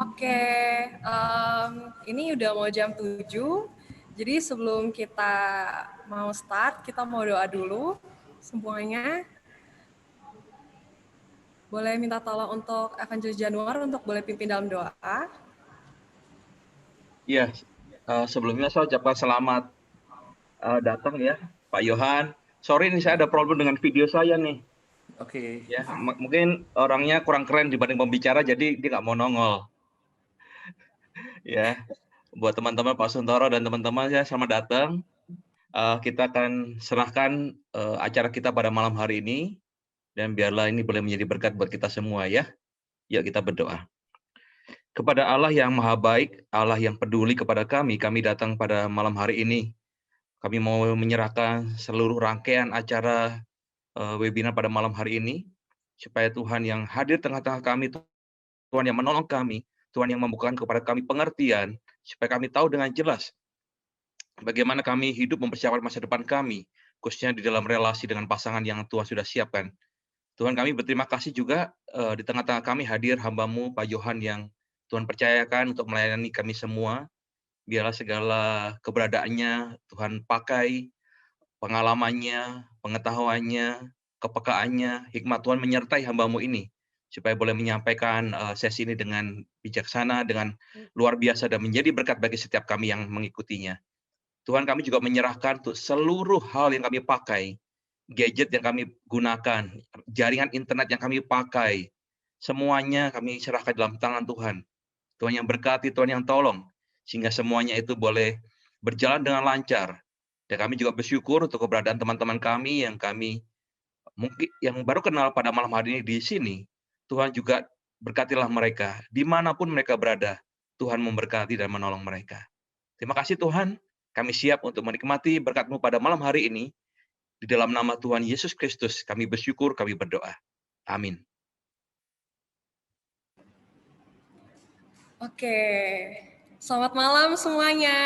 Oke, ini udah mau jam 7, jadi sebelum kita mau start, kita mau doa dulu semuanya. Boleh minta tolong untuk Evangelis Januar untuk boleh pimpin dalam doa. Iya, sebelumnya saya ucapkan selamat datang ya, Pak Yohan. Sorry nih, saya ada problem dengan video saya nih. Oke. Ya, mungkin orangnya kurang keren dibanding pembicara, jadi dia nggak mau nongol. Ya, buat teman-teman Pak Suntoro dan teman-teman ya, selamat datang. Kita akan serahkan acara kita pada malam hari ini, dan biarlah ini boleh menjadi berkat buat kita semua ya. Yuk kita berdoa. Kepada Allah yang maha baik, Allah yang peduli kepada kami datang pada malam hari ini. Kami mau menyerahkan seluruh rangkaian acara webinar pada malam hari ini, supaya Tuhan yang hadir tengah-tengah kami, Tuhan yang menolong kami, Tuhan yang membukakan kepada kami pengertian, supaya kami tahu dengan jelas bagaimana kami hidup mempersiapkan masa depan kami, khususnya di dalam relasi dengan pasangan yang Tuhan sudah siapkan. Tuhan, kami berterima kasih juga di tengah-tengah kami hadir hamba-Mu, Pak Yohan, yang Tuhan percayakan untuk melayani kami semua. Biarlah segala keberadaannya Tuhan pakai, pengalamannya, pengetahuannya, kepekaannya, hikmat Tuhan menyertai hamba-Mu ini, supaya boleh menyampaikan sesi ini dengan bijaksana, dengan luar biasa, dan menjadi berkat bagi setiap kami yang mengikutinya. Tuhan, kami juga menyerahkan untuk seluruh hal yang kami pakai, gadget yang kami gunakan, jaringan internet yang kami pakai, semuanya kami serahkan dalam tangan Tuhan. Tuhan yang berkati, Tuhan yang tolong, sehingga semuanya itu boleh berjalan dengan lancar. Dan kami juga bersyukur untuk keberadaan teman-teman kami mungkin yang baru kenal pada malam hari ini di sini. Tuhan juga berkatilah mereka, dimanapun mereka berada, Tuhan memberkati dan menolong mereka. Terima kasih Tuhan, kami siap untuk menikmati berkat-Mu pada malam hari ini. Di dalam nama Tuhan Yesus Kristus, kami bersyukur, kami berdoa. Amin. Oke, selamat malam semuanya.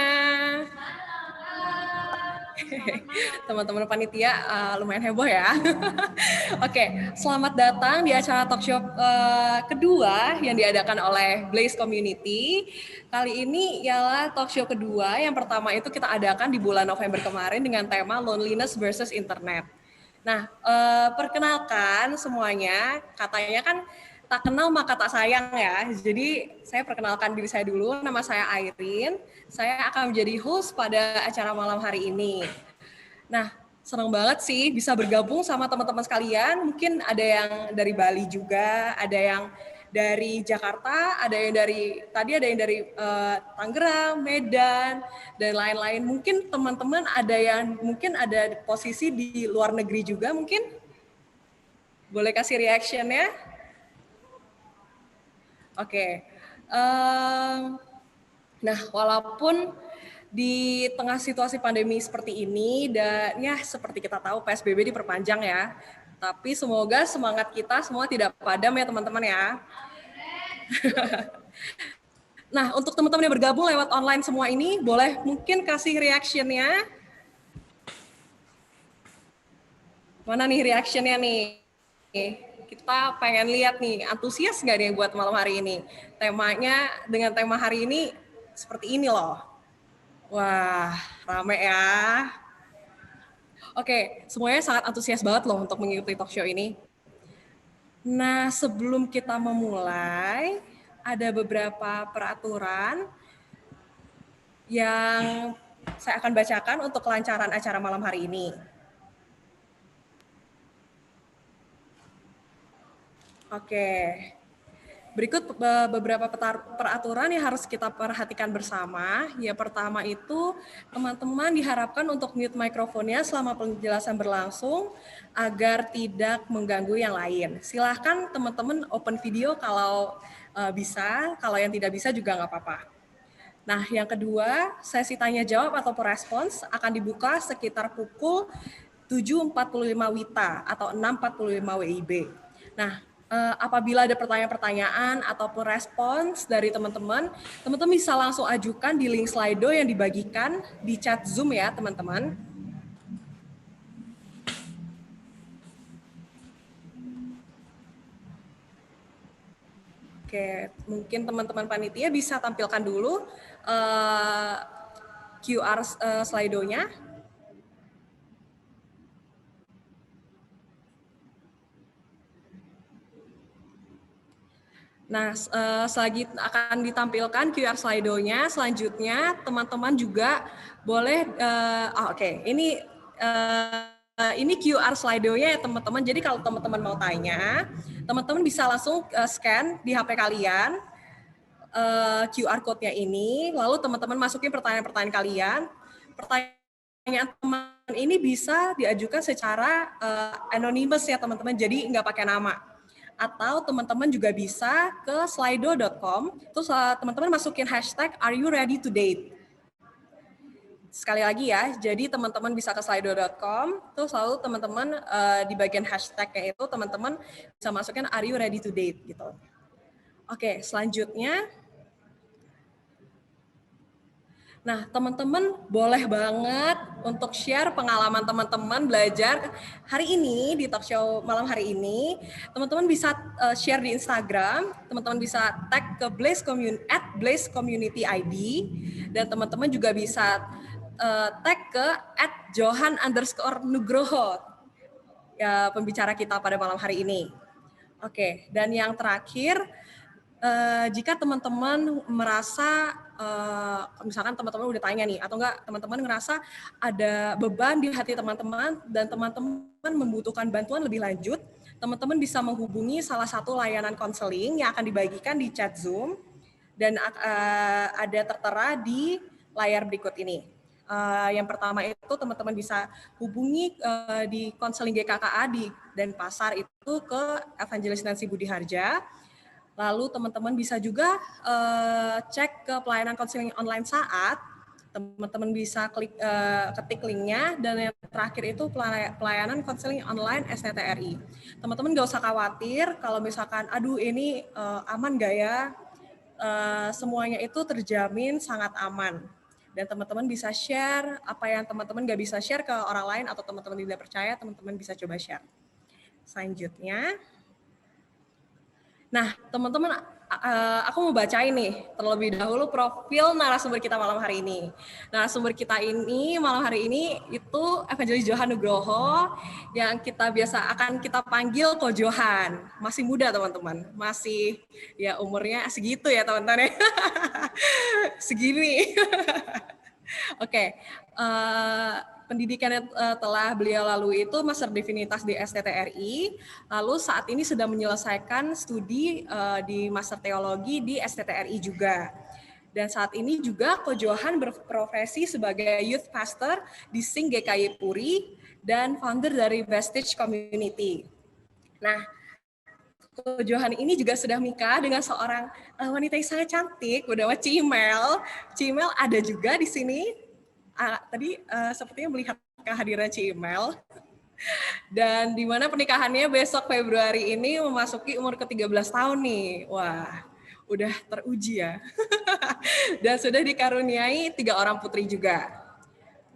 Teman-teman panitia lumayan heboh ya. Oke, selamat datang di acara talk show kedua yang diadakan oleh Blaze Community. Kali ini ialah talk show kedua. Yang pertama itu kita adakan di bulan November kemarin dengan tema Loneliness versus Internet. Nah, perkenalkan semuanya, katanya kan tak kenal maka tak sayang ya. Jadi saya perkenalkan diri saya dulu, nama saya Airin. Saya akan menjadi host pada acara malam hari ini. Nah, senang banget sih bisa bergabung sama teman-teman sekalian. Mungkin ada yang dari Bali juga, ada yang dari Jakarta, ada yang dari Tangerang, Medan, dan lain-lain. Mungkin teman-teman ada yang mungkin ada posisi di luar negeri juga mungkin. Boleh kasih reaction ya? Oke. Nah, walaupun di tengah situasi pandemi seperti ini dan ya seperti kita tahu PSBB diperpanjang ya. Tapi semoga semangat kita semua tidak padam ya teman-teman ya. Nah, untuk teman-teman yang bergabung lewat online semua ini, boleh mungkin kasih reaction-nya. Mana nih reaction-nya nih? Kita pengen lihat nih, antusias nggak nih buat malam hari ini? Temanya dengan tema hari ini seperti ini loh. Wah, rame ya. Oke, semuanya sangat antusias banget loh untuk mengikuti talk show ini. Nah, sebelum kita memulai, ada beberapa peraturan yang saya akan bacakan untuk kelancaran acara malam hari ini. Oke, berikut beberapa peraturan yang harus kita perhatikan bersama. Yang pertama itu, teman-teman diharapkan untuk mute mikrofonnya selama penjelasan berlangsung agar tidak mengganggu yang lain. Silahkan teman-teman open video kalau bisa, kalau yang tidak bisa juga nggak apa-apa. Nah, yang kedua, sesi tanya jawab atau respons akan dibuka sekitar pukul 7.45 WITA atau 6.45 WIB. Nah, apabila ada pertanyaan-pertanyaan ataupun respons dari teman-teman, teman-teman bisa langsung ajukan di link Slido yang dibagikan di chat Zoom ya, teman-teman. Oke, mungkin teman-teman panitia bisa tampilkan dulu QR Slido-nya. Nah, selagi akan ditampilkan QR Slido-nya, selanjutnya teman-teman juga boleh, ini QR Slido-nya ya teman-teman. Jadi kalau teman-teman mau tanya, teman-teman bisa langsung scan di HP kalian QR code-nya ini, lalu teman-teman masukin pertanyaan-pertanyaan kalian. Pertanyaan teman ini bisa diajukan secara anonymous ya teman-teman, jadi nggak pakai nama. Atau teman-teman juga bisa ke slido.com, terus teman-teman masukin hashtag are you ready to date. Sekali lagi ya, jadi teman-teman bisa ke slido.com, terus lalu teman-teman di bagian hashtagnya itu teman-teman bisa masukin are you ready to date gitu. Oke, selanjutnya. Nah, teman-teman boleh banget untuk share pengalaman teman-teman belajar hari ini di talk show malam hari ini. Teman-teman bisa share di Instagram, teman-teman bisa tag ke Blaze Community ID, dan teman-teman juga bisa tag ke @johan_nugroho, ya, pembicara kita pada malam hari ini. Oke, dan yang terakhir, jika teman-teman merasa misalkan teman-teman udah tanya nih, atau enggak teman-teman ngerasa ada beban di hati teman-teman dan teman-teman membutuhkan bantuan lebih lanjut, teman-teman bisa menghubungi salah satu layanan konseling yang akan dibagikan di chat Zoom dan ada tertera di layar berikut ini. Yang pertama itu teman-teman bisa hubungi di konseling GKKA di Denpasar itu ke Evangelis Nancy Budi Harja. Lalu teman-teman bisa juga cek ke pelayanan konseling online saat, teman-teman bisa ketik linknya, dan yang terakhir itu pelayanan konseling online STTRI. Teman-teman nggak usah khawatir kalau misalkan, aduh ini aman nggak ya, semuanya itu terjamin sangat aman. Dan teman-teman bisa share apa yang teman-teman nggak bisa share ke orang lain atau teman-teman tidak percaya, teman-teman bisa coba share. Selanjutnya, nah, teman-teman, aku mau bacain nih terlebih dahulu profil narasumber kita malam hari ini. Narasumber kita ini malam hari ini itu Evangelis Johan Nugroho yang akan kita panggil Ko Johan. Masih muda teman-teman, masih ya umurnya segitu ya teman-teman. Segini. Oke. Pendidikan yang telah beliau lalui itu Master Divinitas di STTRI, lalu saat ini sedang menyelesaikan studi di Master Teologi di STTRI juga. Dan saat ini juga Ko Johan berprofesi sebagai Youth Pastor di Sing GKI Puri dan founder dari Vestige Community. Nah, Ko Johan ini juga sudah menikah dengan seorang wanita yang sangat cantik, bernama Cimel. Cimel ada juga di sini. Tadi sepertinya melihat kehadiran Cimel. Dan di mana pernikahannya besok Februari ini memasuki umur ke-13 tahun nih. Wah, udah teruji ya. Dan sudah dikaruniai 3 orang putri juga.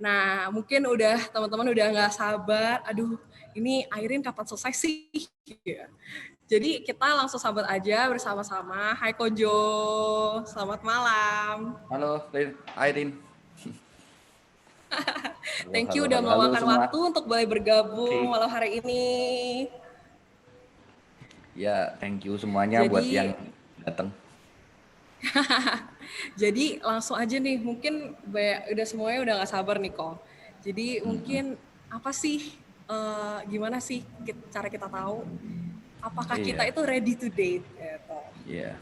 Nah, mungkin teman-teman udah nggak sabar. Aduh, ini Airin kapan selesai sih? Jadi kita langsung sambut aja bersama-sama. Hai Kojo, selamat malam. Halo, Airin. Thank you udah meluangkan waktu untuk boleh bergabung malam hari ini. Ya, thank you semuanya buat yang datang. Jadi langsung aja nih, mungkin semuanya udah gak sabar nih kok. Jadi mungkin apa sih, gimana sih cara kita tahu apakah kita itu ready to date? Gitu. Iya.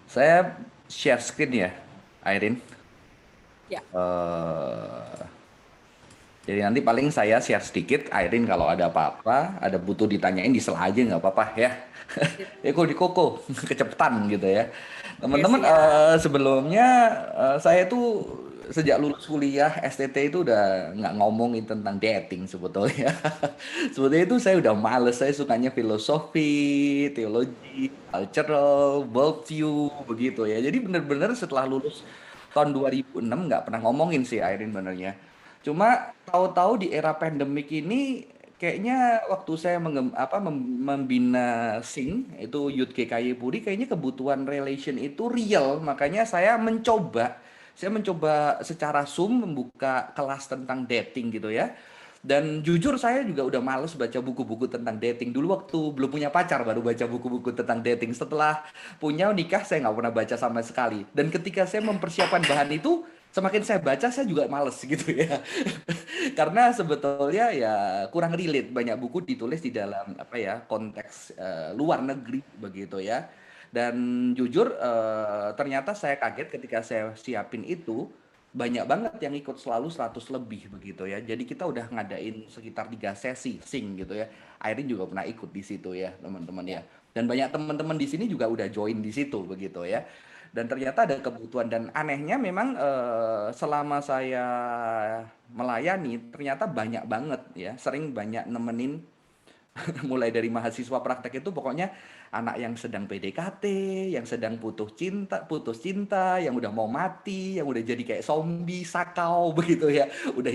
Saya share screen ya, Airin. Ya. Jadi nanti paling saya share sedikit, Airin kalau ada apa-apa, ada butuh ditanyain di sela aja nggak apa-apa ya. Eko di koko, kecepatan gitu ya. Teman-teman, sebelumnya saya tuh sejak lulus kuliah STT itu udah nggak ngomongin tentang dating sebetulnya. Sebetulnya itu saya udah males, saya sukanya filosofi, teologi, cultural, worldview, begitu ya. Jadi bener-bener setelah lulus tahun 2006 nggak pernah ngomongin sih Airin benernya. Cuma tahu-tahu di era pandemik ini kayaknya waktu saya membina SING, itu Youth GKY Puri, kayaknya kebutuhan relation itu real. Makanya saya mencoba secara Zoom membuka kelas tentang dating gitu ya. Dan jujur saya juga udah males baca buku-buku tentang dating. Dulu waktu belum punya pacar baru baca buku-buku tentang dating. Setelah punya nikah saya nggak pernah baca sama sekali. Dan ketika saya mempersiapkan bahan itu, semakin saya baca saya juga males gitu ya. Karena sebetulnya ya kurang relate, banyak buku ditulis di dalam apa ya konteks luar negeri begitu ya. Dan jujur ternyata saya kaget ketika saya siapin itu banyak banget yang ikut, selalu 100 lebih begitu ya. Jadi kita udah ngadain sekitar 3 sesi sing gitu ya. Airin juga pernah ikut di situ ya, teman-teman ya. Dan banyak teman-teman di sini juga udah join di situ begitu ya. Dan ternyata ada kebutuhan, dan anehnya memang selama saya melayani ternyata banyak banget ya, sering banyak nemenin mulai dari mahasiswa praktek itu pokoknya anak yang sedang PDKT, yang sedang putus cinta, yang udah mau mati, yang udah jadi kayak zombie, sakau begitu ya. Udah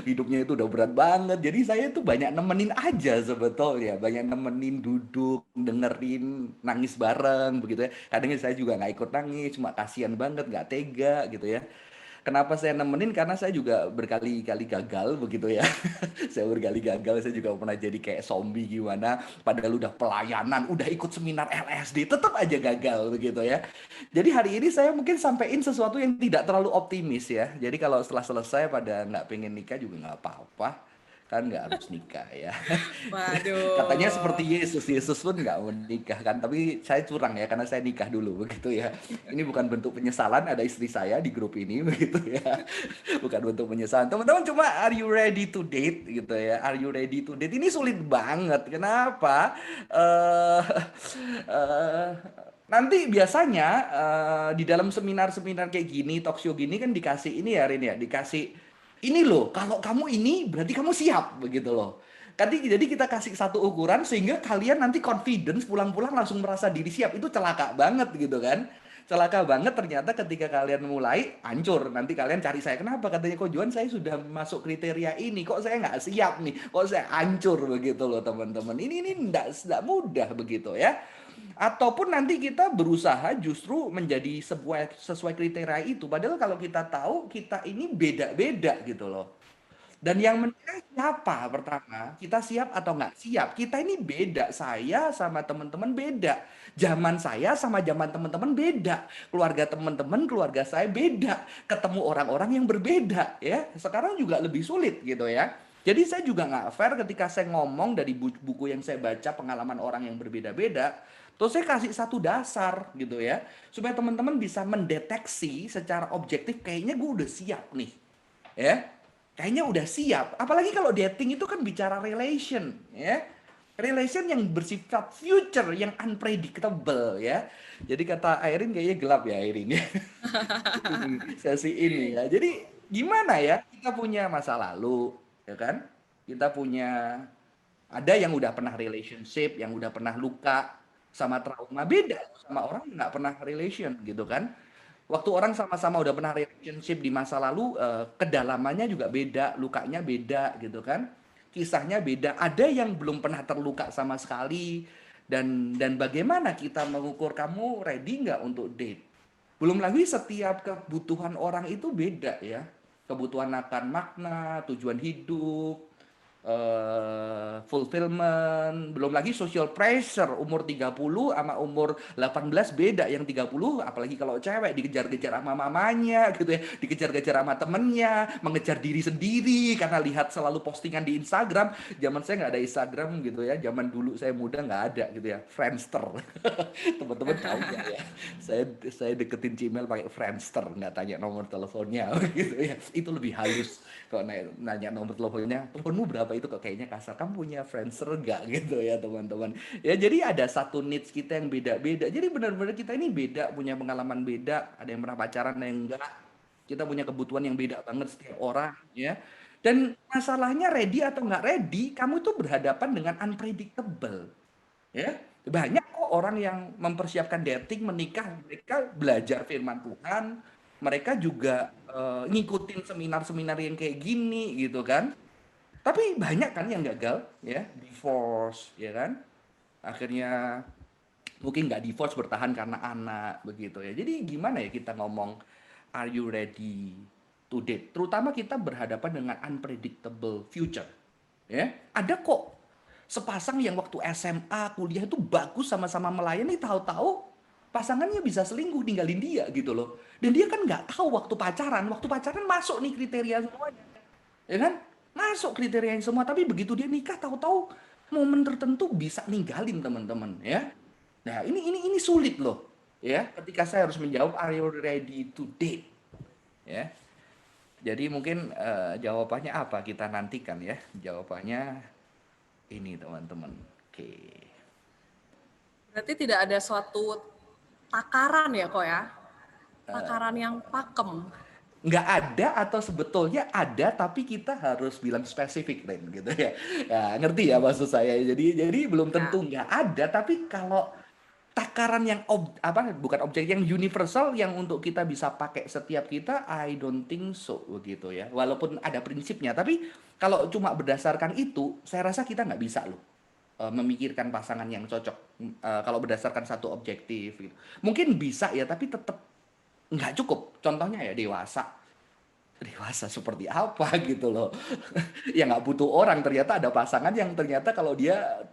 hidupnya itu udah berat banget. Jadi saya tuh banyak nemenin aja sebetulnya, banyak nemenin, duduk, dengerin, nangis bareng begitu ya. Kadang saya juga nggak ikut nangis, cuma kasihan banget, nggak tega gitu ya. Kenapa saya nemenin? Karena saya juga berkali-kali gagal begitu ya. Saya berkali gagal, saya juga pernah jadi kayak zombie gimana. Padahal udah pelayanan, udah ikut seminar LSD, tetap aja gagal begitu ya. Jadi hari ini saya mungkin sampein sesuatu yang tidak terlalu optimis ya. Jadi kalau setelah selesai pada nggak pengen nikah juga nggak apa-apa. Kan nggak harus nikah ya. Katanya seperti Waduh. Yesus, Yesus pun nggak menikah kan. Tapi saya curang ya, karena saya nikah dulu begitu ya. Ini bukan bentuk penyesalan, ada istri saya di grup ini begitu ya. Bukan bentuk penyesalan. Teman-teman, cuma are you ready to date gitu ya? Are you ready to date? Ini sulit banget. Kenapa? Eh eh, nanti biasanya di dalam seminar-seminar kayak gini, talk show gini kan dikasih ini ya, Rin ya, dikasih ini loh, kalau kamu ini berarti kamu siap begitu loh. Jadi kita kasih satu ukuran sehingga kalian nanti confidence pulang-pulang langsung merasa diri siap. Itu celaka banget gitu kan. Celaka banget ternyata ketika kalian mulai hancur. Nanti kalian cari saya, kenapa? Katanya kok Juan saya sudah masuk kriteria ini, kok saya nggak siap nih, kok saya hancur begitu loh teman-teman. Ini enggak mudah begitu ya. Ataupun nanti kita berusaha justru menjadi sesuai kriteria itu. Padahal kalau kita tahu kita ini beda-beda gitu loh. Dan yang menilai siapa pertama, kita siap atau nggak siap. Kita ini beda, saya sama teman-teman beda. Zaman saya sama zaman teman-teman beda. Keluarga teman-teman, keluarga saya beda. Ketemu orang-orang yang berbeda ya. Sekarang juga lebih sulit gitu ya. Jadi saya juga nggak fair ketika saya ngomong dari buku yang saya baca, pengalaman orang yang berbeda-beda. Terus saya kasih satu dasar gitu ya. Supaya teman-teman bisa mendeteksi secara objektif, kayaknya gue udah siap nih. Ya, kayaknya udah siap. Apalagi kalau dating itu kan bicara relation, ya. Relation yang bersifat future, yang unpredictable, ya. Jadi kata Airin kayaknya gelap ya Airin ya. Sesi ini ya. Jadi gimana ya? Kita punya masa lalu, ya kan? Kita punya, ada yang udah pernah relationship, yang udah pernah luka sama trauma, beda sama orang nggak pernah relation gitu kan. Waktu orang sama-sama udah pernah relationship di masa lalu, kedalamannya juga beda, lukanya beda gitu kan. Kisahnya beda. Ada yang belum pernah terluka sama sekali. Dan bagaimana kita mengukur kamu ready nggak untuk date? Belum lagi setiap kebutuhan orang itu beda ya. Kebutuhan akan makna, tujuan hidup, fulfillment, belum lagi social pressure. Umur 30 sama umur 18 beda. Yang 30 apalagi kalau cewek dikejar-kejar sama mamanya gitu ya, dikejar-kejar sama temennya, mengejar diri sendiri karena lihat selalu postingan di Instagram. Zaman saya nggak ada Instagram gitu ya, zaman dulu saya muda nggak ada gitu ya, Friendster. Teman-teman tahu nggak ya, saya deketin Gmail pakai Friendster, nggak tanya nomor teleponnya gitu ya. Itu lebih halus. Kalau nanya nomor teleponnya, teleponmu berapa, itu kok kayaknya kasar. Kamu punya Friendster nggak gitu ya teman-teman. Ya jadi ada satu needs kita yang beda-beda. Jadi benar-benar kita ini beda, punya pengalaman beda. Ada yang pernah pacaran, ada yang enggak. Kita punya kebutuhan yang beda banget setiap orang ya. Dan masalahnya ready atau nggak ready, kamu itu berhadapan dengan unpredictable. Ya, banyak kok orang yang mempersiapkan dating, menikah, mereka belajar firman Tuhan, mereka juga ngikutin seminar-seminar yang kayak gini gitu kan. Tapi banyak kan yang gagal, ya, divorce, ya kan? Akhirnya mungkin nggak divorce, bertahan karena anak, begitu ya. Jadi gimana ya kita ngomong, are you ready to date? Terutama kita berhadapan dengan unpredictable future, ya. Ada kok sepasang yang waktu SMA, kuliah itu bagus sama-sama melayani, tahu-tahu pasangannya bisa selingkuh, ninggalin dia gitu loh. Dan dia kan nggak tahu waktu pacaran masuk nih kriteria semuanya, ya kan? Masuk kriteria yang semua, tapi begitu dia nikah, tahu-tahu momen tertentu bisa ninggalin teman-teman, ya. Nah, ini sulit loh, ya. Ketika saya harus menjawab, are you ready to date, ya. Jadi mungkin jawabannya apa kita nantikan ya. Jawabannya ini teman-teman. Oke. Berarti tidak ada suatu takaran ya kok ya? Takaran yang pakem. Nggak ada atau sebetulnya ada tapi kita harus bilang spesifik Ren, gitu ya. Ya, ngerti ya maksud saya. Jadi belum Ya. tentu nggak ada, tapi kalau takaran yang bukan objek yang universal yang untuk kita bisa pakai setiap kita, I don't think so begitu ya. Walaupun ada prinsipnya, tapi kalau cuma berdasarkan itu, saya rasa kita nggak bisa loh memikirkan pasangan yang cocok. Kalau berdasarkan satu objektif gitu. Mungkin bisa ya, tapi tetap nggak cukup. Contohnya ya dewasa. Dewasa seperti apa gitu loh. Ya nggak butuh orang, ternyata ada pasangan yang ternyata kalau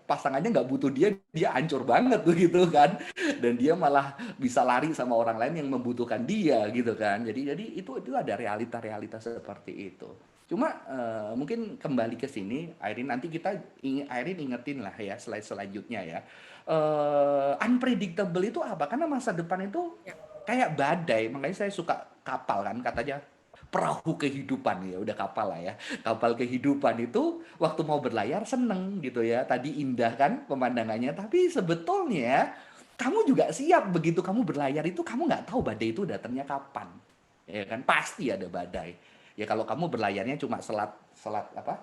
pasangannya nggak butuh dia hancur banget tuh gitu kan. Dan dia malah bisa lari sama orang lain yang membutuhkan dia gitu kan. Jadi itu ada realita-realita seperti itu. Cuma mungkin kembali ke sini, Airin, nanti Airin ingetin lah ya slide selanjutnya ya. Unpredictable itu apa? Karena masa depan itu Ya. kayak badai, makanya saya suka kapal kan, katanya perahu kehidupan, ya udah kapal lah ya, kapal kehidupan itu waktu mau berlayar seneng gitu ya, tadi indah kan pemandangannya, tapi sebetulnya kamu juga siap begitu kamu berlayar itu, kamu nggak tahu badai itu datangnya kapan, ya kan, pasti ada badai ya. Kalau kamu berlayarnya cuma selat selat apa,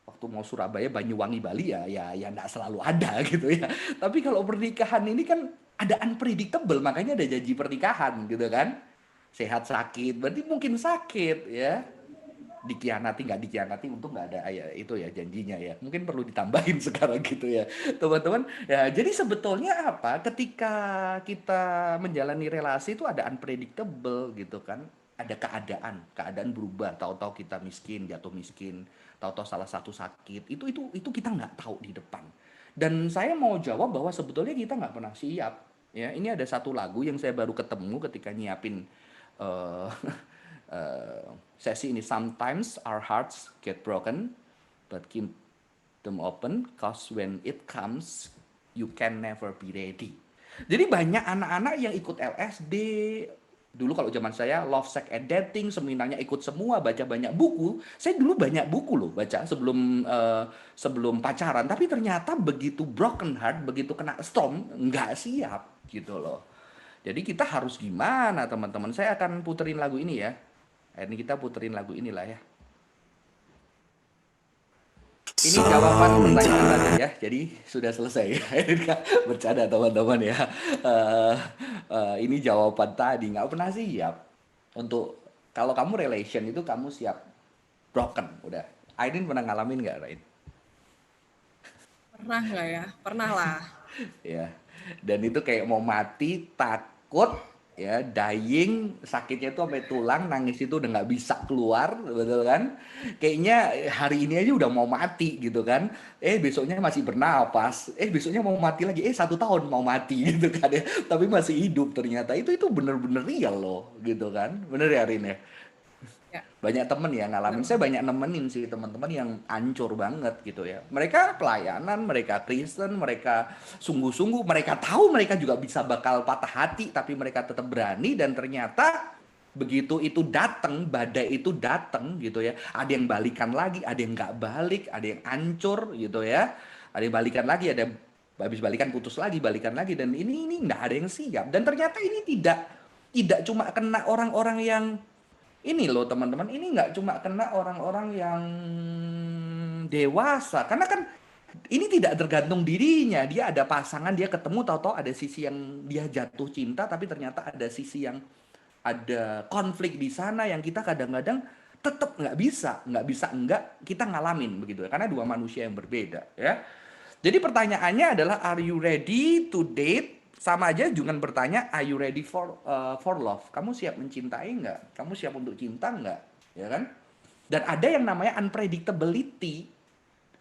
waktu mau Surabaya, Banyuwangi, Bali, ya nggak selalu ada gitu ya. Tapi kalau pernikahan ini kan ada unpredictable, makanya ada janji pernikahan gitu kan. Sehat sakit, berarti mungkin sakit ya. Dikhianati nggak dikhianati, untung nggak ada ya, itu ya janjinya ya. Mungkin perlu ditambahin sekarang gitu ya, teman-teman. Ya, jadi sebetulnya apa? Ketika kita menjalani relasi itu ada unpredictable gitu kan. Ada keadaan berubah. Tahu-tahu kita miskin, jatuh miskin. Tahu-tahu salah satu sakit. Itu kita nggak tahu di depan. Dan saya mau jawab bahwa sebetulnya kita nggak pernah siap. Ya, ini ada satu lagu yang saya baru ketemu ketika nyiapin eh, sesi ini. Sometimes our hearts get broken, but keep them open, cause when it comes, you can never be ready. Jadi banyak anak-anak yang ikut LSD, dulu kalau zaman saya love, sex, and dating, seminarnya ikut semua, baca banyak buku. Saya dulu banyak buku loh baca sebelum pacaran, tapi ternyata begitu broken heart, begitu kena storm, nggak siap gitu loh. Jadi kita harus gimana teman-teman? Saya akan puterin lagu ini ya. Ini kita puterin lagu inilah ya. Ini jawaban pertanyaan tadi ya. Jadi sudah selesai. Bercanda teman-teman ya. Ini jawaban tadi. Nggak pernah siap. Untuk kalau kamu relation itu kamu siap broken. Udah. Aidin pernah ngalamin nggak, Rain? Pernah nggak ya? Pernah lah. Ya. Dan itu kayak mau mati, takut, ya, dying, sakitnya itu sampai tulang, nangis itu udah nggak bisa keluar, betul kan? Kayaknya hari ini aja udah mau mati gitu kan? Besoknya masih bernapas, besoknya mau mati lagi, 1 tahun mau mati gitu kan ya? Tapi masih hidup ternyata. Itu bener-bener real loh, gitu kan? Bener ya, Rin ya? Ya. Banyak temen ya ngalamin. Saya banyak nemenin sih teman-teman yang hancur banget gitu ya. Mereka pelayanan, mereka Kristen, mereka sungguh-sungguh, mereka tahu mereka juga bisa bakal patah hati, tapi mereka tetap berani. Dan ternyata begitu itu datang, badai itu datang gitu ya, ada yang balikan lagi, ada yang nggak balik, ada yang hancur gitu ya, ada yang balikan lagi, ada yang habis balikan putus lagi, balikan lagi. Dan ini nggak ada yang siap. Dan ternyata ini tidak cuma kena orang-orang yang ini loh teman-teman, ini nggak cuma kena orang-orang yang dewasa, karena kan ini tidak tergantung dirinya. Dia ada pasangan, dia ketemu, tahu-tahu ada sisi yang dia jatuh cinta, tapi ternyata ada sisi yang ada konflik di sana yang kita kadang-kadang tetap nggak bisa enggak kita ngalamin begitu ya, karena dua manusia yang berbeda ya. Jadi pertanyaannya adalah are you ready to date? Sama aja dengan bertanya are you ready for love? Kamu siap mencintai nggak? Kamu siap untuk cinta nggak? Ya kan? Dan ada yang namanya unpredictability.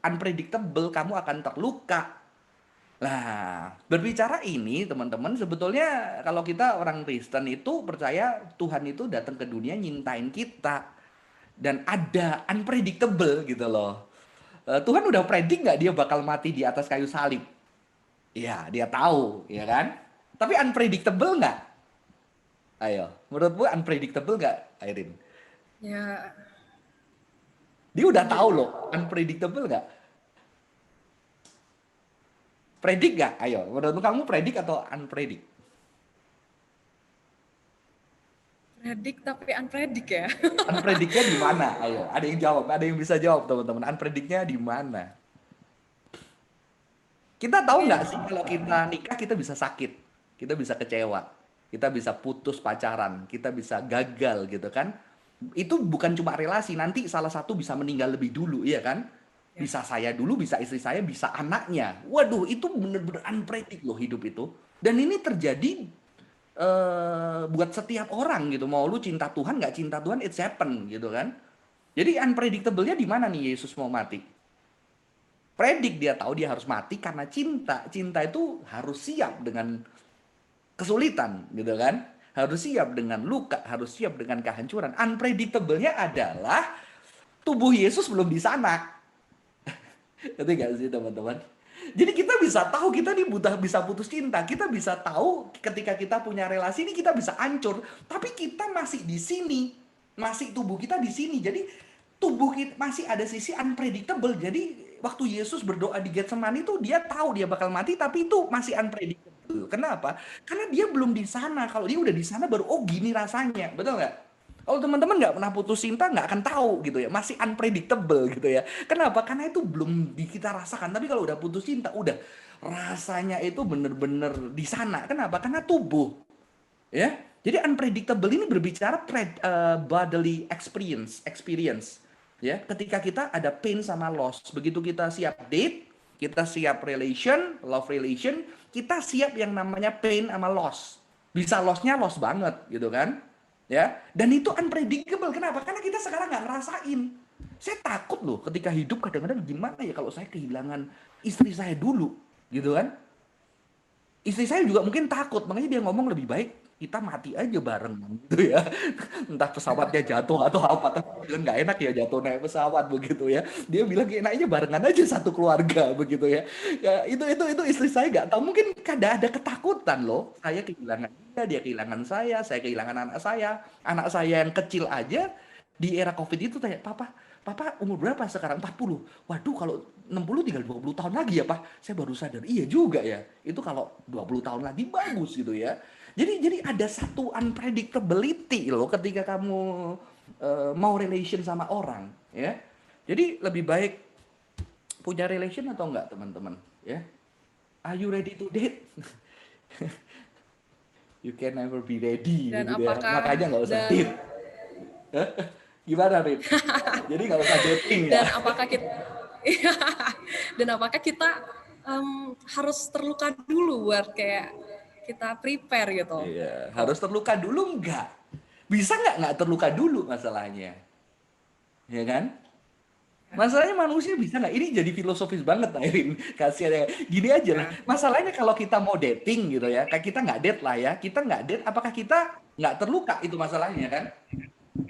Unpredictable, kamu akan terluka. Nah, berbicara ini teman-teman, sebetulnya kalau kita orang Kristen itu percaya Tuhan itu datang ke dunia nyintain kita. Dan ada unpredictable gitu loh. Tuhan udah predik nggak dia bakal mati di atas kayu salib? Iya, dia tahu, ya kan? Tapi unpredictable nggak? Ayo, menurutmu unpredictable nggak, Airin? Ya, Dia udah tahu loh, unpredictable nggak? Predik nggak? Ayo, menurutmu kamu predik atau unpredik? predik tapi unpredik ya. Unprediknya di mana? Ayo, ada yang jawab, ada yang bisa jawab teman-teman. Unprediknya di mana? Kita tahu nggak sih kalau kita nikah kita bisa sakit, kita bisa kecewa, kita bisa putus pacaran, kita bisa gagal gitu kan? Itu bukan cuma relasi, nanti salah satu bisa meninggal lebih dulu, iya kan? Ya. Bisa saya dulu, bisa istri saya, bisa anaknya. Waduh, itu bener-bener unpredictable loh hidup itu. Dan ini terjadi buat setiap orang gitu. Mau lu cinta Tuhan nggak cinta Tuhan, it's happen gitu kan. Jadi unpredictable-nya di mana nih Yesus mau mati? Predik, dia tahu dia harus mati karena cinta. Cinta itu harus siap dengan kesulitan gitu kan. Harus siap dengan luka, harus siap dengan kehancuran. Unpredictable-nya adalah tubuh Yesus belum di sana. Ngerti gak sih teman-teman? Jadi kita bisa tahu kita nih bisa putus cinta. Kita bisa tahu ketika kita punya relasi ini kita bisa hancur. Tapi kita masih di sini. Masih tubuh kita di sini. Jadi tubuh kita masih ada sisi unpredictable. Jadi waktu Yesus berdoa di Getsemani itu dia tahu dia bakal mati tapi itu masih unpredictable. Kenapa? Karena dia belum di sana. Kalau dia udah di sana baru oh gini rasanya. Betul nggak? Kalau teman-teman nggak pernah putus cinta nggak akan tahu gitu ya, masih unpredictable gitu ya. Kenapa? Karena itu belum kita rasakan. Tapi kalau udah putus cinta, udah rasanya itu bener-bener di sana. Kenapa? Karena tubuh, ya. Jadi unpredictable ini berbicara bodily experience, ya. Ketika kita ada pain sama loss, begitu kita siap date, kita siap relation, love relation, kita siap yang namanya pain sama loss. Bisa lossnya loss banget, gitu kan? Ya, dan itu unpredictable. Kenapa? Karena kita sekarang nggak ngerasain. Saya takut loh ketika hidup kadang-kadang gimana ya kalau saya kehilangan istri saya dulu, gitu kan? Istri saya juga mungkin takut, makanya dia ngomong lebih baik kita mati aja bareng gitu ya. Entah pesawatnya jatuh atau apa, tapi dia bilang nggak enak ya jatuh naik pesawat begitu ya. Dia bilang enaknya barengan aja satu keluarga begitu ya. Ya itu istri saya nggak tahu, mungkin ada ketakutan loh. Saya kehilangan dia kehilangan saya kehilangan anak saya yang kecil aja di era COVID itu tanya, Papa umur berapa sekarang? 40. Waduh, kalau 60 tinggal 20 tahun lagi ya, Pak. Saya baru sadar. Iya juga ya. Itu kalau 20 tahun lagi bagus gitu ya. Jadi ada satu unpredictability loh ketika kamu mau relation sama orang, ya. Jadi lebih baik punya relation atau enggak, teman-teman, ya. Are you ready to date? You can never be ready Dan gitu ya. apakah Makanya nggak usah date. Gimana, Rin? Jadi nggak usah dating ya. dan apakah kita dan apakah kita harus terluka dulu buat kayak kita prepare gitu. Iya, harus terluka dulu enggak? Bisa nggak terluka dulu masalahnya? Ya kan? Masalahnya manusia bisa nggak? Ini jadi filosofis banget, Airin. Kasihan ya. Gini aja lah. Masalahnya kalau kita mau dating gitu ya, kayak kita nggak date lah ya. Kita nggak date, apakah kita nggak terluka? Itu masalahnya kan?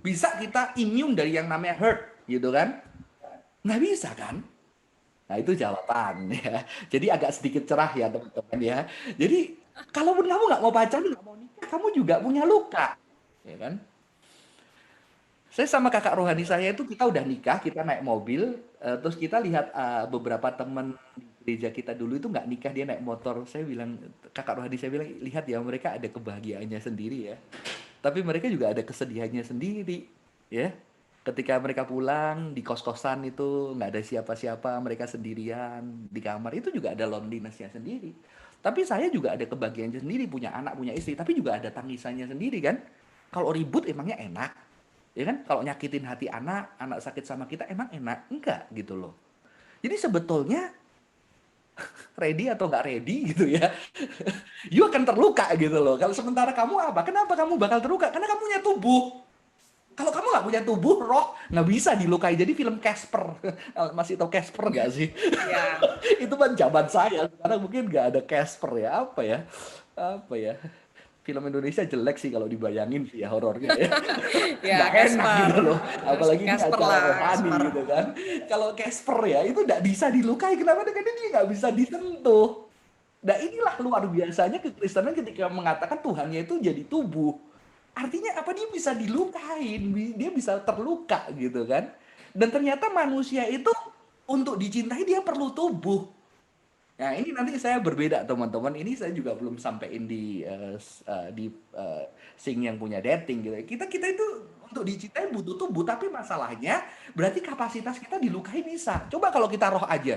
Bisa kita immune dari yang namanya hurt, gitu kan? Nggak bisa kan? Nah itu jawaban ya. Jadi agak sedikit cerah ya teman-teman ya. Jadi kalaupun kamu nggak mau pacaran, nggak mau nikah, kamu juga punya luka, ya kan? Saya sama kakak rohani saya itu kita udah nikah, kita naik mobil, terus kita lihat beberapa teman di gereja kita dulu itu nggak nikah, dia naik motor. Saya bilang, kakak rohani saya bilang, lihat ya mereka ada kebahagiaannya sendiri ya. Tapi mereka juga ada kesedihannya sendiri, ya. Ketika mereka pulang di kos-kosan itu nggak ada siapa-siapa, mereka sendirian di kamar, itu juga ada loneliness-nya sendiri. Tapi saya juga ada kebahagiaannya sendiri, punya anak, punya istri, tapi juga ada tangisannya sendiri kan. Kalau ribut emangnya enak? Ya kan? Kalau nyakitin hati anak, anak sakit sama kita emang enak? Enggak gitu loh. Jadi sebetulnya ready atau nggak ready gitu ya, you akan terluka gitu loh. Kalau sementara kamu apa? Kenapa kamu bakal terluka? Karena kamu punya tubuh. Kalau kamu nggak punya tubuh, roh nggak bisa dilukai. Jadi film Casper, masih tahu Casper nggak sih? Ya, Itu kan zaman saya. Sekarang mungkin nggak ada Casper ya. Apa ya? Apa ya? Film Indonesia jelek sih kalau dibayangin sih ya horornya ya. ya Nggak enak Casper. gitu loh. Terus Apalagi ini Casper acara lah, rohani Casper. gitu kan. Kalau Casper ya itu nggak bisa dilukai. Kenapa? Karena dia nggak bisa disentuh. Nah inilah luar biasanya kekristenan ketika mengatakan Tuhannya itu jadi tubuh. Artinya apa? Dia bisa dilukain, dia bisa terluka gitu kan. Dan ternyata manusia itu untuk dicintai dia perlu tubuh. Nah, ini nanti saya berbeda teman-teman. Ini saya juga belum sampein di sing yang punya dating gitu. Kita itu untuk dicintai butuh tubuh, tapi masalahnya berarti kapasitas kita dilukai bisa. Coba kalau kita roh aja.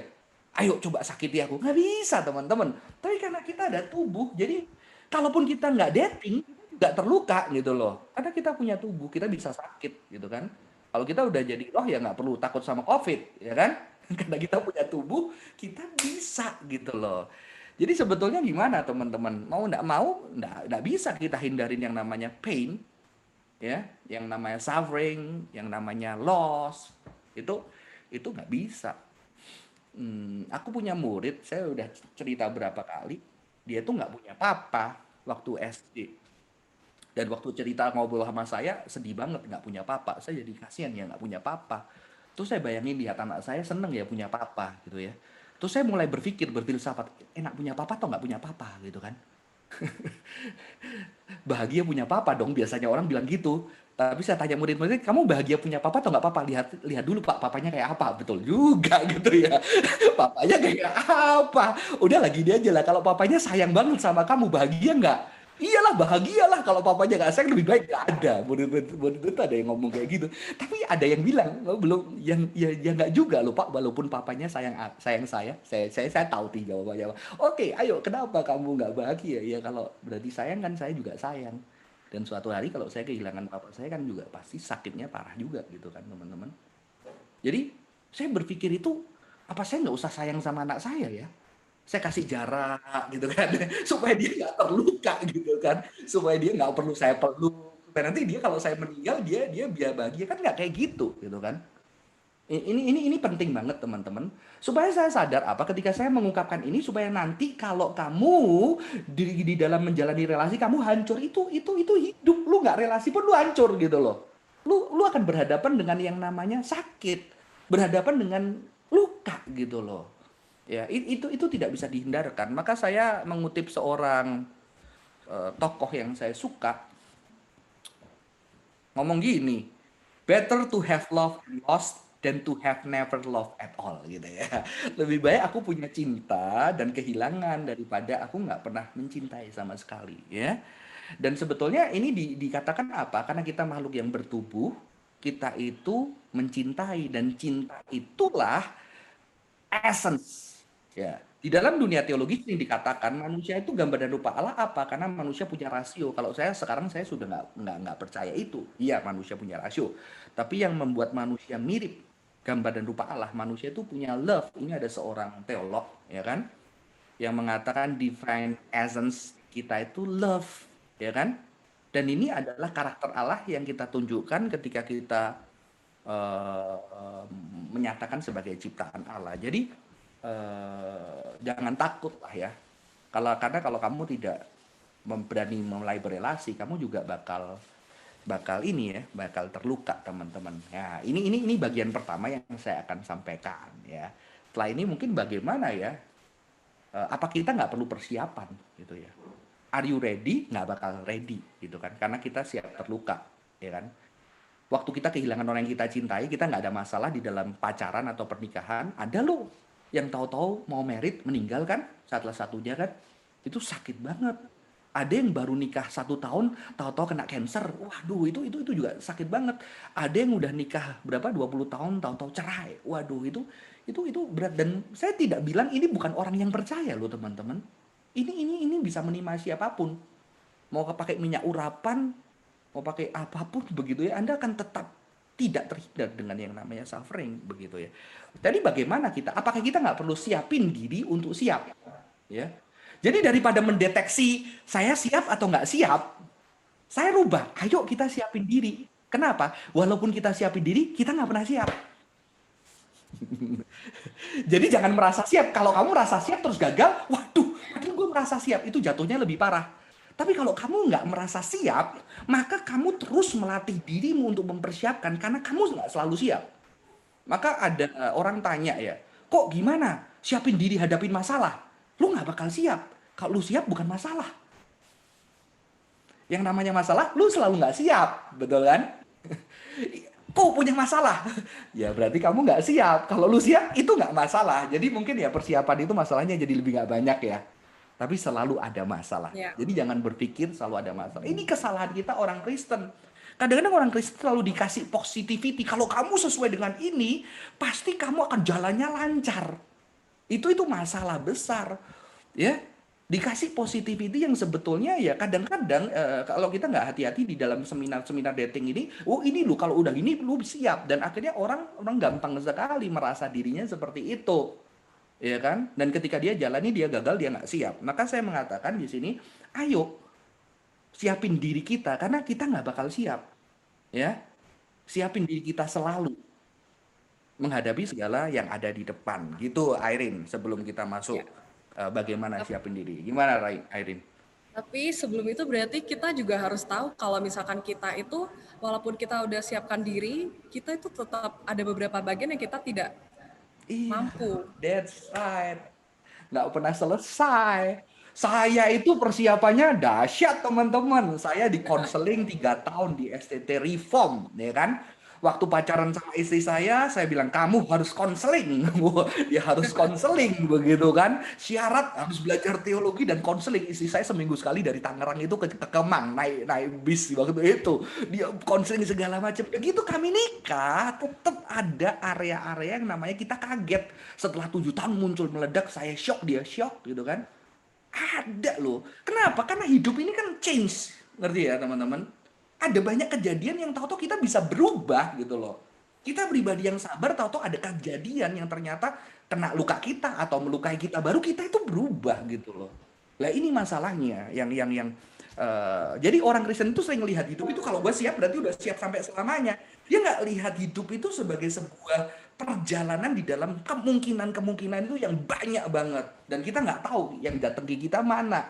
Ayo coba sakiti aku. Nggak bisa teman-teman. Tapi karena kita ada tubuh, jadi kalaupun kita nggak dating, nggak terluka gitu loh. Karena kita punya tubuh, kita bisa sakit gitu kan. Kalau kita udah jadi roh ya nggak perlu takut sama COVID, ya kan? Karena kita punya tubuh, kita bisa gitu loh. Jadi sebetulnya gimana teman-teman? Mau nggak mau, nggak bisa kita hindarin yang namanya pain, ya, yang namanya suffering, yang namanya loss, itu itu nggak bisa. Aku punya murid, saya udah cerita berapa kali, dia tuh nggak punya papa waktu SD. Dan waktu cerita ngobrol sama saya, sedih banget nggak punya papa. Saya jadi kasihan ya nggak punya papa. Terus saya bayangin lihat anak saya seneng ya punya papa gitu ya. Terus saya mulai berpikir, berfilsafat, enak punya papa atau nggak punya papa gitu kan. Bahagia punya papa dong, biasanya orang bilang gitu. Tapi saya tanya murid-murid, kamu bahagia punya papa atau nggak papa? Lihat lihat dulu pak, papanya kayak apa? Betul juga gitu ya. Papanya kayak apa? Udah lagi dia aja lah. Kalau papanya sayang banget sama kamu, bahagia nggak? Iyalah bahagialah kalau papanya nggak sayang lebih baik nggak ada. Murid-murid itu ada yang ngomong kayak gitu. Tapi ada yang bilang "Oh, belum yang ya nggak juga loh pak. Walaupun papanya sayang sayang saya tahu sih jawabannya. Oke, ayo kenapa kamu nggak bahagia? Ya kalau berarti sayang kan saya juga sayang. Dan suatu hari kalau saya kehilangan papa saya kan juga pasti sakitnya parah juga gitu kan teman-teman. Jadi saya berpikir itu apa saya nggak usah sayang sama anak saya ya? Saya kasih jarak gitu kan supaya dia nggak terluka gitu kan, supaya dia nggak perlu saya peluk. Supaya nanti dia kalau saya meninggal dia biar bahagia kan nggak kayak gitu kan. Ini penting banget teman-teman. Supaya saya sadar apa ketika saya mengungkapkan ini supaya nanti kalau kamu di dalam menjalani relasi kamu hancur itu hidup lu nggak relasi pun lu hancur gitu loh. Lu akan berhadapan dengan yang namanya sakit, berhadapan dengan luka gitu loh. Ya, itu tidak bisa dihindarkan. Maka saya mengutip seorang tokoh yang saya suka ngomong gini, better to have love lost than to have never love at all gitu ya. Lebih baik aku punya cinta dan kehilangan daripada aku nggak pernah mencintai sama sekali ya. Dan sebetulnya ini dikatakan apa? Karena kita makhluk yang bertubuh, kita itu mencintai dan cinta itulah essence. Ya, di dalam dunia teologi ini dikatakan manusia itu gambar dan rupa Allah apa? Karena manusia punya rasio. Kalau saya sekarang saya sudah nggak percaya itu. Iya manusia punya rasio. Tapi yang membuat manusia mirip gambar dan rupa Allah, manusia itu punya love. Ini ada seorang teolog, ya kan, yang mengatakan divine essence kita itu love, ya kan? Dan ini adalah karakter Allah yang kita tunjukkan ketika kita menyatakan sebagai ciptaan Allah. Jadi jangan takut lah ya. Karena kalau kamu tidak berani mulai berelasi, kamu juga bakal ini ya, bakal terluka teman-teman. Ya, ini bagian pertama yang saya akan sampaikan ya. Setelah ini mungkin bagaimana ya? Apa kita nggak perlu persiapan gitu ya? Are you ready? Nggak bakal ready gitu kan? Karena kita siap terluka, ya kan? Waktu kita kehilangan orang yang kita cintai, kita nggak ada masalah di dalam pacaran atau pernikahan. Ada loh yang tahu-tahu mau merit meninggal kan, salah satunya kan, itu sakit banget. Ada yang baru nikah 1 tahun, tahu-tahu kena cancer. Waduh, itu juga sakit banget. Ada yang udah nikah berapa 20 tahun, tahu-tahu cerai. Waduh, itu berat. Dan saya tidak bilang ini bukan orang yang percaya loh teman-teman. Ini bisa menimpa siapapun. Mau pakai minyak urapan, mau pakai apapun begitu ya, Anda akan tetap tidak terhindar dengan yang namanya suffering begitu ya. Jadi bagaimana kita? Apakah kita nggak perlu siapin diri untuk siap? Ya. Jadi daripada mendeteksi saya siap atau nggak siap, saya rubah. Ayo kita siapin diri. Kenapa? Walaupun kita siapin diri, kita nggak pernah siap. Jadi jangan merasa siap. Kalau kamu merasa siap terus gagal, waduh, padahal gue merasa siap, itu jatuhnya lebih parah. Tapi kalau kamu nggak merasa siap, maka kamu terus melatih dirimu untuk mempersiapkan karena kamu nggak selalu siap. Maka ada orang tanya ya, kok gimana siapin diri hadapin masalah? Lu nggak bakal siap. Kalau lu siap bukan masalah. Yang namanya masalah, lu selalu nggak siap, betul kan? Kok punya masalah? Ya berarti kamu nggak siap. Kalau lu siap, itu nggak masalah. Jadi mungkin ya persiapan itu masalahnya jadi lebih nggak banyak ya. Tapi selalu ada masalah. Ya. Jadi jangan berpikir selalu ada masalah. Ini kesalahan kita orang Kristen. Kadang-kadang orang Kristen selalu dikasih positivity. Kalau kamu sesuai dengan ini, pasti kamu akan jalannya lancar. Itu masalah besar. Ya, dikasih positivity yang sebetulnya ya kadang-kadang kalau kita nggak hati-hati di dalam seminar-seminar dating ini, oh ini lu kalau udah gini lu siap, dan akhirnya orang gampang sekali merasa dirinya seperti itu, ya kan? Dan ketika dia jalani dia gagal, dia nggak siap. Maka saya mengatakan di sini, ayo siapin diri kita karena kita nggak bakal siap, ya. Siapin diri kita selalu menghadapi segala yang ada di depan. Gitu, Irene, sebelum kita masuk Ya. bagaimana siapin diri. Gimana, Irene? Tapi sebelum itu berarti kita juga harus tahu kalau misalkan kita itu walaupun kita udah siapkan diri, kita itu tetap ada beberapa bagian yang kita tidak Iya, mampu. that's right. Nggak pernah selesai. Saya itu persiapannya dahsyat, teman-teman. Saya di konseling 3 tahun di STT Reform, ya kan? Waktu pacaran sama istri saya bilang, kamu harus konseling. Dia harus konseling, begitu kan? Syarat harus belajar teologi dan konseling. Istri saya seminggu sekali dari Tangerang itu ke Kemang, naik bis waktu itu. Dia konseling segala macam. Begitu kami nikah, tetap ada area-area yang namanya kita kaget. Setelah 7 tahun muncul meledak, saya shock, dia shock, gitu kan? Ada loh. Kenapa? Karena hidup ini kan change. Ngerti ya teman-teman? Ada banyak kejadian yang tahu-tahu kita bisa berubah gitu loh. Kita pribadi yang sabar, tahu-tahu ada kejadian yang ternyata kena luka kita atau melukai kita, baru kita itu berubah gitu loh. Lah ini masalahnya jadi orang Kristen itu sering lihat hidup itu kalau gue siap berarti udah siap sampai selamanya. Dia nggak lihat hidup itu sebagai sebuah perjalanan di dalam kemungkinan-kemungkinan itu yang banyak banget, dan kita nggak tahu yang datang ke kita mana,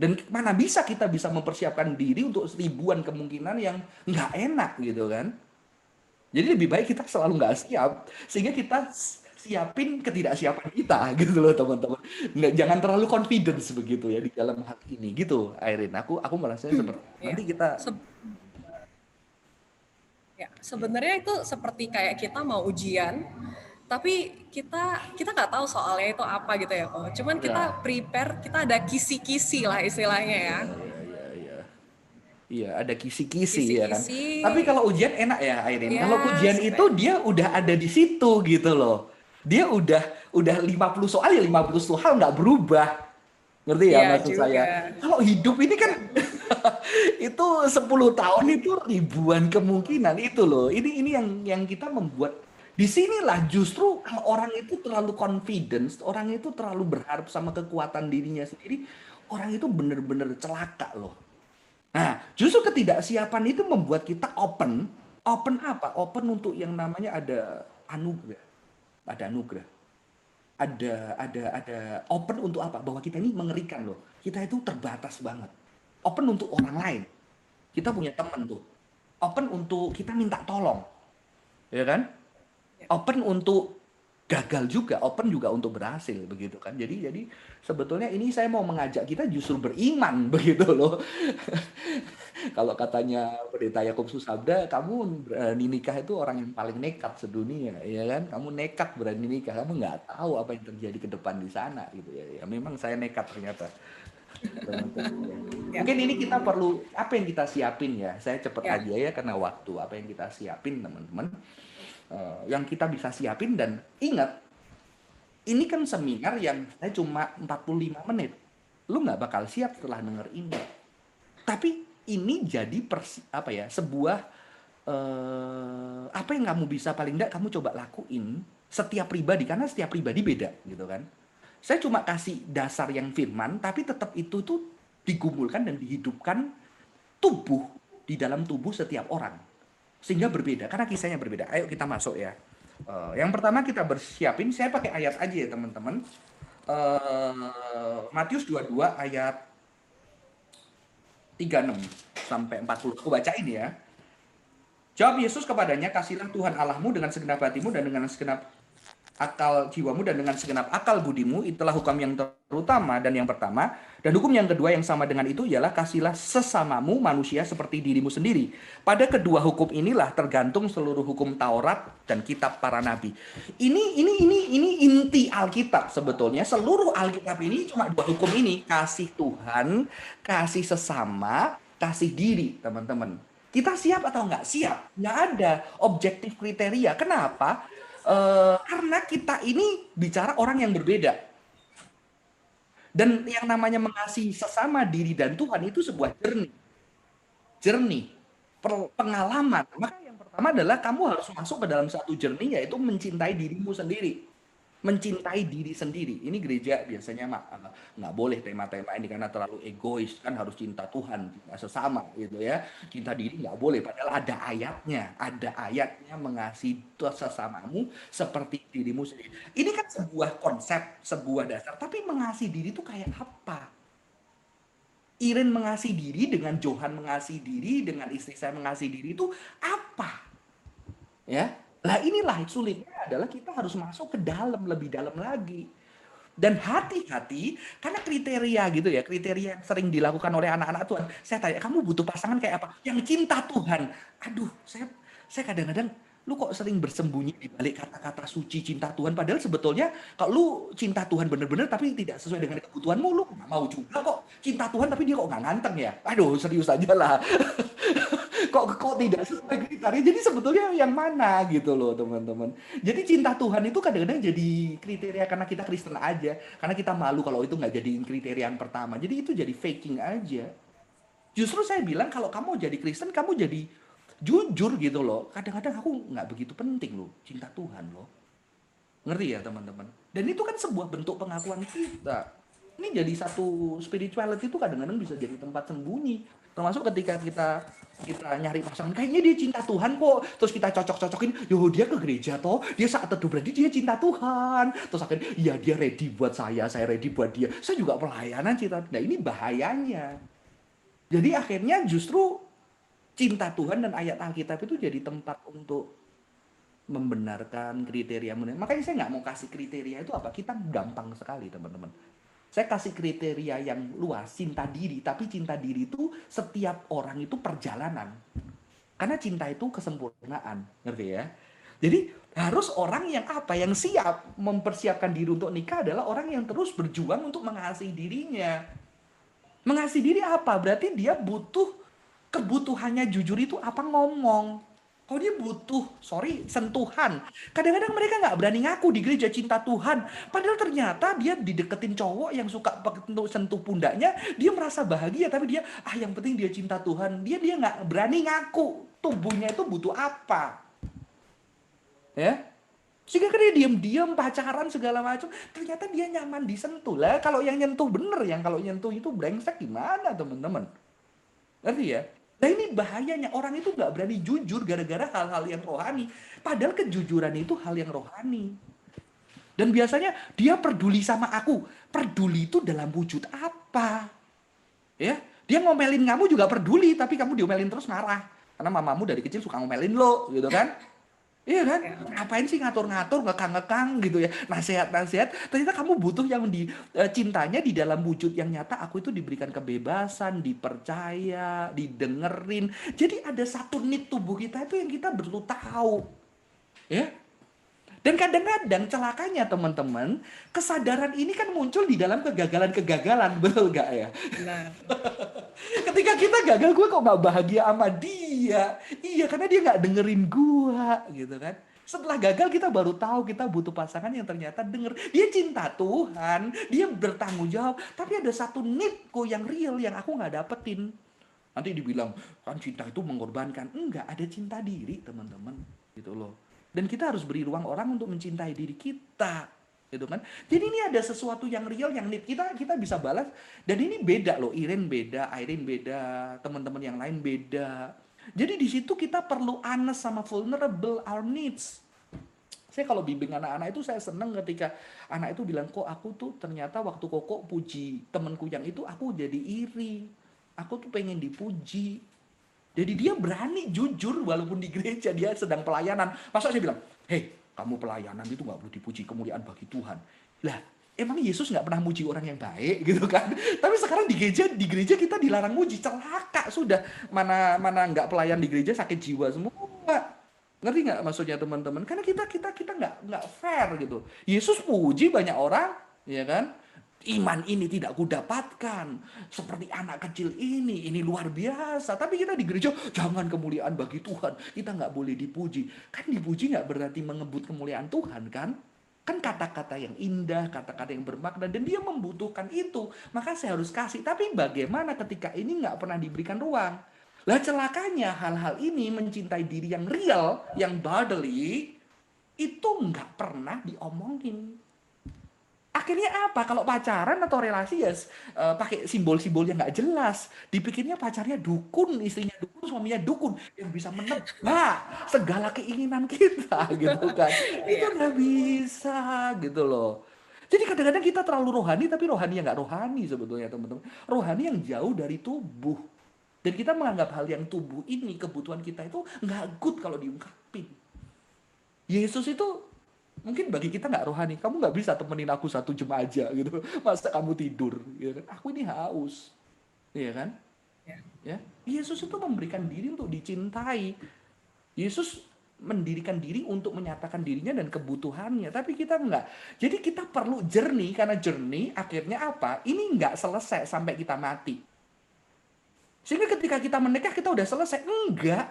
dan mana kita bisa mempersiapkan diri untuk ribuan kemungkinan yang nggak enak gitu kan. Jadi lebih baik kita selalu nggak siap, sehingga kita siapin ketidaksiapan kita gitu loh teman-teman. Jangan terlalu confidence begitu ya di dalam hal ini gitu, Irene. Aku merasanya seperti Ya. nanti kita Sebenarnya itu seperti kayak kita mau ujian, tapi kita nggak tahu soalnya itu apa gitu ya kok. Cuman kita prepare, kita ada kisi-kisi lah istilahnya ya. Iya, ada kisi-kisi ya kan. Kisi-kisi. Tapi kalau ujian enak ya, Irene. Kalau Ya, ujian itu dia udah ada di situ gitu loh. Dia udah 50 soal ya 50 soal nggak berubah. Ngerti ya Iya maksud juga. saya? Kalau hidup ini kan itu 10 tahun itu ribuan kemungkinan itu loh. Ini yang kita membuat disinilah justru kalau orang itu terlalu confidence, orang itu terlalu berharap sama kekuatan dirinya sendiri, orang itu bener-bener celaka loh. Nah, justru ketidaksiapan itu membuat kita open. Open apa? Open untuk yang namanya ada anugerah. Ada anugerah. Ada open untuk apa? Bahwa kita ini mengerikan loh. Kita itu terbatas banget. Open untuk orang lain. Kita punya teman tuh. Open untuk kita minta tolong. Ya kan? Open untuk gagal juga, open juga untuk berhasil begitu kan. Jadi sebetulnya ini saya mau mengajak kita justru beriman begitu loh. Kalau katanya Pendeta Yakub Susabda, kamu berani nikah itu orang yang paling nekat sedunia, ya kan? Kamu nekat berani nikah, kamu nggak tahu apa yang terjadi ke depan di sana gitu ya. Ya memang saya nekat ternyata. Mungkin ini kita perlu apa yang kita siapin ya. Saya cepet aja ya karena waktu. Apa yang kita siapin teman-teman? Yang kita bisa siapin, dan ingat ini kan seminar yang saya cuma 45 menit. Lu nggak bakal siap setelah denger ini. Tapi ini jadi sebuah apa yang kamu bisa paling enggak kamu coba lakuin setiap pribadi, karena setiap pribadi beda gitu kan. Saya cuma kasih dasar yang firman, tapi tetap itu tuh digumulkan dan dihidupkan tubuh di dalam tubuh setiap orang sehingga berbeda karena kisahnya berbeda. Ayo kita masuk ya. Yang pertama kita bersiapin, saya pakai ayat aja ya teman-teman. Matius 22 ayat 36 sampai 40. Aku bacain ya. Jawab Yesus kepadanya, kasihlah Tuhan Allahmu dengan segenap hatimu dan dengan segenap akal jiwamu dan dengan segenap akal budimu. Itulah hukum yang terutama dan yang pertama. Dan hukum yang kedua yang sama dengan itu ialah kasihlah sesamamu manusia seperti dirimu sendiri. Pada kedua hukum inilah tergantung seluruh hukum Taurat dan kitab para nabi. Ini inti Alkitab sebetulnya. Seluruh Alkitab ini cuma dua hukum ini. Kasih Tuhan, kasih sesama, kasih diri, teman-teman. Kita siap atau nggak siap? Nggak ada objektif kriteria. Kenapa? Karena kita ini bicara orang yang berbeda. Dan yang namanya mengasihi sesama diri dan Tuhan itu sebuah journey, pengalaman. Maka yang pertama adalah kamu harus masuk ke dalam satu journey, yaitu mencintai dirimu sendiri. Mencintai diri sendiri. Ini gereja biasanya nggak boleh tema-tema ini karena terlalu egois, kan harus cinta Tuhan, cinta sesama gitu ya. Cinta diri nggak boleh, padahal ada ayatnya mengasihi sesamamu seperti dirimu sendiri. Ini kan sebuah konsep, sebuah dasar, tapi mengasihi diri itu kayak apa? Iren mengasihi diri dengan Johan mengasihi diri, dengan istri saya mengasihi diri itu apa? Ya. Lah inilah sulitnya adalah kita harus masuk ke dalam, lebih dalam lagi. Dan hati-hati, karena kriteria gitu ya, kriteria yang sering dilakukan oleh anak-anak Tuhan. Saya tanya, kamu butuh pasangan kayak apa? Yang cinta Tuhan. Aduh, saya kadang-kadang, lu kok sering bersembunyi di balik kata-kata suci cinta Tuhan. Padahal sebetulnya, kalau lu cinta Tuhan bener-bener tapi tidak sesuai dengan kebutuhanmu, lu gak mau juga kok cinta Tuhan tapi dia kok gak nganteng ya. Aduh, serius aja lah. kok tidak sesuai kriteria. Jadi sebetulnya yang mana gitu loh teman-teman. Jadi cinta Tuhan itu kadang-kadang jadi kriteria karena kita Kristen aja. Karena kita malu kalau itu nggak jadiin kriteria yang pertama. Jadi itu jadi faking aja. Justru saya bilang kalau kamu jadi Kristen, kamu jadi jujur gitu loh. Kadang-kadang aku nggak begitu penting loh cinta Tuhan loh. Ngerti ya teman-teman? Dan itu kan sebuah bentuk pengakuan kita. Ini jadi satu spirituality itu kadang-kadang bisa jadi tempat sembunyi. Termasuk ketika kita nyari pasangan, kayaknya dia cinta Tuhan kok. Terus kita cocok-cocokin, yo dia ke gereja toh, dia saat teduh berarti dia cinta Tuhan. Terus akhirnya, iya dia ready buat saya ready buat dia. Saya juga pelayanan cinta. Nah ini bahayanya. Jadi akhirnya justru cinta Tuhan dan ayat Alkitab itu jadi tempat untuk membenarkan kriteria. Makanya saya nggak mau kasih kriteria itu apa. Kita gampang sekali teman-teman. Saya kasih kriteria yang luas, cinta diri. Tapi cinta diri itu setiap orang itu perjalanan. Karena cinta itu kesempurnaan. Ngerti ya? Jadi harus orang yang apa? Yang siap mempersiapkan diri untuk nikah adalah orang yang terus berjuang untuk mengasihi dirinya. Mengasihi diri apa? Berarti dia butuh, kebutuhannya jujur itu apa ngomong. Kalau dia butuh, sentuhan. Kadang-kadang mereka nggak berani ngaku di gereja cinta Tuhan. Padahal ternyata dia dideketin cowok yang suka sentuh pundaknya. Dia merasa bahagia, tapi dia, yang penting dia cinta Tuhan. Dia nggak berani ngaku. Tubuhnya itu butuh apa. Ya. Sehingga dia diam-diam pacaran segala macam. Ternyata dia nyaman disentuh. Lah kalau yang nyentuh bener, yang kalau nyentuh itu brengsek gimana teman-teman? Ngerti ya? Nah ini bahayanya, orang itu nggak berani jujur gara-gara hal-hal yang rohani. Padahal kejujuran itu hal yang rohani. Dan biasanya dia peduli sama aku. Peduli itu dalam wujud apa? Ya, dia ngomelin kamu juga peduli, tapi kamu diomelin terus marah. Karena mamamu dari kecil suka ngomelin lo, gitu kan? Iya kan? Ngapain sih ngatur-ngatur, ngekang-ngekang gitu ya. Nasihat-nasihat. Ternyata kamu butuh yang cintanya di dalam wujud yang nyata. Aku itu diberikan kebebasan, dipercaya, didengerin. Jadi ada satu need tubuh kita itu yang kita perlu tahu. Ya. Dan kadang-kadang celakanya teman-teman, kesadaran ini kan muncul di dalam kegagalan-kegagalan. Betul gak ya? Nah. Ketika kita gagal, gue kok gak bahagia sama dia. Iya, karena dia gak dengerin gue, gitu kan. Setelah gagal kita baru tahu kita butuh pasangan yang ternyata denger. Dia cinta Tuhan, dia bertanggung jawab. Tapi ada satu needku yang real yang aku gak dapetin. Nanti dibilang kan cinta itu mengorbankan. Enggak, ada cinta diri, teman-teman. Gitu loh. Dan kita harus beri ruang orang untuk mencintai diri kita. Gitu kan. Jadi ini ada sesuatu yang real yang need kita bisa balas, dan ini beda loh. Irene beda, teman-teman yang lain beda. Jadi di situ kita perlu honest sama vulnerable our needs. Saya kalau bimbing anak-anak itu saya senang ketika anak itu bilang, kok aku tuh ternyata waktu Koko puji temanku yang itu aku jadi iri. Aku tuh pengen dipuji. Jadi dia berani jujur walaupun di gereja dia sedang pelayanan. Masa saya bilang, hei kamu pelayanan itu nggak perlu dipuji, kemuliaan bagi Tuhan. Lah emang Yesus nggak pernah muji orang yang baik gitu kan? Tapi sekarang di gereja kita dilarang muji, celaka sudah. Mana nggak pelayan di gereja sakit jiwa semua. Ngerti nggak maksudnya teman-teman? Karena kita nggak fair gitu. Yesus puji banyak orang, ya kan? Iman ini tidak kudapatkan seperti anak kecil ini luar biasa. Tapi kita di gereja jangan kemuliaan bagi Tuhan, kita nggak boleh dipuji. Kan dipuji nggak berarti mengebut kemuliaan Tuhan kan? Kan kata-kata yang indah, kata-kata yang bermakna, dan dia membutuhkan itu. Maka saya harus kasih. Tapi bagaimana ketika ini nggak pernah diberikan ruang? Lah celakanya hal-hal ini mencintai diri yang real, yang bodily, itu nggak pernah diomongin. Akhirnya apa? Kalau pacaran atau relasi ya pakai simbol-simbol yang nggak jelas. Dipikirnya pacarnya dukun, istrinya dukun, suaminya dukun yang bisa menebak segala keinginan kita gitu kan. Itu Iya. nggak bisa gitu loh. Jadi kadang-kadang kita terlalu rohani tapi rohani yang nggak rohani sebetulnya teman-teman. Rohani yang jauh dari tubuh. Dan kita menganggap hal yang tubuh ini, kebutuhan kita itu nggak good kalau diungkapin. Yesus itu mungkin bagi kita nggak rohani. Kamu nggak bisa temenin aku 1 jam aja gitu. Masa kamu tidur? Ya kan? Aku ini haus. Iya kan? Ya. Ya, Yesus itu memberikan diri untuk dicintai. Yesus mendirikan diri untuk menyatakan dirinya dan kebutuhannya. Tapi kita nggak. Jadi kita perlu journey, karena journey akhirnya apa? Ini nggak selesai sampai kita mati. Sehingga ketika kita menikah kita udah selesai. Enggak.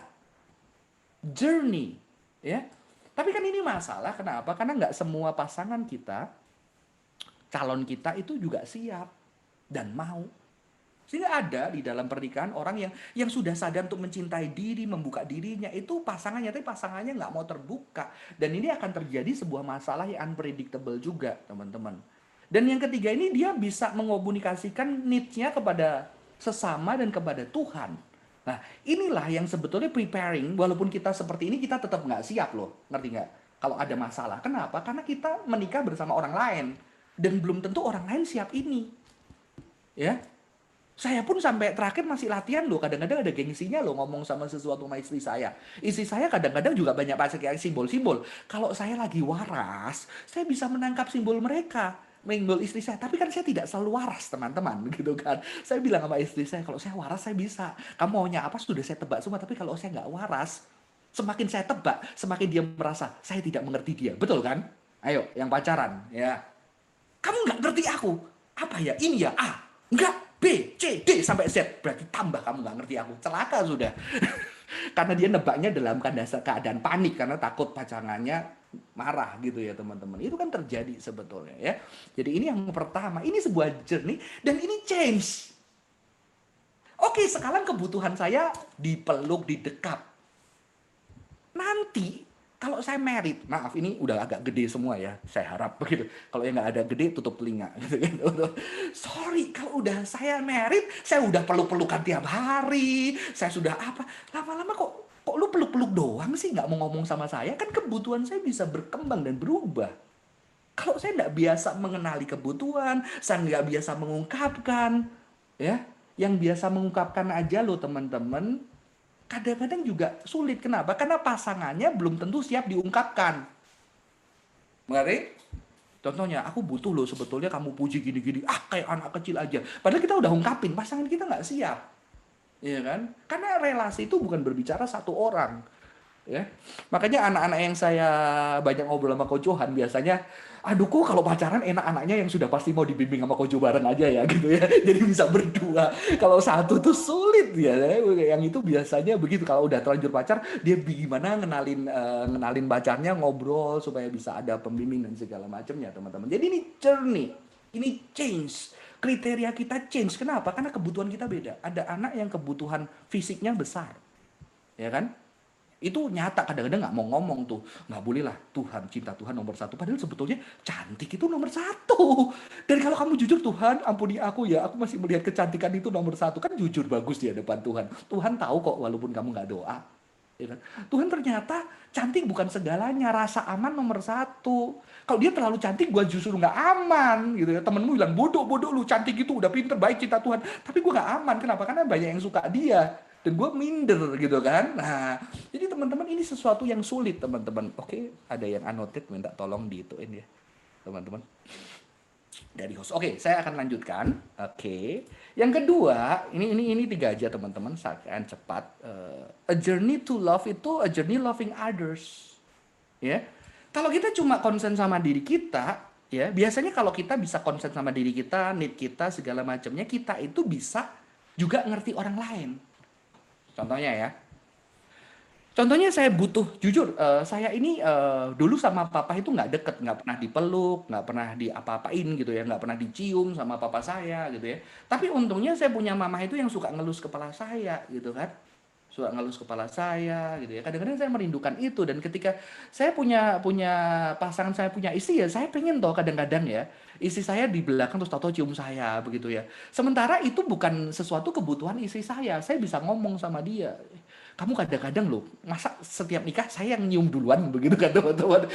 Journey. Ya. Tapi kan ini masalah, kenapa? Karena nggak semua pasangan kita, calon kita itu juga siap dan mau. Sehingga ada di dalam pernikahan orang yang sudah sadar untuk mencintai diri, membuka dirinya, itu pasangannya, tapi pasangannya nggak mau terbuka. Dan ini akan terjadi sebuah masalah yang unpredictable juga, teman-teman. Dan yang ketiga ini dia bisa mengomunikasikan needs-nya kepada sesama dan kepada Tuhan. Nah, inilah yang sebetulnya preparing, walaupun kita seperti ini, kita tetap nggak siap loh. Ngerti nggak? Kalau ada masalah. Kenapa? Karena kita menikah bersama orang lain. Dan belum tentu orang lain siap ini. Ya, saya pun sampai terakhir masih latihan loh. Kadang-kadang ada gengsinya loh ngomong sama sesuatu sama istri saya. Istri saya kadang-kadang juga banyak pakai simbol-simbol. Kalau saya lagi waras, saya bisa menangkap simbol mereka. Simbol istri saya. Tapi kan saya tidak selalu waras, teman-teman. Gitu kan. Saya bilang sama istri saya, kalau saya waras saya bisa. Kamu maunya apa sudah saya tebak semua. Tapi kalau saya nggak waras, semakin saya tebak, semakin dia merasa saya tidak mengerti dia. Betul kan? Ayo, yang pacaran. Ya. Kamu nggak ngerti aku. Apa ya? Ini ya A. Enggak. B, C, D sampai Z. Berarti tambah kamu nggak ngerti aku. Celaka sudah. Karena dia nebaknya dalam keadaan panik. Karena takut pasangannya marah gitu ya teman-teman. Itu kan terjadi sebetulnya ya. Jadi ini yang pertama. Ini sebuah journey. Dan ini change. Oke, sekarang kebutuhan saya dipeluk, didekap. Nanti kalau saya married, maaf ini udah agak gede semua ya, saya harap begitu. Kalau yang nggak ada gede tutup telinga gitu kan. Sorry, kalau udah saya married, saya udah peluk-pelukan tiap hari, saya sudah apa? Lama-lama kok lu peluk-peluk doang sih, nggak mau ngomong sama saya? Kan kebutuhan saya bisa berkembang dan berubah. Kalau saya nggak biasa mengenali kebutuhan, saya nggak biasa mengungkapkan, ya, yang biasa mengungkapkan aja loh teman-teman, kadang-kadang juga sulit. Kenapa? Karena pasangannya belum tentu siap diungkapkan. Mengerti? Contohnya, aku butuh loh sebetulnya kamu puji gini-gini. Ah, kayak anak kecil aja. Padahal kita udah ungkapin, pasangan kita nggak siap. Iya kan? Karena relasi itu bukan berbicara satu orang. Ya, makanya anak-anak yang saya banyak ngobrol sama Ko Johan biasanya, aduh kok kalau pacaran enak anaknya yang sudah pasti mau dibimbing sama Ko Jo bareng aja ya gitu ya, jadi bisa berdua. Kalau satu tuh sulit ya, yang itu biasanya begitu. Kalau udah terlanjur pacar, dia gimana ngenalin pacarnya, ngobrol supaya bisa ada pembimbing dan segala macamnya teman-teman. Jadi ini journey, ini change. kriteria kita change. Kenapa? Karena kebutuhan kita beda. Ada anak yang kebutuhan fisiknya besar, ya kan? Itu nyata, kadang-kadang nggak mau ngomong tuh, nggak boleh lah, Tuhan, cinta Tuhan nomor satu, padahal sebetulnya cantik itu nomor satu. Dan kalau kamu jujur, Tuhan ampuni aku ya, aku masih melihat kecantikan itu nomor satu, kan jujur bagus di hadapan Tuhan. Tuhan tahu kok walaupun kamu nggak doa, ya kan? Tuhan ternyata cantik bukan segalanya, rasa aman nomor satu. Kalau dia terlalu cantik, gue justru nggak aman gitu ya. Temenmu bilang bodoh lu, cantik itu udah pinter, baik, cinta Tuhan, tapi gue nggak aman. Kenapa? Karena banyak yang suka dia dan gue minder gitu kan. Nah, jadi teman-teman, ini sesuatu yang sulit teman-teman. Oke, ada yang annotate, minta tolong diituin ya teman-teman dari host. Oke, saya akan lanjutkan. Oke, yang kedua, ini tiga aja teman-teman, saya akan cepat. A journey to love itu a journey loving others, ya. Kalau kita cuma konsen sama diri kita, ya, biasanya kalau kita bisa konsen sama diri kita, need kita, segala macamnya, kita itu bisa juga ngerti orang lain. Contohnya ya, contohnya saya butuh, jujur, saya ini dulu sama papa itu nggak deket, nggak pernah dipeluk, nggak pernah diapa-apain gitu ya, nggak pernah dicium sama papa saya gitu ya. Tapi untungnya saya punya mama itu yang suka ngelus kepala saya gitu kan, suka ngelus kepala saya gitu ya. Kadang-kadang saya merindukan itu, dan ketika saya punya pasangan, saya punya istri ya, saya pengen toh kadang-kadang ya istri saya di belakang terus tahu cium saya begitu ya. Sementara itu bukan sesuatu kebutuhan istri saya bisa ngomong sama dia. Kamu kadang-kadang loh, masa setiap nikah saya yang nyium duluan begitu kan teman-teman.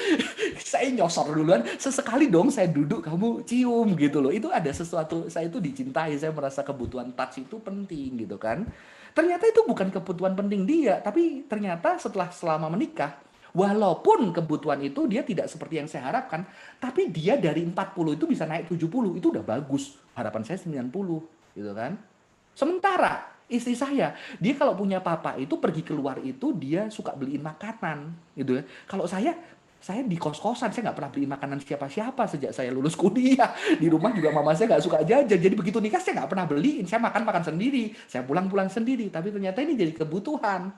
Saya nyosor duluan, sesekali dong saya duduk kamu cium gitu loh. Itu ada sesuatu, saya itu dicintai, saya merasa kebutuhan touch itu penting gitu kan. Ternyata itu bukan kebutuhan penting dia, tapi ternyata selama menikah, walaupun kebutuhan itu dia tidak seperti yang saya harapkan, tapi dia dari 40 itu bisa naik 70, itu udah bagus. Harapan saya 90 gitu kan. Sementara istri saya, dia kalau punya papa itu pergi keluar itu dia suka beliin makanan gitu ya. Kalau saya di kos-kosan, saya nggak pernah beliin makanan siapa-siapa sejak saya lulus kuliah. Di rumah juga mama saya nggak suka jajan. Jadi begitu nikah saya nggak pernah beliin. Saya makan sendiri. Saya pulang sendiri. Tapi ternyata ini jadi kebutuhan.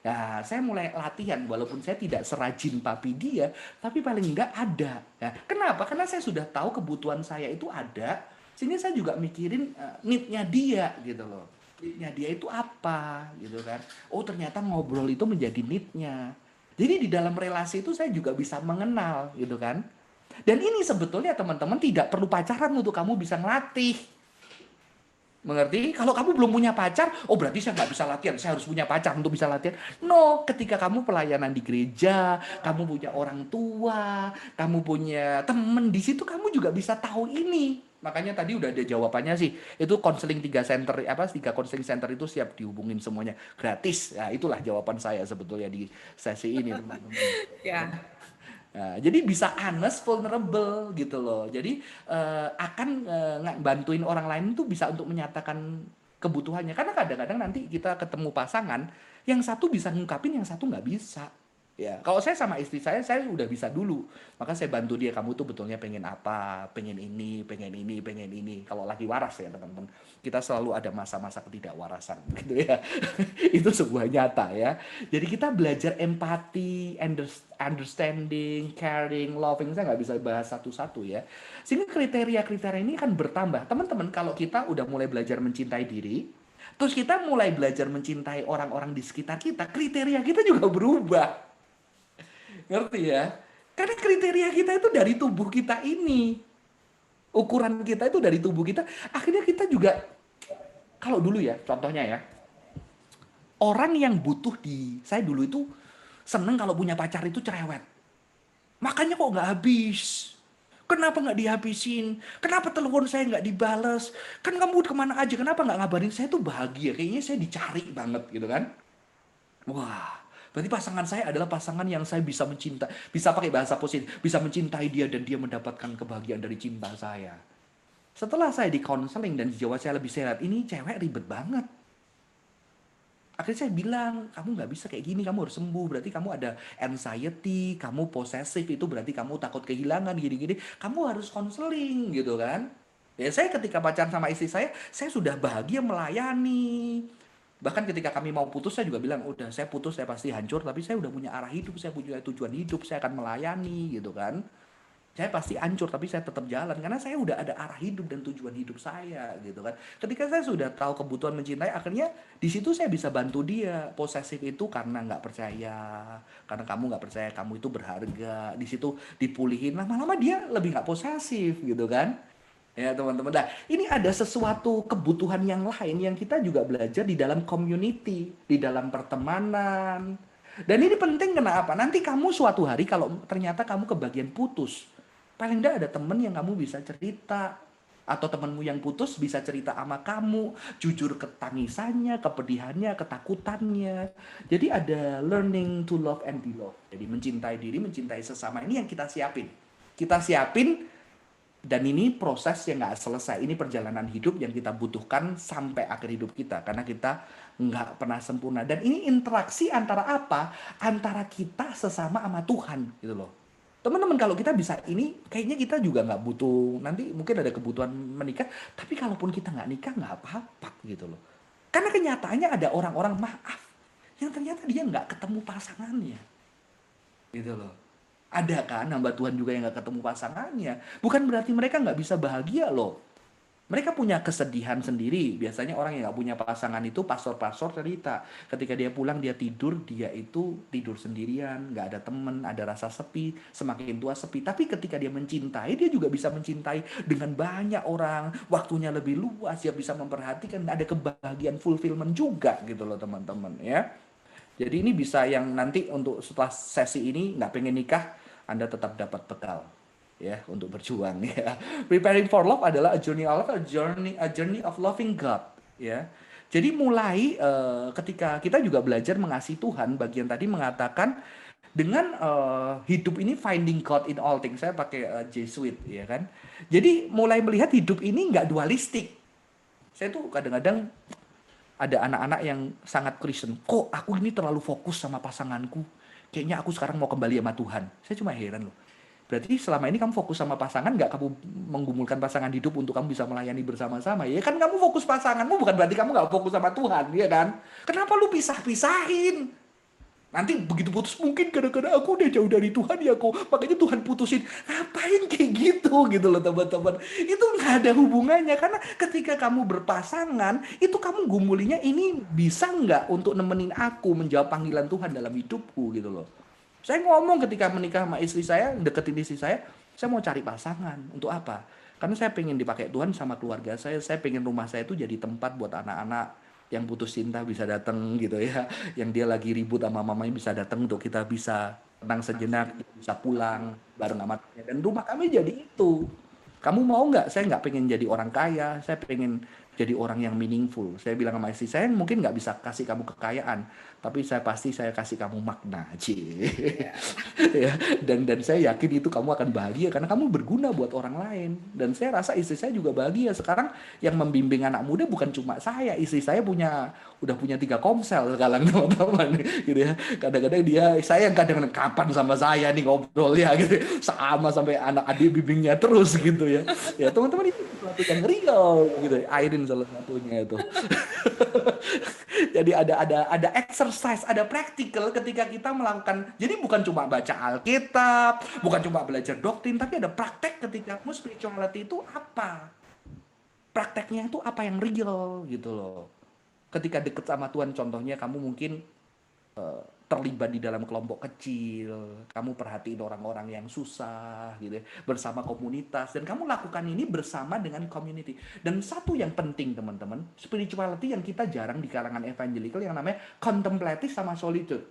Ya, saya mulai latihan. Walaupun saya tidak serajin papi dia, tapi paling nggak ada. Ya, kenapa? Karena saya sudah tahu kebutuhan saya itu ada. Sehingga saya juga mikirin need-nya dia gitu loh. Need-nya dia itu apa gitu kan. Oh, ternyata ngobrol itu menjadi need-nya. Jadi di dalam relasi itu saya juga bisa mengenal gitu kan. Dan ini sebetulnya teman-teman tidak perlu pacaran untuk kamu bisa ngelatih. Mengerti? Kalau kamu belum punya pacar, oh berarti saya nggak bisa latihan, saya harus punya pacar untuk bisa latihan. No, ketika kamu pelayanan di gereja, kamu punya orang tua, kamu punya temen di situ, kamu juga bisa tahu ini. Makanya tadi udah ada jawabannya sih. Itu konseling 3 konseling center itu siap dihubungin semuanya gratis. Nah, itulah jawaban saya sebetulnya di sesi ini, teman-teman. Ya. Nah, jadi bisa honest, vulnerable gitu loh. Jadi akan bantuin orang lain itu bisa untuk menyatakan kebutuhannya. Karena kadang-kadang nanti kita ketemu pasangan, yang satu bisa ngungkapin, yang satu nggak bisa. Ya, kalau saya sama istri saya udah bisa dulu. Maka saya bantu dia, kamu tuh betulnya pengen apa, pengen ini, pengen ini, pengen ini. Kalau lagi waras ya teman-teman. Kita selalu ada masa-masa ketidakwarasan gitu ya. Itu sebuah nyata ya. Jadi kita belajar empati, understanding, caring, loving. Saya nggak bisa bahas satu-satu ya. Sehingga kriteria-kriteria ini kan bertambah. Teman-teman, kalau kita udah mulai belajar mencintai diri, terus kita mulai belajar mencintai orang-orang di sekitar kita, kriteria kita juga berubah. Ngerti ya? Karena kriteria kita itu dari tubuh kita ini. Ukuran kita itu dari tubuh kita. Akhirnya kita juga, kalau dulu ya, contohnya ya, orang yang butuh saya dulu itu seneng kalau punya pacar itu cerewet. Makanya kok nggak habis. Kenapa nggak dihabisin? Kenapa telepon saya nggak dibales? Kan kamu kemana aja? Kenapa nggak ngabarin? Saya tuh bahagia. Kayaknya saya dicari banget gitu kan. Wah, berarti pasangan saya adalah pasangan yang saya bisa mencintai. Bisa pakai bahasa positif. Bisa mencintai dia dan dia mendapatkan kebahagiaan dari cinta saya. Setelah saya di counseling dan jiwa saya lebih sehat, ini cewek ribet banget. Akhirnya saya bilang, kamu nggak bisa kayak gini, kamu harus sembuh. Berarti kamu ada anxiety, kamu posesif, itu berarti kamu takut kehilangan, gini-gini. Kamu harus konseling gitu kan. Ya saya ketika pacaran sama istri saya sudah bahagia melayani. Bahkan ketika kami mau putus, saya juga bilang, udah saya putus, saya pasti hancur. Tapi saya udah punya arah hidup, saya punya tujuan hidup, saya akan melayani gitu kan. Saya pasti hancur, tapi saya tetap jalan karena saya udah ada arah hidup dan tujuan hidup saya gitu kan. Ketika saya sudah tahu kebutuhan mencintai, akhirnya di situ saya bisa bantu dia. Posesif itu karena nggak percaya, karena kamu nggak percaya kamu itu berharga. Di situ dipulihin, lama-lama dia lebih nggak posesif gitu kan. Ya teman-teman, nah ini ada sesuatu kebutuhan yang lain yang kita juga belajar di dalam community, di dalam pertemanan. Dan ini penting kenapa? Nanti kamu suatu hari kalau ternyata kamu kebagian putus, paling enggak ada temen yang kamu bisa cerita. Atau temenmu yang putus bisa cerita sama kamu, jujur ketangisannya, kepedihannya, ketakutannya. Jadi ada learning to love and be loved. Jadi mencintai diri, mencintai sesama, ini yang kita siapin. Kita siapin. Dan ini proses yang nggak selesai. Ini perjalanan hidup yang kita butuhkan sampai akhir hidup kita. Karena kita nggak pernah sempurna. Dan ini interaksi antara apa? Antara kita sesama sama Tuhan. Gitu loh. Teman-teman, kalau kita bisa ini, kayaknya kita juga nggak butuh. Nanti mungkin ada kebutuhan menikah. Tapi kalaupun kita nggak nikah, nggak apa-apa gitu loh. Karena kenyataannya ada orang-orang, maaf, yang ternyata dia nggak ketemu pasangannya. Gitu loh. Ada kan hamba Tuhan juga yang nggak ketemu pasangannya. Bukan berarti mereka nggak bisa bahagia loh. Mereka punya kesedihan sendiri. Biasanya orang yang nggak punya pasangan itu pastor-pastor cerita. Ketika dia pulang dia tidur, dia itu tidur sendirian, nggak ada temen, ada rasa sepi, semakin tua sepi. Tapi ketika dia mencintai, dia juga bisa mencintai dengan banyak orang. Waktunya lebih luas, dia bisa memperhatikan, ada kebahagiaan fulfillment juga gitu loh teman-teman ya. Jadi ini bisa yang nanti untuk setelah sesi ini nggak pengen nikah, Anda tetap dapat bekal ya untuk berjuang ya. Preparing for love adalah a journey of loving God ya. Jadi mulai ketika kita juga belajar mengasihi Tuhan, bagian tadi mengatakan dengan hidup ini finding God in all things. Saya pakai Jesuit ya kan. Jadi mulai melihat hidup ini nggak dualistik. Saya tuh kadang-kadang ada anak-anak yang sangat Kristen. Kok aku ini terlalu fokus sama pasanganku? Kayaknya aku sekarang mau kembali sama Tuhan. Saya cuma heran loh. Berarti selama ini kamu fokus sama pasangan, nggak kamu menggumulkan pasangan hidup untuk kamu bisa melayani bersama-sama. Ya kan kamu fokus pasanganmu, bukan berarti kamu nggak fokus sama Tuhan, ya kan? Kenapa lu pisah-pisahin? Nanti begitu putus, mungkin kadang-kadang aku udah jauh dari Tuhan ya kok, makanya Tuhan putusin. Ngapain kayak gitu loh teman-teman. Itu nggak ada hubungannya, karena ketika kamu berpasangan, itu kamu gumulinya ini bisa nggak untuk nemenin aku menjawab panggilan Tuhan dalam hidupku gitu loh. Saya ngomong ketika menikah sama istri saya, deketin istri saya mau cari pasangan. Untuk apa? Karena saya pengen dipakai Tuhan sama keluarga saya pengen rumah saya itu jadi tempat buat anak-anak yang putus cinta bisa datang gitu ya, yang dia lagi ribut sama mamanya bisa datang untuk kita bisa tenang sejenak, bisa pulang bareng sama dia. Dan rumah kami jadi itu. Kamu mau nggak? Saya nggak pengen jadi orang kaya, saya pengen jadi orang yang meaningful. Saya bilang sama istri saya, mungkin nggak bisa kasih kamu kekayaan, tapi saya pasti saya kasih kamu makna, ya. Dan saya yakin itu kamu akan bahagia karena kamu berguna buat orang lain. Dan saya rasa istri saya juga bahagia. Sekarang yang membimbing anak muda bukan cuma saya, istri saya udah punya 3 komsel sekarang teman-teman, gitu ya. Kadang-kadang saya yang kadang-kadang kapan sama saya nih ngobrol ya, gitu, sama sampai anak adik bimbingnya terus gitu ya. Ya teman-teman, itu sesuatu yang real gitu. Airin salah satunya itu. Jadi ada exercise, ada practical ketika kita melakukan. Jadi bukan cuma baca Alkitab, bukan cuma belajar doktrin, tapi ada praktek ketika kamu spirituality itu apa? Prakteknya itu apa yang real gitu loh. Ketika deket sama Tuhan, contohnya kamu mungkin terlibat di dalam kelompok kecil, kamu perhatiin orang-orang yang susah gitu ya, bersama komunitas, dan kamu lakukan ini bersama dengan community. Dan satu yang penting teman-teman, spirituality yang kita jarang di kalangan evangelical yang namanya contemplative sama solitude.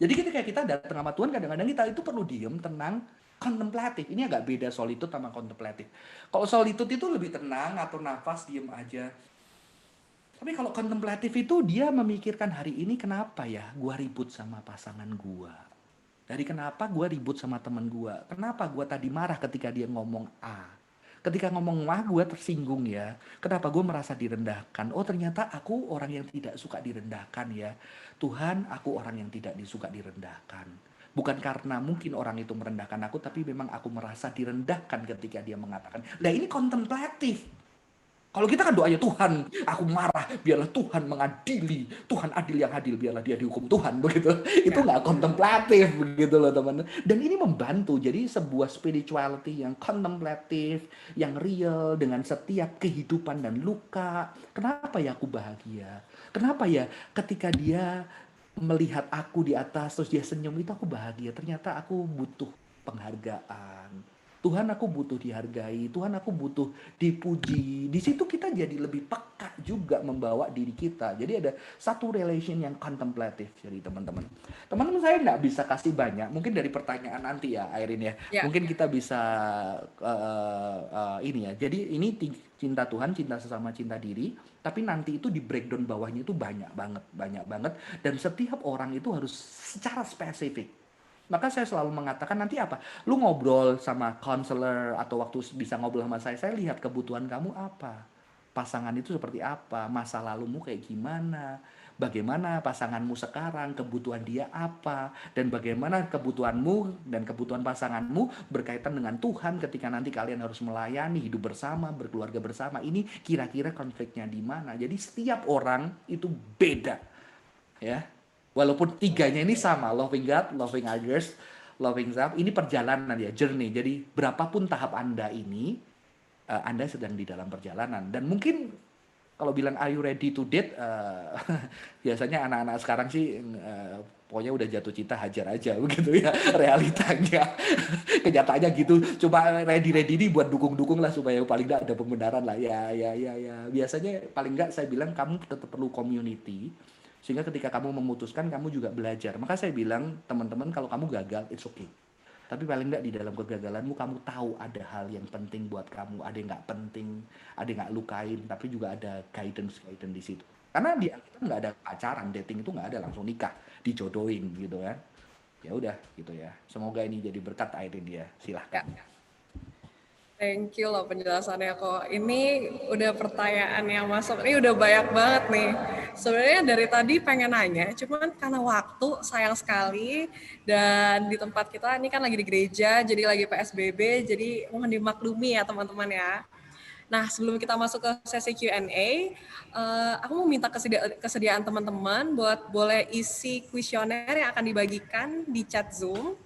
Jadi ketika kita datang sama Tuhan, kadang-kadang kita itu perlu diem, tenang, kontemplatif. Ini agak beda solitude sama kontemplatif. Kalau solitude itu lebih tenang, atur nafas, diem aja. Tapi kalau kontemplatif itu dia memikirkan hari ini kenapa ya gua ribut sama pasangan gua. Dari kenapa gua ribut sama teman gua. Kenapa gua tadi marah ketika dia ngomong A. Ketika ngomong A gua tersinggung ya. Kenapa gua merasa direndahkan. Oh ternyata aku orang yang tidak suka direndahkan ya. Tuhan, aku orang yang tidak disuka direndahkan. Bukan karena mungkin orang itu merendahkan aku, tapi memang aku merasa direndahkan ketika dia mengatakan. Nah ini kontemplatif. Kalau kita kan doanya Tuhan, aku marah, biarlah Tuhan mengadili, Tuhan adil yang adil, biarlah dia dihukum Tuhan, begitu. Itu nggak kontemplatif, begitu loh teman. Dan ini membantu, jadi sebuah spirituality yang kontemplatif, yang real, dengan setiap kehidupan dan luka. Kenapa ya aku bahagia? Kenapa ya ketika dia melihat aku di atas, terus dia senyum, itu aku bahagia. Ternyata aku butuh penghargaan. Tuhan, aku butuh dihargai, Tuhan, aku butuh dipuji. Di situ kita jadi lebih peka juga membawa diri kita. Jadi ada satu relation yang kontemplatif. Jadi teman-teman, teman-teman saya nggak bisa kasih banyak. Mungkin dari pertanyaan nanti ya, Airin ya. Ya. Mungkin kita bisa ini ya. Jadi ini cinta Tuhan, cinta sesama, cinta diri. Tapi nanti itu di breakdown bawahnya itu banyak banget, banyak banget. Dan setiap orang itu harus secara spesifik. Maka saya selalu mengatakan nanti apa? Lu ngobrol sama counselor atau waktu bisa ngobrol sama saya lihat kebutuhan kamu apa. Pasangan itu seperti apa? Masa lalumu kayak gimana? Bagaimana pasanganmu sekarang? Kebutuhan dia apa? Dan bagaimana kebutuhanmu dan kebutuhan pasanganmu berkaitan dengan Tuhan ketika nanti kalian harus melayani, hidup bersama, berkeluarga bersama. Ini kira-kira konfliknya di mana? Jadi setiap orang itu beda. Ya. Walaupun tiganya ini sama, loving God, loving others, loving self, ini perjalanan ya, journey. Jadi berapapun tahap Anda ini, Anda sedang di dalam perjalanan. Dan mungkin kalau bilang are you ready to date, biasanya anak-anak sekarang sih pokoknya udah jatuh cinta hajar aja begitu ya realitanya. Kenyataannya gitu. Coba ready ini buat dukung-dukung lah supaya paling nggak ada pembenaran lah. Ya. Biasanya paling nggak saya bilang kamu tetap perlu community. Sehingga ketika kamu memutuskan, kamu juga belajar. Maka saya bilang, teman-teman, kalau kamu gagal, it's okay. Tapi paling nggak di dalam kegagalanmu, kamu tahu ada hal yang penting buat kamu. Ada yang nggak penting, ada yang nggak lukain, tapi juga ada guidance di situ. Karena di Alkitab nggak ada pacaran, dating itu nggak ada, langsung nikah, dijodohin gitu kan. Ya udah gitu ya. Semoga ini jadi berkat Airin dia. Silahkan. Ya. Thank you loh penjelasannya kok. Ini udah pertanyaan yang masuk, ini udah banyak banget nih. Sebenarnya dari tadi pengen nanya, cuman karena waktu sayang sekali dan di tempat kita ini kan lagi di gereja, jadi lagi PSBB, jadi mohon dimaklumi ya teman-teman ya. Nah sebelum kita masuk ke sesi Q&A, aku mau minta kesediaan teman-teman buat boleh isi kuesioner yang akan dibagikan di chat Zoom.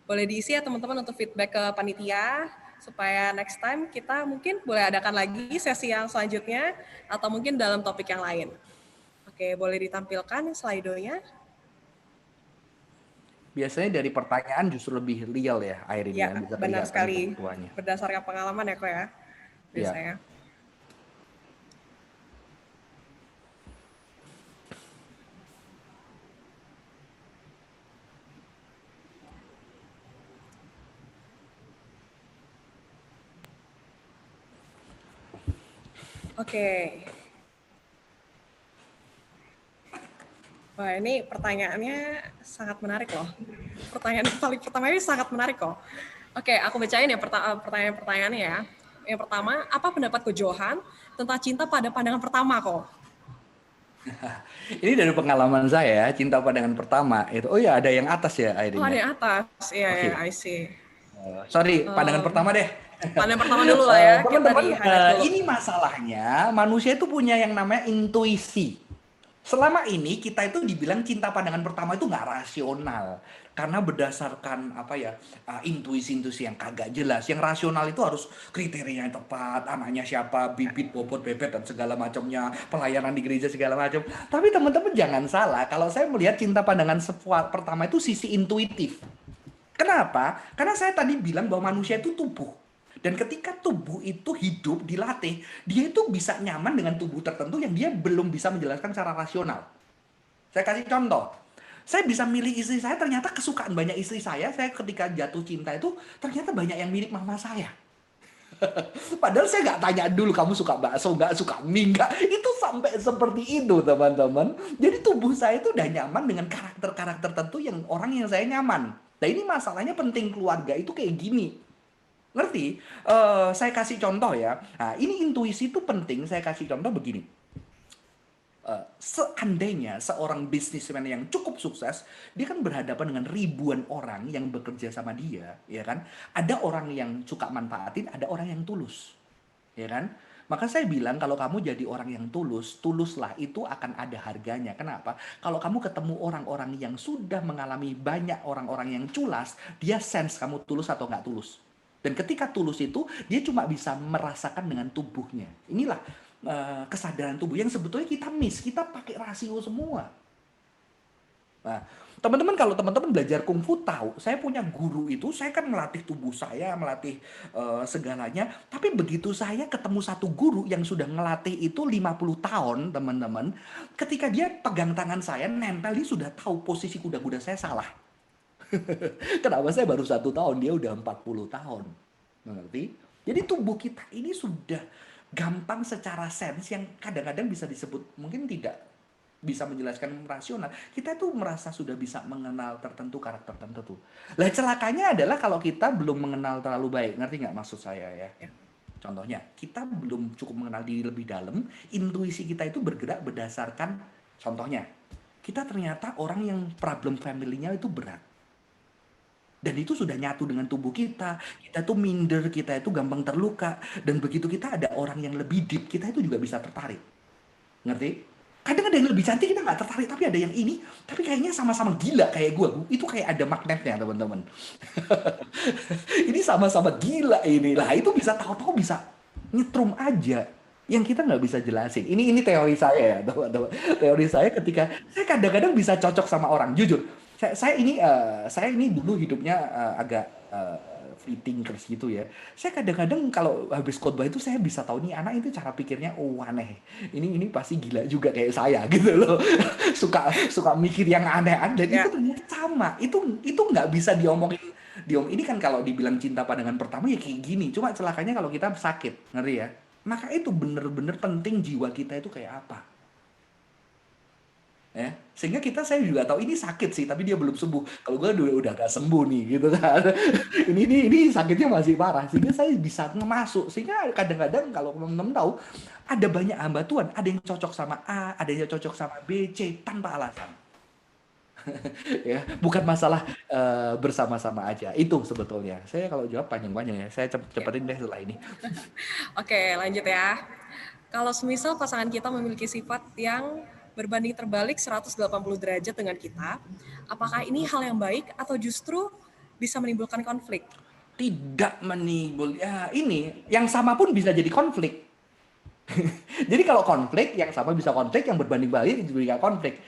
Boleh diisi ya teman-teman untuk feedback ke panitia, supaya next time kita mungkin boleh adakan lagi sesi yang selanjutnya atau mungkin dalam topik yang lain. Oke, boleh ditampilkan slide-nya. Biasanya dari pertanyaan justru lebih real ya, Airin Ya, bisa benar sekali. kebutuhannya. Berdasarkan pengalaman ya kok ya, biasanya. Ya. Oke. Wah, ini pertanyaannya sangat menarik loh. Pertanyaan paling pertama ini sangat menarik kok. Oke, aku bacain ya pertanyaan-pertanyaannya ya. Yang pertama, apa pendapat Ko Johan tentang cinta pada pandangan pertama kok? Ini dari pengalaman saya, cinta pandangan pertama itu. Oh ya, ada yang atas ya, Airin. Oh, ada yang atas. Iya, okay. I see. Sorry, pandangan pertama deh. Pandangan pertama dulu lah ya. Teman-teman, ini masalahnya manusia itu punya yang namanya intuisi. Selama ini kita itu dibilang cinta pandangan pertama itu nggak rasional karena berdasarkan apa ya intuisi-intuisi yang kagak jelas. Yang rasional itu harus kriteria yang tepat, anaknya siapa, bibit, bobot, bebet dan segala macamnya, pelayanan di gereja segala macam. Tapi teman-teman jangan salah, kalau saya melihat cinta pandangan pertama itu sisi intuitif. Kenapa? Karena saya tadi bilang bahwa manusia itu tubuh. Dan ketika tubuh itu hidup, dilatih, dia itu bisa nyaman dengan tubuh tertentu yang dia belum bisa menjelaskan secara rasional. Saya kasih contoh. Saya bisa milih istri saya, ternyata kesukaan banyak istri saya ketika jatuh cinta itu, ternyata banyak yang mirip mama saya. Padahal saya nggak tanya dulu, kamu suka bakso nggak, suka mie nggak. Itu sampai seperti itu, teman-teman. Jadi tubuh saya itu udah nyaman dengan karakter-karakter tertentu yang orang yang saya nyaman. Nah ini masalahnya penting keluarga itu kayak gini. Ngerti? Saya kasih contoh ya. Nah, ini intuisi itu penting. Saya kasih contoh begini. Seandainya seorang bisnismen yang cukup sukses, dia kan berhadapan dengan ribuan orang yang bekerja sama dia, ya kan? Ada orang yang suka manfaatin, ada orang yang tulus, ya kan? Maka saya bilang kalau kamu jadi orang yang tulus, tuluslah itu akan ada harganya. Kenapa? Kalau kamu ketemu orang-orang yang sudah mengalami banyak orang-orang yang culas, dia sense kamu tulus atau nggak tulus. Dan ketika tulus itu, dia cuma bisa merasakan dengan tubuhnya. Inilah kesadaran tubuh yang sebetulnya kita miss. Kita pakai rasio semua. Nah, teman-teman kalau teman-teman belajar kungfu tahu, saya punya guru itu, saya kan melatih tubuh saya, melatih segalanya. Tapi begitu saya ketemu satu guru yang sudah ngelatih itu 50 tahun, teman-teman, ketika dia pegang tangan saya, nempel, dia sudah tahu posisi kuda-kuda saya salah. Kenapa saya baru 1 tahun, dia udah 40 tahun. Mengerti? Jadi tubuh kita ini sudah gampang secara sense yang kadang-kadang bisa disebut, mungkin tidak bisa menjelaskan rasional, kita tuh merasa sudah bisa mengenal tertentu karakter tertentu. Lah celakanya adalah kalau kita belum mengenal terlalu baik, ngerti nggak maksud saya ya? Contohnya, kita belum cukup mengenal diri lebih dalam, intuisi kita itu bergerak berdasarkan, contohnya, kita ternyata orang yang problem family-nya itu berat. Dan itu sudah nyatu dengan tubuh kita tuh minder, kita itu gampang terluka, dan begitu kita ada orang yang lebih deep, kita itu juga bisa tertarik. Ngerti? Kadang ada yang lebih cantik kita nggak tertarik, tapi ada yang ini, tapi kayaknya sama-sama gila kayak gue. Itu kayak ada magnetnya teman-teman. Ini sama-sama gila ini. Lah itu bisa tahu-tahu bisa nyetrum aja. Yang kita nggak bisa jelasin. Ini teori saya ya teman-teman. Teori saya ketika saya kadang-kadang bisa cocok sama orang. Jujur, saya ini dulu hidupnya agak free thinkers gitu ya. Saya kadang-kadang kalau habis khotbah itu saya bisa tahu nih anak itu cara pikirnya aneh. Ini pasti gila juga kayak saya gitu loh. suka mikir yang aneh-aneh dan itu ternyata sama. Itu nggak bisa diomongin. Ini kan kalau dibilang cinta pandangan pertama ya kayak gini. Cuma celakanya kalau kita sakit, ngerti ya? Maka itu bener-bener penting jiwa kita itu kayak apa. Ya, sehingga saya juga tahu ini sakit sih, tapi dia belum sembuh. Kalau gue udah gak sembuh nih, gitu kan. ini sakitnya masih parah, sehingga saya bisa ngemasuk. Sehingga kadang-kadang kalau teman-teman tahu, ada banyak hamba Tuhan, ada yang cocok sama A, ada yang cocok sama B, C, tanpa alasan. Ya, bukan masalah bersama-sama aja. Itu sebetulnya. Saya kalau jawab panjang-panjang ya, saya cepetin deh setelah ini. Oke, lanjut ya. Kalau semisal pasangan kita memiliki sifat yang berbanding terbalik 180 derajat dengan kita, apakah ini hal yang baik atau justru bisa menimbulkan konflik? Tidak menimbulkan, ya ini, yang sama pun bisa jadi konflik. Jadi kalau konflik, yang sama bisa konflik, yang berbanding balik juga konflik.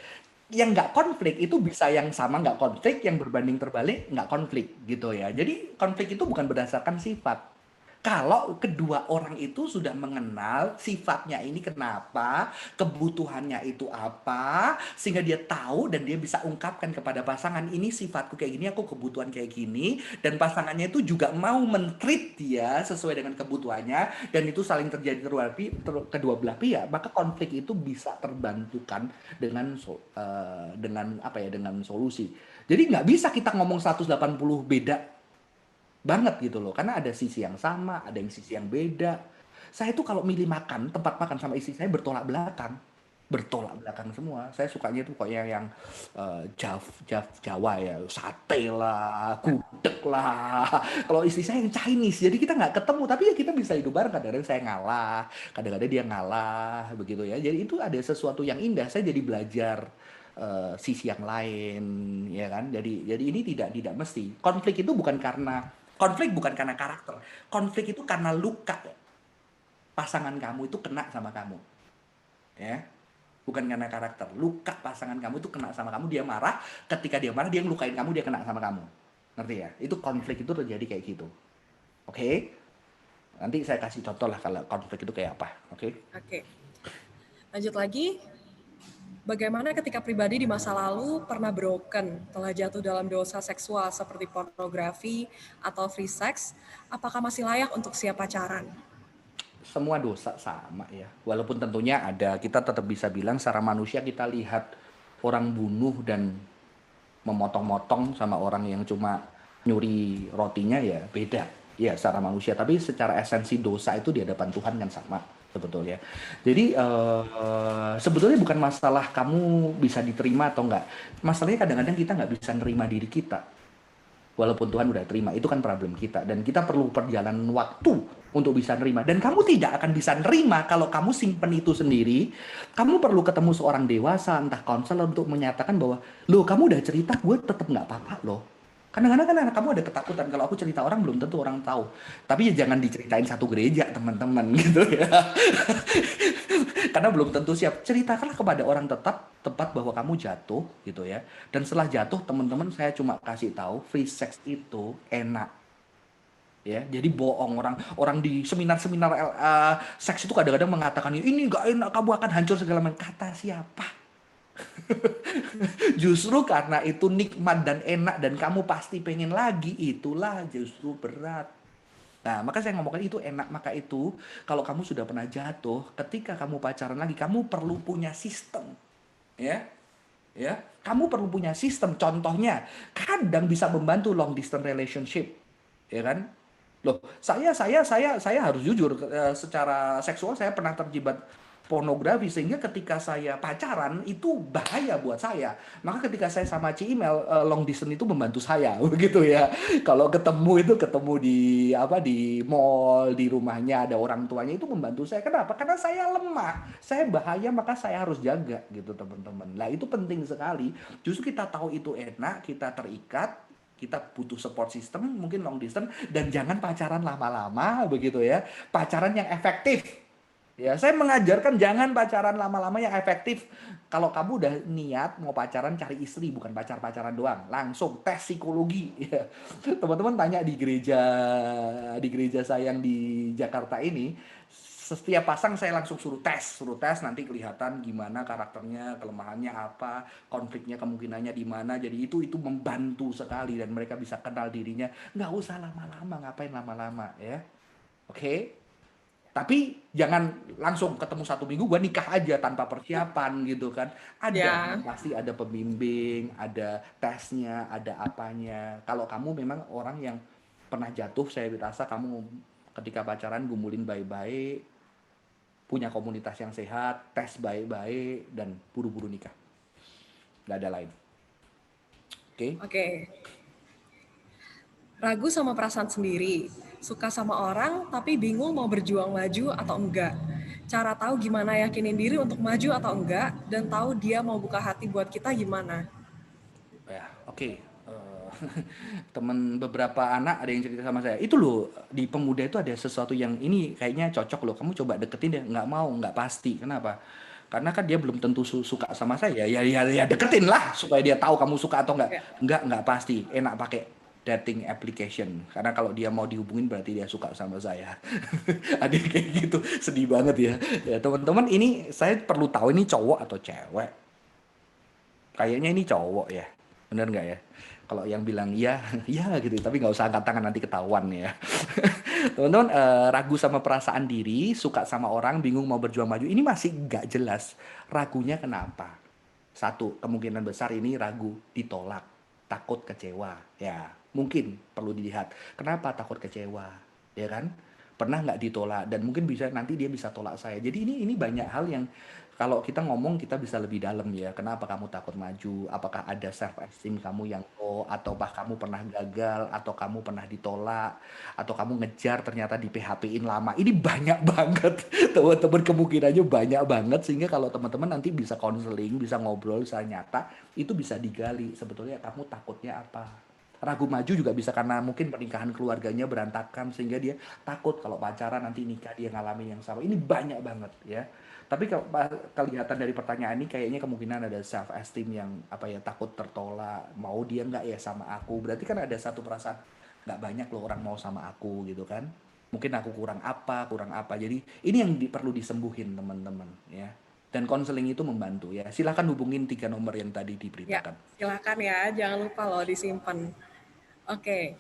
Yang nggak konflik itu bisa yang sama nggak konflik, yang berbanding terbalik nggak konflik gitu ya. Jadi konflik itu bukan berdasarkan sifat. Kalau kedua orang itu sudah mengenal sifatnya ini kenapa, kebutuhannya itu apa, sehingga dia tahu dan dia bisa ungkapkan kepada pasangan, ini sifatku kayak gini, aku kebutuhan kayak gini, dan pasangannya itu juga mau men-treat dia sesuai dengan kebutuhannya, dan itu saling terjadi kedua belah pihak, maka konflik itu bisa terbantukan dengan dengan solusi. Jadi nggak bisa kita ngomong 180 beda banget gitu loh, karena ada sisi yang sama, ada yang sisi yang beda. Saya itu kalau milih makan, tempat makan sama istri saya bertolak belakang semua. Saya sukanya itu kayak yang Jawa ya, sate lah, gudeg lah. Kalau istri saya yang Chinese, jadi kita nggak ketemu, tapi ya kita bisa hidup bareng. Kadang-kadang saya ngalah, kadang-kadang dia ngalah, begitu ya. Jadi itu ada sesuatu yang indah. Saya jadi belajar sisi yang lain, ya kan. Jadi ini tidak mesti. Konflik bukan karena karakter. Konflik itu karena luka pasangan kamu itu kena sama kamu. Ya. Bukan karena karakter. Luka pasangan kamu itu kena sama kamu, dia marah, ketika dia marah dia ngelukain kamu, dia kena sama kamu. Ngerti ya? Itu konflik itu terjadi kayak gitu. Oke? Nanti saya kasih contoh lah kalau konflik itu kayak apa. Oke? Lanjut lagi. Bagaimana ketika pribadi di masa lalu pernah broken, telah jatuh dalam dosa seksual seperti pornografi atau free sex, apakah masih layak untuk siap pacaran? Semua dosa sama ya. Walaupun tentunya kita tetap bisa bilang secara manusia kita lihat orang bunuh dan memotong-motong sama orang yang cuma nyuri rotinya ya beda. Ya secara manusia, tapi secara esensi dosa itu di hadapan Tuhan kan sama. Sebetulnya. Jadi sebetulnya bukan masalah kamu bisa diterima atau enggak. Masalahnya kadang-kadang kita nggak bisa nerima diri kita. Walaupun Tuhan udah terima, itu kan problem kita. Dan kita perlu perjalanan waktu untuk bisa nerima. Dan kamu tidak akan bisa nerima kalau kamu simpen itu sendiri. Kamu perlu ketemu seorang dewasa, entah konselor untuk menyatakan bahwa, loh kamu udah cerita, gue tetap nggak apa-apa loh. Kadang-kadang kan anak kamu ada ketakutan, kalau aku cerita orang belum tentu orang tahu. Tapi ya jangan diceritain satu gereja teman-teman gitu ya. Karena belum tentu siap. Ceritakanlah kepada orang tepat bahwa kamu jatuh gitu ya. Dan setelah jatuh teman-teman saya cuma kasih tahu free sex itu enak ya. Jadi bohong orang di seminar-seminar seks itu kadang-kadang mengatakan ini nggak enak, kamu akan hancur segala macam. Kata siapa? Justru karena itu nikmat dan enak dan kamu pasti pengen lagi, itulah justru berat. Nah, maka saya ngomongin itu enak, maka itu kalau kamu sudah pernah jatuh, ketika kamu pacaran lagi, kamu perlu punya sistem. Ya, ya, kamu perlu punya sistem. Contohnya, kadang bisa membantu long distance relationship, ya kan? Loh, saya harus jujur, secara seksual saya pernah terlibat pornografi sehingga ketika saya pacaran itu bahaya buat saya. Maka ketika saya sama Email long distance itu membantu saya begitu ya. Kalau ketemu di di mall, di rumahnya ada orang tuanya itu membantu saya. Kenapa? Karena saya lemah. Saya bahaya maka saya harus jaga gitu teman-teman. Nah, itu penting sekali. Justru kita tahu itu enak, kita terikat, kita butuh support system, mungkin long distance, dan jangan pacaran lama-lama begitu ya. Pacaran yang efektif. Ya, saya mengajarkan jangan pacaran lama-lama yang efektif. Kalau kamu udah niat mau pacaran, cari istri, bukan pacaran doang. Langsung tes psikologi. Ya. Teman-teman tanya di gereja saya yang di Jakarta ini, setiap pasang saya langsung suruh tes nanti kelihatan gimana karakternya, kelemahannya apa, konfliknya kemungkinannya di mana. Jadi itu membantu sekali dan mereka bisa kenal dirinya. Nggak usah lama-lama, ngapain lama-lama ya. Oke? Tapi jangan langsung ketemu 1 minggu gue nikah aja tanpa persiapan gitu kan. Ada, Ya, pasti ada pembimbing, ada tesnya, ada apanya. Kalau kamu memang orang yang pernah jatuh, saya rasa kamu ketika pacaran gumulin baik-baik, punya komunitas yang sehat, tes baik-baik, dan buru-buru nikah. Gak ada lain. Oke? oke. Ragu sama perasaan sendiri, suka sama orang tapi bingung mau berjuang maju atau enggak. Cara tahu gimana yakinin diri untuk maju atau enggak, dan tahu dia mau buka hati buat kita gimana. Ya, oke. Temen beberapa anak ada yang cerita sama saya, itu loh di pemuda itu ada sesuatu yang ini kayaknya cocok loh, kamu coba deketin deh. Nggak mau, nggak pasti. Kenapa? Karena kan dia belum tentu suka sama saya. Ya deketin lah supaya dia tahu kamu suka atau enggak. Ya. Nggak pasti. Enak pakai dating application. Karena kalau dia mau dihubungin berarti dia suka sama saya. Ada yang kayak gitu. Sedih banget ya. Ya teman-teman, ini saya perlu tahu ini cowok atau cewek. Kayaknya ini cowok ya. Bener nggak ya? Kalau yang bilang iya, iya gitu. Tapi nggak usah angkat tangan, nanti ketahuan ya. Teman-teman, ragu sama perasaan diri, suka sama orang, bingung mau berjuang maju. Ini masih nggak jelas. Ragunya kenapa? Satu, kemungkinan besar ini ragu ditolak. Takut kecewa. Ya, mungkin perlu dilihat. Kenapa takut kecewa? Ya kan? Pernah nggak ditolak? Dan mungkin bisa nanti dia bisa tolak saya. Jadi ini banyak hal yang kalau kita ngomong kita bisa lebih dalam ya. Kenapa kamu takut maju? Apakah ada self esteem kamu yang low, ataukah kamu pernah gagal, atau kamu pernah ditolak, atau kamu ngejar ternyata di PHP-in lama. Ini banyak banget. Teman-teman, kemungkinannya banyak banget sehingga kalau teman-teman nanti bisa konseling, bisa ngobrol, bisa nyata, itu bisa digali sebetulnya kamu takutnya apa. Ragu maju juga bisa karena mungkin pernikahan keluarganya berantakan sehingga dia takut kalau pacaran nanti nikah dia ngalamin yang sama. Ini banyak banget ya. Tapi kelihatan dari pertanyaan ini kayaknya kemungkinan ada self esteem yang takut tertolak, mau dia nggak ya sama aku. Berarti kan ada satu perasaan nggak banyak loh orang mau sama aku gitu kan. Mungkin aku kurang apa. Jadi ini yang perlu disembuhin teman-teman ya. Dan konseling itu membantu ya. Silahkan hubungin 3 nomor yang tadi Ya, diberitakan. silakan ya, jangan lupa loh disimpan. Oke.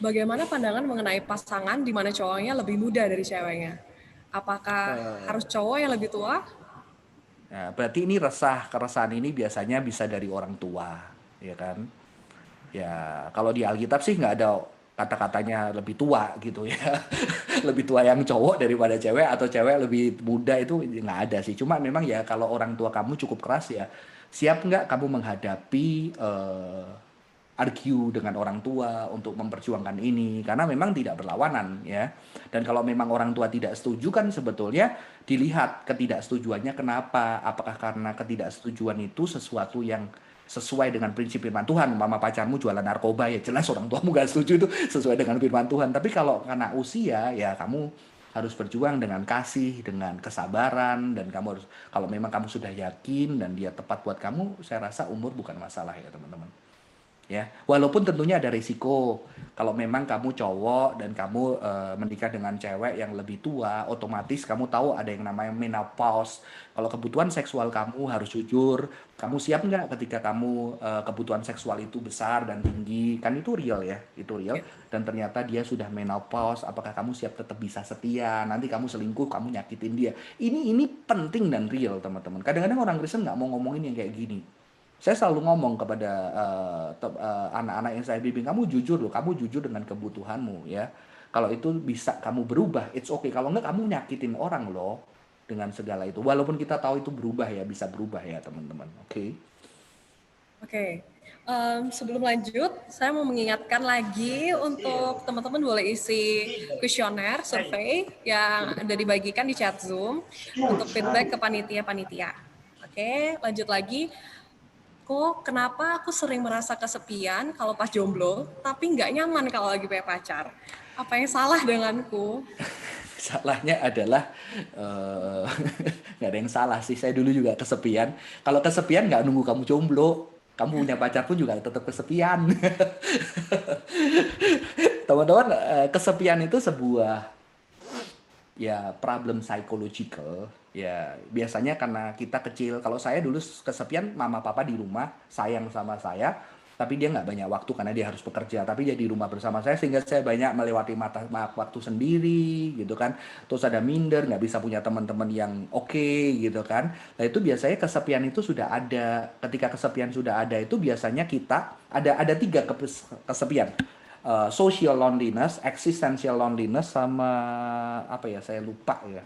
Bagaimana pandangan mengenai pasangan di mana cowoknya lebih muda dari ceweknya? Apakah harus cowok yang lebih tua? Nah, berarti ini keresahan ini biasanya bisa dari orang tua, ya kan? Ya, kalau di Alkitab sih nggak ada kata-katanya lebih tua gitu ya. Lebih tua yang cowok daripada cewek atau cewek lebih muda itu nggak ada sih. Cuma memang ya kalau orang tua kamu cukup keras ya, siap nggak kamu menghadapi argue dengan orang tua untuk memperjuangkan ini karena memang tidak berlawanan ya. Dan kalau memang orang tua tidak setuju kan sebetulnya dilihat ketidaksetujuannya kenapa? Apakah karena ketidaksetujuan itu sesuatu yang sesuai dengan prinsip firman Tuhan, mama pacarmu jualan narkoba ya jelas orang tuamu gak setuju itu sesuai dengan firman Tuhan. Tapi kalau karena usia ya kamu harus berjuang dengan kasih, dengan kesabaran, dan kamu harus kalau memang kamu sudah yakin dan dia tepat buat kamu, saya rasa umur bukan masalah ya teman-teman. Ya, walaupun tentunya ada risiko. Kalau memang kamu cowok dan kamu menikah dengan cewek yang lebih tua, otomatis kamu tahu ada yang namanya menopause. Kalau kebutuhan seksual kamu harus jujur, kamu siap nggak ketika kamu kebutuhan seksual itu besar dan tinggi? Kan itu real ya, itu real. Dan ternyata dia sudah menopause, apakah kamu siap tetap bisa setia? Nanti kamu selingkuh, kamu nyakitin dia. Ini penting dan real teman-teman. Kadang-kadang orang Kristen nggak mau ngomongin yang kayak gini. Saya selalu ngomong kepada anak-anak yang saya bimbing, kamu jujur loh, kamu jujur dengan kebutuhanmu ya. Kalau itu bisa kamu berubah, it's okay. Kalau enggak kamu nyakitin orang loh dengan segala itu. Walaupun kita tahu itu berubah ya, bisa berubah ya teman-teman. Oke. Oke. Sebelum lanjut, saya mau mengingatkan lagi untuk teman-teman boleh isi kuesioner, survei yang ada dibagikan di chat Zoom untuk feedback ke panitia-panitia. Oke, lanjut lagi. Kok kenapa aku sering merasa kesepian kalau pas jomblo, tapi nggak nyaman kalau lagi punya pacar? Apa yang salah denganku? Salahnya adalah nggak ada yang salah sih. Saya dulu juga kesepian. Kalau kesepian nggak nunggu kamu jomblo, kamu punya pacar pun juga tetap kesepian. Teman-teman, kesepian itu sebuah ya problem psychological ya biasanya karena kita kecil. Kalau saya dulu kesepian, mama papa di rumah sayang sama saya tapi dia nggak banyak waktu karena dia harus bekerja, tapi dia di rumah bersama saya sehingga saya banyak melewati waktu sendiri gitu kan. Terus ada minder, nggak bisa punya teman-teman yang oke gitu kan. Nah itu biasanya kesepian itu sudah ada. Ketika kesepian sudah ada itu biasanya kita ada tiga kesepian. Social loneliness, existential loneliness, sama apa ya saya lupa ya.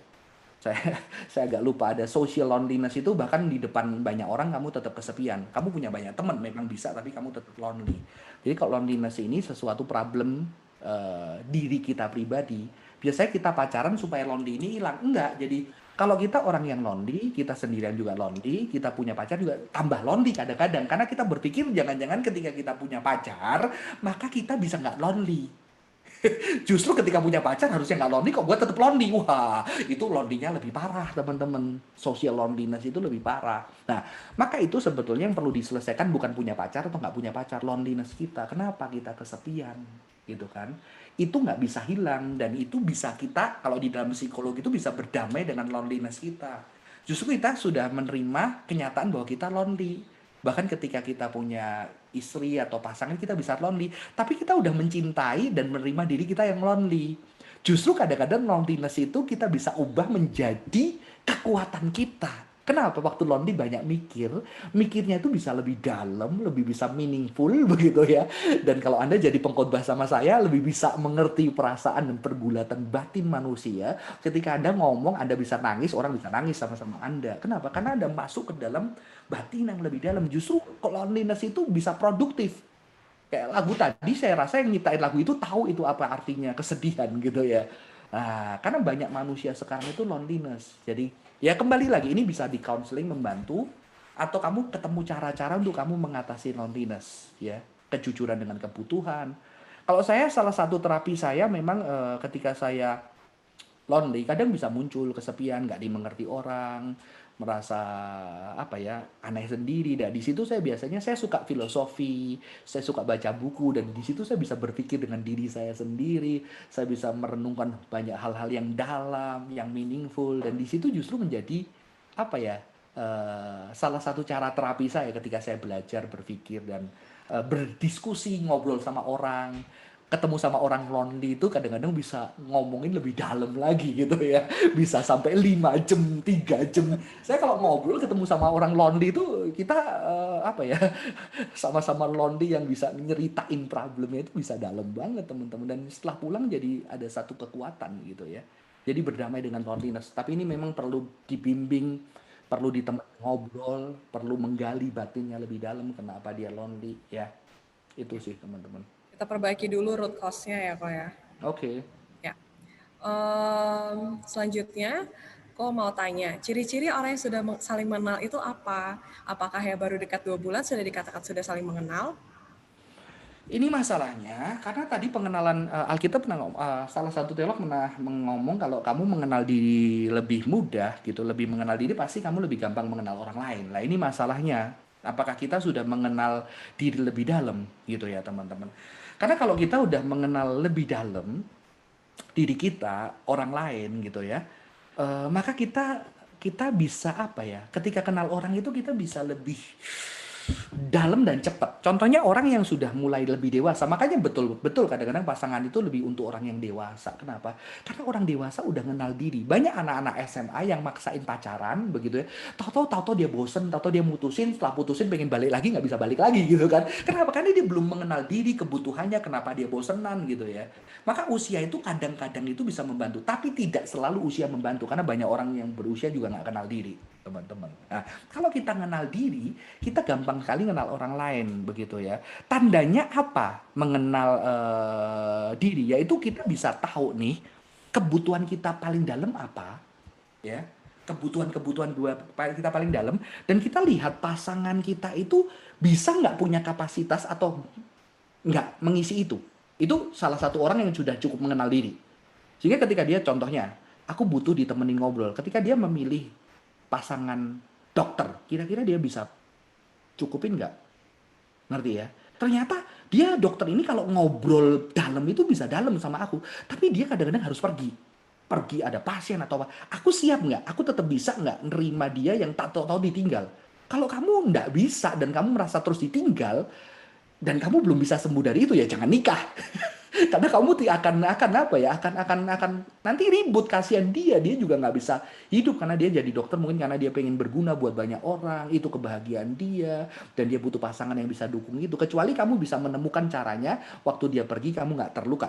Saya saya agak lupa. Ada social loneliness itu bahkan di depan banyak orang kamu tetap kesepian. Kamu punya banyak teman memang bisa tapi kamu tetap lonely. Jadi kalau loneliness ini sesuatu problem diri kita pribadi. Biasanya kita pacaran supaya lonely ini hilang. Enggak. Jadi kalau kita orang yang lonely, kita sendirian juga lonely, kita punya pacar juga tambah lonely kadang-kadang. Karena kita berpikir jangan-jangan ketika kita punya pacar, maka kita bisa nggak lonely. Justru ketika punya pacar harusnya nggak lonely, kok gue tetap lonely. Wah, itu lonely-nya lebih parah teman-teman. Social loneliness itu lebih parah. Nah, maka itu sebetulnya yang perlu diselesaikan bukan punya pacar atau nggak punya pacar. Loneliness kita, kenapa kita kesepian gitu kan. Itu nggak bisa hilang dan itu bisa kita, kalau di dalam psikologi itu bisa berdamai dengan loneliness kita. Justru kita sudah menerima kenyataan bahwa kita lonely. Bahkan ketika kita punya istri atau pasangan kita bisa lonely, tapi kita udah mencintai dan menerima diri kita yang lonely. Justru kadang-kadang loneliness itu kita bisa ubah menjadi kekuatan kita. Kenapa? Waktu lonely banyak mikir, mikirnya itu bisa lebih dalam, lebih bisa meaningful begitu ya. Dan kalau Anda jadi pengkhotbah sama saya, lebih bisa mengerti perasaan dan pergulatan batin manusia. Ketika Anda ngomong, Anda bisa nangis, orang bisa nangis sama-sama Anda. Kenapa? Karena Anda masuk ke dalam batin yang lebih dalam. Justru loneliness itu bisa produktif. Kayak lagu tadi, saya rasa yang nyiptain lagu itu tahu itu apa artinya kesedihan gitu ya. Nah, karena banyak manusia sekarang itu loneliness. Jadi ya kembali lagi, ini bisa di counseling membantu, atau kamu ketemu cara-cara untuk kamu mengatasi loneliness ya. Kejujuran dengan kebutuhan. Kalau saya, salah satu terapi saya memang ketika saya lonely, kadang bisa muncul kesepian, nggak dimengerti orang, merasa apa ya, aneh sendiri. Dan di situ saya suka filosofi, saya suka baca buku, dan di situ saya bisa berpikir dengan diri saya sendiri, saya bisa merenungkan banyak hal-hal yang dalam, yang meaningful, dan di situ justru menjadi apa ya, salah satu cara terapi saya ketika saya belajar berpikir dan berdiskusi, ngobrol sama orang. Ketemu sama orang lonely itu kadang-kadang bisa ngomongin lebih dalam lagi gitu ya. Bisa sampai 5 jam, 3 jam. Saya kalau ngobrol ketemu sama orang lonely itu kita apa ya, sama-sama lonely yang bisa nyeritain problemnya itu bisa dalam banget teman-teman. Dan setelah pulang jadi ada satu kekuatan gitu ya. Jadi berdamai dengan loneliness. Tapi ini memang perlu dibimbing, perlu ditemani ngobrol, perlu menggali batinnya lebih dalam kenapa dia lonely ya. Itu sih teman-teman. Kita perbaiki dulu root cause-nya ya kok ya. Oke. Ya. Selanjutnya, kok mau tanya, ciri-ciri orang yang sudah saling mengenal itu apa? Apakah ya baru dekat 2 bulan sudah dikatakan sudah saling mengenal? Ini masalahnya karena tadi pengenalan Alkitab salah satu teolog pernah ngomong kalau kamu mengenal diri lebih mudah gitu, lebih mengenal diri pasti kamu lebih gampang mengenal orang lain. Lah ini masalahnya, apakah kita sudah mengenal diri lebih dalam gitu ya teman-teman? Karena kalau kita udah mengenal lebih dalam diri kita, orang lain gitu ya, maka kita kita bisa apa ya? Ketika kenal orang itu kita bisa lebih dalam dan cepat. Contohnya orang yang sudah mulai lebih dewasa. Makanya betul kadang-kadang pasangan itu lebih untuk orang yang dewasa. Kenapa? Karena orang dewasa udah kenal diri. Banyak anak-anak SMA yang maksain pacaran begitu ya. Tahu-tahu dia bosen, tahu-tahu dia mutusin, setelah putusin pengen balik lagi nggak bisa balik lagi gitu kan. Kenapa? Karena dia belum mengenal diri, kebutuhannya, kenapa dia bosenan gitu ya. Maka usia itu kadang-kadang itu bisa membantu, tapi tidak selalu usia membantu karena banyak orang yang berusia juga nggak kenal diri, teman-teman. Nah, kalau kita kenal diri, kita gampang sekali kenal orang lain begitu ya. Tandanya apa? Mengenal diri, yaitu kita bisa tahu nih kebutuhan kita paling dalam apa, ya. Kebutuhan-kebutuhan kita paling dalam, dan kita lihat pasangan kita itu bisa nggak punya kapasitas atau nggak mengisi itu. Itu salah satu orang yang sudah cukup mengenal diri. Sehingga ketika dia contohnya, aku butuh ditemenin ngobrol. Ketika dia memilih pasangan dokter, kira-kira dia bisa cukupin nggak? Ngerti ya? Ternyata dia dokter ini kalau ngobrol dalam itu bisa dalam sama aku. Tapi dia kadang-kadang harus pergi. Pergi ada pasien atau apa. Aku siap nggak? Aku tetap bisa nggak nerima dia yang tak tahu ditinggal? Kalau kamu nggak bisa dan kamu merasa terus ditinggal, dan kamu belum bisa sembuh dari itu, ya jangan nikah. Karena kamu akan apa ya, akan nanti ribut, kasihan dia juga nggak bisa hidup karena dia jadi dokter mungkin karena dia pengen berguna buat banyak orang, itu kebahagiaan dia, dan dia butuh pasangan yang bisa dukung itu. Kecuali kamu bisa menemukan caranya waktu dia pergi kamu nggak terluka.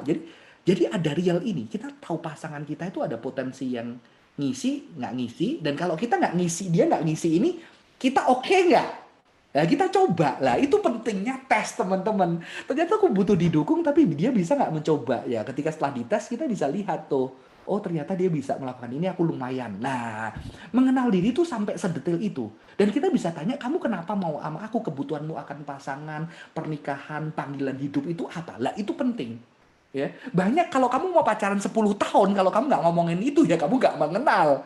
Jadi ada real ini, kita tahu pasangan kita itu ada potensi yang ngisi nggak ngisi, dan kalau kita nggak ngisi, dia nggak ngisi ini, kita oke nggak? Nah, kita coba lah, itu pentingnya tes teman-teman. Ternyata aku butuh didukung, tapi dia bisa nggak mencoba ya. Ketika setelah dites kita bisa lihat tuh, oh ternyata dia bisa melakukan ini, aku lumayan. Nah, mengenal diri itu sampai sedetail itu. Dan kita bisa tanya, kamu kenapa mau sama aku? Kebutuhanmu akan pasangan, pernikahan, panggilan hidup itu apa? Lah itu penting. Ya, banyak kalau kamu mau pacaran 10 tahun, kalau kamu nggak ngomongin itu ya kamu nggak mengenal.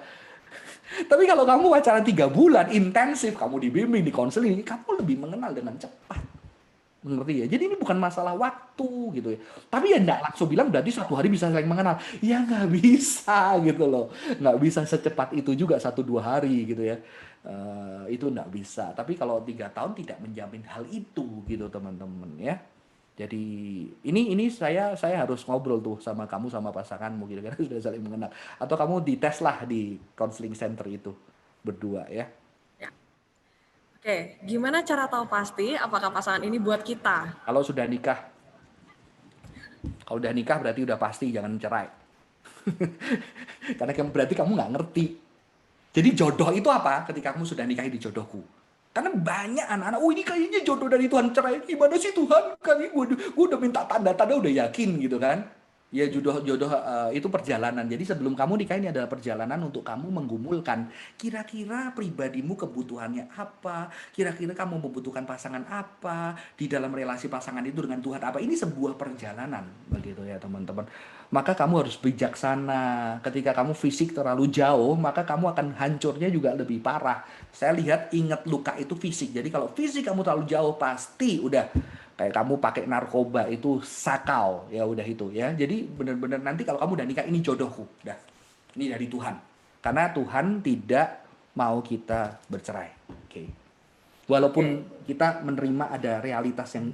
Tapi kalau kamu pacaran 3 bulan, intensif, kamu dibimbing, dikonseling, kamu lebih mengenal dengan cepat. Mengerti ya? Jadi ini bukan masalah waktu gitu ya. Tapi ya enggak langsung bilang berarti 1 hari bisa saling mengenal. Ya nggak bisa gitu loh. Nggak bisa secepat itu juga 1-2 hari gitu ya. Itu nggak bisa. Tapi kalau 3 tahun tidak menjamin hal itu gitu teman-teman ya. Jadi ini saya harus ngobrol tuh sama kamu sama pasanganmu kira-kira sudah saling mengenal atau kamu dites lah di counseling center itu berdua ya. Ya. Oke, gimana cara tahu pasti apakah pasangan ini buat kita? Kalau sudah nikah berarti udah pasti jangan cerai. Karena berarti kamu nggak ngerti. Jadi jodoh itu apa? Ketika kamu sudah nikahi di jodohku. Karena banyak anak-anak, oh ini kayaknya jodoh dari Tuhan, cerai. Gimana sih Tuhan? Gue udah minta tanda-tanda, udah yakin gitu kan. Ya jodoh itu perjalanan. Jadi sebelum kamu nikah ini adalah perjalanan untuk kamu menggumulkan. Kira-kira pribadimu kebutuhannya apa? Kira-kira kamu membutuhkan pasangan apa? Di dalam relasi pasangan itu dengan Tuhan apa? Ini sebuah perjalanan. Begitu ya teman-teman. Maka kamu harus bijaksana. Ketika kamu fisik terlalu jauh, maka kamu akan hancurnya juga lebih parah. Saya lihat ingat luka itu fisik. Jadi kalau fisik kamu terlalu jauh, pasti udah kayak kamu pakai narkoba itu sakau, ya udah itu ya. Jadi benar-benar nanti kalau kamu udah nikah, ini jodohku, udah. Ini dari Tuhan. Karena Tuhan tidak mau kita bercerai. Oke. Walaupun kita menerima ada realitas yang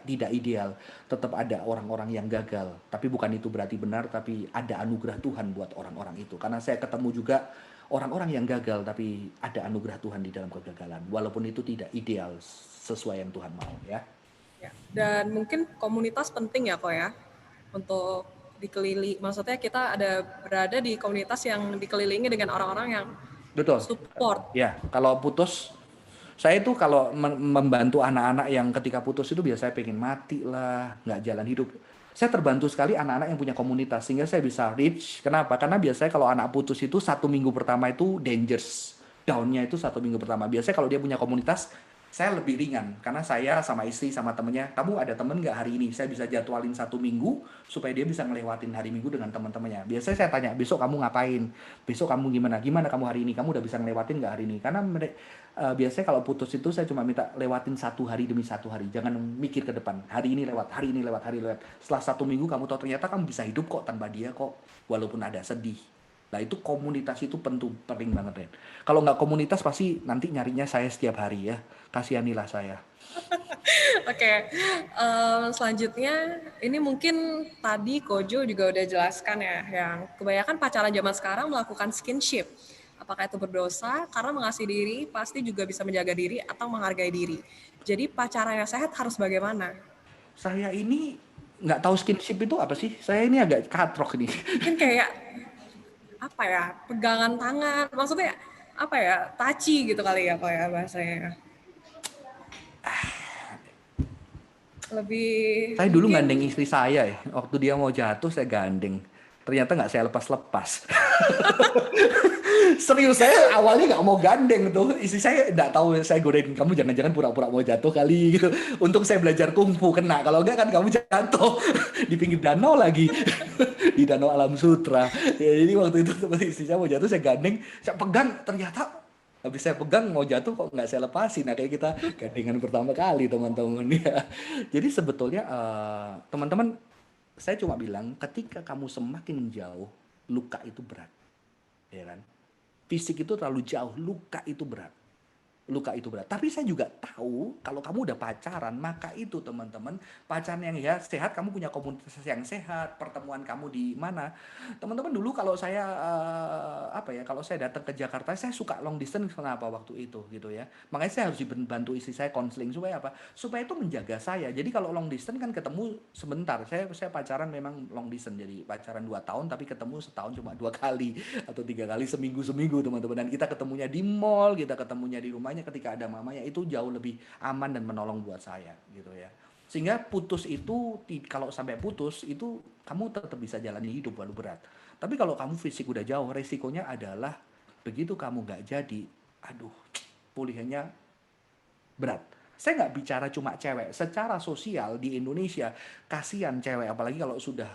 tidak ideal, tetap ada orang-orang yang gagal. Tapi bukan itu berarti benar, tapi ada anugerah Tuhan buat orang-orang itu. Karena saya ketemu juga orang-orang yang gagal, tapi ada anugerah Tuhan di dalam kegagalan. Walaupun itu tidak ideal sesuai yang Tuhan mau ya. Ya. Dan mungkin komunitas penting ya kok ya untuk dikelilingi. Maksudnya kita berada di komunitas yang dikelilingi dengan orang-orang yang Betul. support. Ya, kalau putus Saya itu kalau membantu anak-anak yang ketika putus itu biasanya pengen mati lah, nggak jalan hidup. Saya terbantu sekali anak-anak yang punya komunitas sehingga saya bisa reach. Kenapa? Karena biasanya kalau anak putus itu 1 minggu pertama itu dangerous. Down-nya itu 1 minggu pertama. Biasanya kalau dia punya komunitas, saya lebih ringan. Karena saya sama istri sama temennya, kamu ada temen nggak hari ini? Saya bisa jadwalin 1 minggu supaya dia bisa ngelewatin hari minggu dengan teman-temannya. Biasanya saya tanya, besok kamu ngapain? Besok kamu gimana? Gimana kamu hari ini? Kamu udah bisa ngelewatin nggak hari ini? Karena biasanya kalau putus itu saya cuma minta lewatin 1 hari demi 1 hari. Jangan mikir ke depan. Hari ini lewat, hari ini lewat, hari lewat. Setelah 1 minggu kamu tahu ternyata kamu bisa hidup kok tanpa dia kok. Walaupun ada sedih. Nah itu komunitas itu penting banget Ren. Kalau nggak komunitas pasti nanti nyarinya saya setiap hari ya. Kasihanilah saya. Oke, selanjutnya ini mungkin tadi Kojo juga udah jelaskan ya, yang kebanyakan pacaran zaman sekarang melakukan skinship. Apakah itu berdosa? Karena mengasihi diri pasti juga bisa menjaga diri atau menghargai diri. Jadi pacaran yang sehat harus bagaimana? Saya ini nggak tahu skinship itu apa sih. Saya ini agak katrok nih. Mungkin kayak apa ya, pegangan tangan, maksudnya apa ya, touchy gitu kali ya, apa ya bahasanya. Lebih Saya dulu mungkin gandeng istri saya ya. Waktu dia mau jatuh saya gandeng. Ternyata nggak saya lepas-lepas. Serius, saya awalnya nggak mau gandeng tuh. Istri saya nggak tahu, saya godain, kamu jangan-jangan pura-pura mau jatuh kali gitu. Untuk saya belajar kungfu kena. Kalau nggak kan kamu jatuh di pinggir danau lagi. Di danau Alam Sutra. Ya, jadi waktu itu seperti istri saya mau jatuh, saya gandeng, saya pegang, ternyata habis saya pegang mau jatuh kok nggak saya lepasin. Nah kayak kita gandengan pertama kali teman-teman ya. Jadi sebetulnya teman-teman, saya cuma bilang ketika kamu semakin jauh, luka itu berat, ya kan? Fisik itu terlalu jauh, luka itu berat. Luka itu berat. Tapi saya juga tahu kalau kamu udah pacaran, maka itu teman-teman, pacaran yang ya sehat, kamu punya komunitas yang sehat, pertemuan kamu di mana. Teman-teman dulu kalau saya kalau saya datang ke Jakarta, saya suka long distance kenapa waktu itu gitu ya. Makanya saya harus dibantu istri saya konseling supaya apa? Supaya itu menjaga saya. Jadi kalau long distance kan ketemu sebentar. Saya pacaran memang long distance, jadi pacaran 2 tahun tapi ketemu setahun cuma 2 kali atau 3 kali seminggu teman-teman. Dan kita ketemunya di mall, kita ketemunya di rumahnya ketika ada mamanya, itu jauh lebih aman dan menolong buat saya gitu ya. Sehingga putus itu, kalau sampai putus itu kamu tetap bisa jalani hidup walau berat. Tapi kalau kamu fisik udah jauh, resikonya adalah begitu kamu nggak jadi, aduh, pulihnya berat. Saya nggak bicara cuma cewek, secara sosial di Indonesia kasihan cewek, apalagi kalau sudah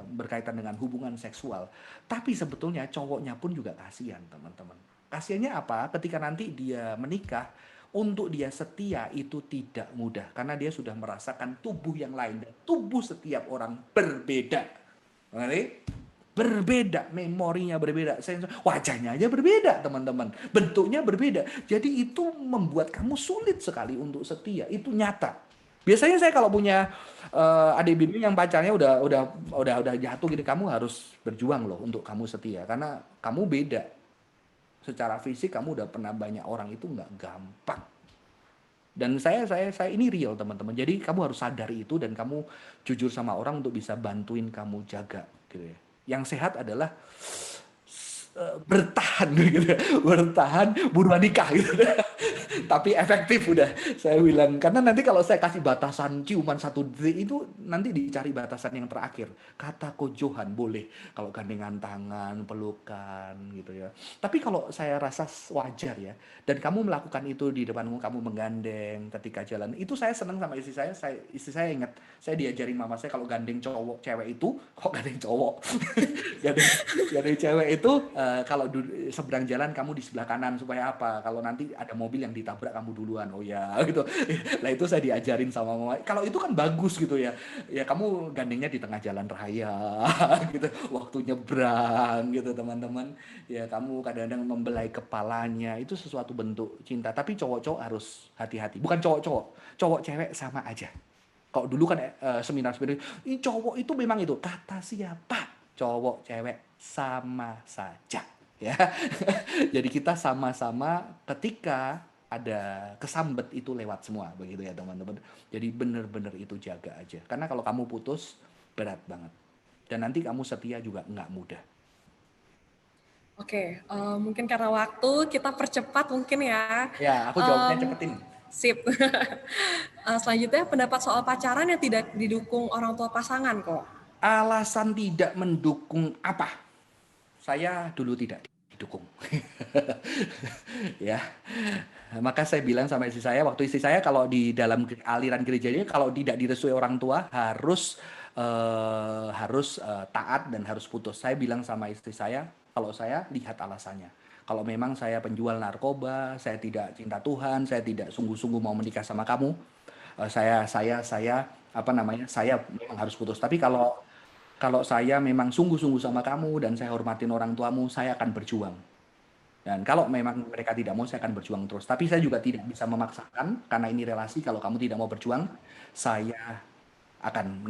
berkaitan dengan hubungan seksual. Tapi sebetulnya cowoknya pun juga kasihan teman-teman. Kasihannya apa? Ketika nanti dia menikah, untuk dia setia itu tidak mudah karena dia sudah merasakan tubuh yang lain, dan tubuh setiap orang berbeda. Oke? Berbeda, memorinya berbeda, wajahnya aja berbeda teman-teman, bentuknya berbeda. Jadi itu membuat kamu sulit sekali untuk setia, itu nyata. Biasanya saya kalau punya adik bimbing yang pacarnya udah jatuh gitu, kamu harus berjuang loh untuk kamu setia karena kamu beda. Secara fisik kamu udah pernah banyak orang, itu nggak gampang. Dan saya ini real teman-teman. Jadi kamu harus sadari itu dan kamu jujur sama orang untuk bisa bantuin kamu jaga gitu ya. Yang sehat adalah bertahan gitu, bertahan, buruan nikah gitu. Tapi efektif udah saya bilang, karena nanti kalau saya kasih batasan ciuman 1 detik itu nanti dicari batasan yang terakhir. Kata Kojohan boleh kalau gandengan tangan, pelukan gitu ya. Tapi kalau saya rasa wajar ya, dan kamu melakukan itu di depanmu, kamu menggandeng ketika jalan, itu saya senang sama istri saya. Istri saya ingat, saya diajarin mama saya kalau gandeng cowok cewek itu, kok gandeng cowok, gandeng cewek itu kalau seberang jalan kamu di sebelah kanan supaya apa? Kalau nanti ada mobil yang ditabrak kamu duluan, oh ya gitu. Nah itu saya diajarin sama mama. Kalau itu kan bagus gitu ya. Ya kamu gandengnya di tengah jalan raya gitu. Waktu nyebrang gitu teman-teman. Ya kamu kadang-kadang membelai kepalanya. Itu sesuatu bentuk cinta. Tapi cowok-cowok harus hati-hati. Bukan cowok-cowok. Cowok cewek sama aja. Kalau dulu kan seminar-seminar, ini cowok itu memang itu. Kata siapa? Cowok cewek sama saja. Ya. Jadi kita sama-sama ketika ada kesambet itu lewat semua begitu ya teman-teman. Jadi benar-benar itu jaga aja. Karena kalau kamu putus berat banget. Dan nanti kamu setia juga nggak mudah. Oke, mungkin karena waktu kita percepat mungkin ya. Ya, aku jawabnya cepetin. Sip. Selanjutnya pendapat soal pacaran yang tidak didukung orang tua pasangan kok. Alasan tidak mendukung apa? Saya dulu tidak didukung. Ya, maka saya bilang sama istri saya, waktu istri saya kalau di dalam aliran gereja ini kalau tidak direstui orang tua harus taat dan harus putus. Saya bilang sama istri saya, kalau saya lihat alasannya. Kalau memang saya penjual narkoba, saya tidak cinta Tuhan, saya tidak sungguh-sungguh mau menikah sama kamu, saya apa namanya? Saya memang harus putus. Tapi kalau kalau saya memang sungguh-sungguh sama kamu dan saya hormatin orang tuamu, saya akan berjuang. Dan kalau memang mereka tidak mau, saya akan berjuang terus. Tapi saya juga tidak bisa memaksakan, karena ini relasi. Kalau kamu tidak mau berjuang, saya akan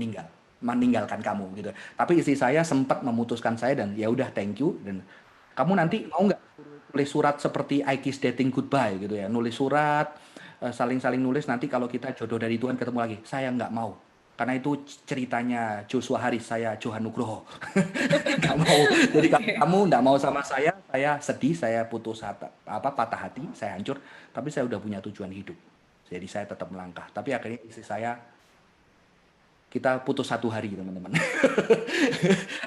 meninggalkan kamu gitu. Tapi istri saya sempat memutuskan saya dan ya udah thank you. Dan kamu nanti mau nggak tulis surat seperti I Kiss Dating Goodbye gitu ya? Nulis surat, saling-saling nulis. Nanti kalau kita jodoh dari Tuhan ketemu lagi, saya nggak mau. Karena itu ceritanya Joshua Haris, saya Johan Nugroho. Nggak mau. Jadi kalau kamu nggak mau sama saya sedih, saya putus patah hati, saya hancur. Tapi saya udah punya tujuan hidup. Jadi saya tetap melangkah. Tapi akhirnya istri saya, kita putus satu hari teman-teman.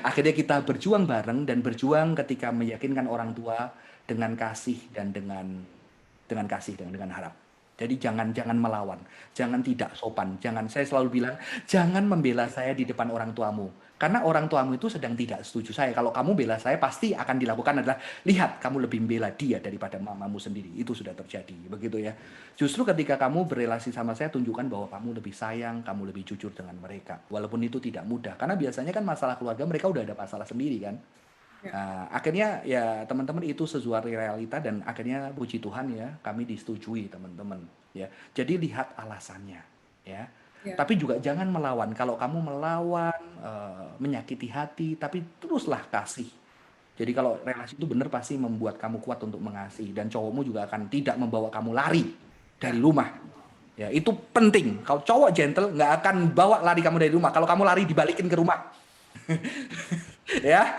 Akhirnya kita berjuang bareng dan berjuang ketika meyakinkan orang tua dengan kasih dan dengan kasih dan dengan harap. Jadi jangan melawan, jangan tidak sopan, saya selalu bilang jangan membela saya di depan orang tuamu. Karena orang tuamu itu sedang tidak setuju saya. Kalau kamu bela saya pasti akan dilakukan adalah lihat kamu lebih membela dia daripada mamamu sendiri. Itu sudah terjadi, begitu ya. Justru ketika kamu berrelasi sama saya tunjukkan bahwa kamu lebih sayang, kamu lebih jujur dengan mereka. Walaupun itu tidak mudah karena biasanya kan masalah keluarga mereka udah ada masalah sendiri kan. Nah, akhirnya ya teman-teman itu sesuai realita dan akhirnya puji Tuhan ya kami disetujui teman-teman ya. Jadi lihat alasannya ya. Ya. Tapi juga jangan melawan. Kalau kamu melawan menyakiti hati tapi teruslah kasih. Jadi kalau relasi itu benar pasti membuat kamu kuat untuk mengasihi dan cowokmu juga akan tidak membawa kamu lari dari rumah. Ya, itu penting. Kalau cowok gentle nggak akan bawa lari kamu dari rumah. Kalau kamu lari dibalikin ke rumah. Ya,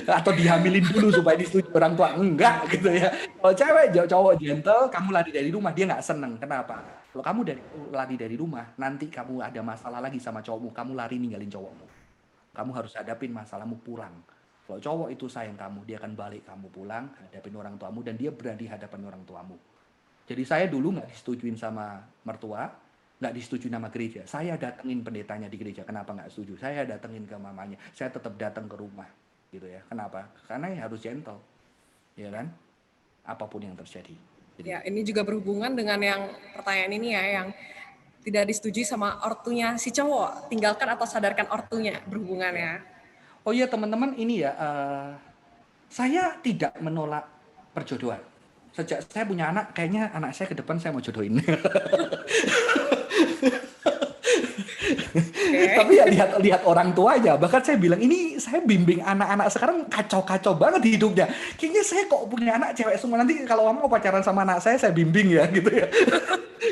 atau dihamilin dulu supaya disetujui orang tua, enggak gitu ya. Kalau cowok gentle kamu lari dari rumah dia nggak seneng. Kenapa? Kalau kamu lari dari rumah nanti kamu ada masalah lagi sama cowokmu, kamu lari ninggalin cowokmu, kamu harus hadapin masalahmu pulang. Kalau cowok itu sayang kamu, dia akan balik kamu pulang hadapin orang tuamu dan dia berani hadapan orang tuamu. Jadi saya dulu nggak disetujuin sama mertua, nggak disetujui nama gereja. Saya datengin pendetanya di gereja. Kenapa nggak setuju? Saya datengin ke mamanya. Saya tetap datang ke rumah, gitu ya. Kenapa? Karena ya harus gentle, ya kan? Apapun yang terjadi. Jadi, Ya, ini juga berhubungan dengan yang pertanyaan ini ya, yang tidak disetujui sama ortunya si cowok. Tinggalkan atau sadarkan ortunya berhubungannya. oh iya teman-teman ini ya, saya tidak menolak perjodohan. Sejak saya punya anak, kayaknya anak saya ke depan saya mau jodohin. Okay. Tapi ya lihat orang tua aja. Bahkan saya bilang ini saya bimbing anak-anak sekarang kacau-kacau banget hidupnya. Kayaknya saya kok punya anak cewek semua, nanti kalau kamu mau pacaran sama anak saya bimbing ya gitu ya.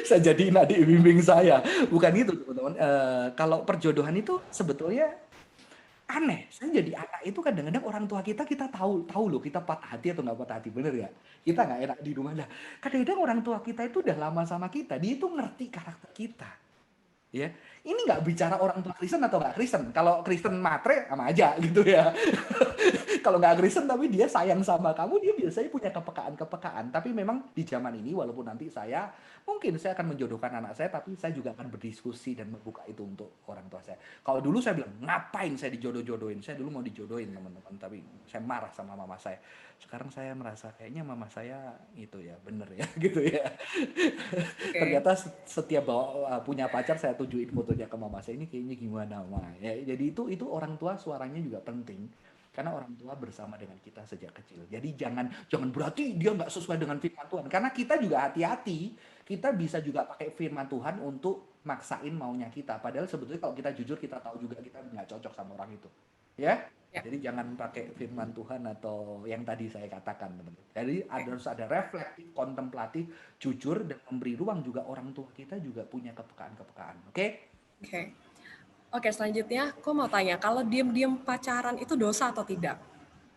Saya jadiin adik bimbing saya. Bukan gitu teman-teman. Kalau perjodohan itu sebetulnya aneh. Saya jadi anak itu kadang-kadang orang tua kita tahu loh kita patah hati atau nggak patah hati, bener ya? Kita nggak enak di rumah. Nah, kadang-kadang orang tua kita itu udah lama sama kita, dia itu ngerti karakter kita. Ya, ini nggak bicara orang tua Kristen atau nggak Kristen. Kalau Kristen matre sama aja gitu ya. Kalau nggak Kristen tapi dia sayang sama kamu, dia biasanya punya kepekaan. Tapi memang di zaman ini, walaupun nanti mungkin saya akan menjodohkan anak saya, tapi saya juga akan berdiskusi dan membuka itu untuk orang tua saya. Kalau dulu saya bilang, ngapain saya dijodoh-jodohin? Saya dulu mau dijodohin teman-teman, tapi saya marah sama mama saya. Sekarang saya merasa kayaknya mama saya itu ya bener ya gitu ya. Okay. Ternyata setiap punya pacar saya tunjukin fotonya ke mama saya, ini kayaknya gimana Ma ya. Jadi itu orang tua suaranya juga penting karena orang tua bersama dengan kita sejak kecil. Jadi jangan berarti dia nggak sesuai dengan firman Tuhan, karena kita juga hati-hati, kita bisa juga pakai firman Tuhan untuk maksain maunya kita, padahal sebetulnya kalau kita jujur kita tahu juga kita nggak cocok sama orang itu ya. Jadi jangan pakai firman Tuhan atau yang tadi saya katakan teman-teman. Jadi harus ada reflektif, kontemplatif, jujur, dan memberi ruang juga orang tua kita juga punya kepekaan. Oke, selanjutnya aku mau tanya, kalau diam-diam pacaran itu dosa atau tidak?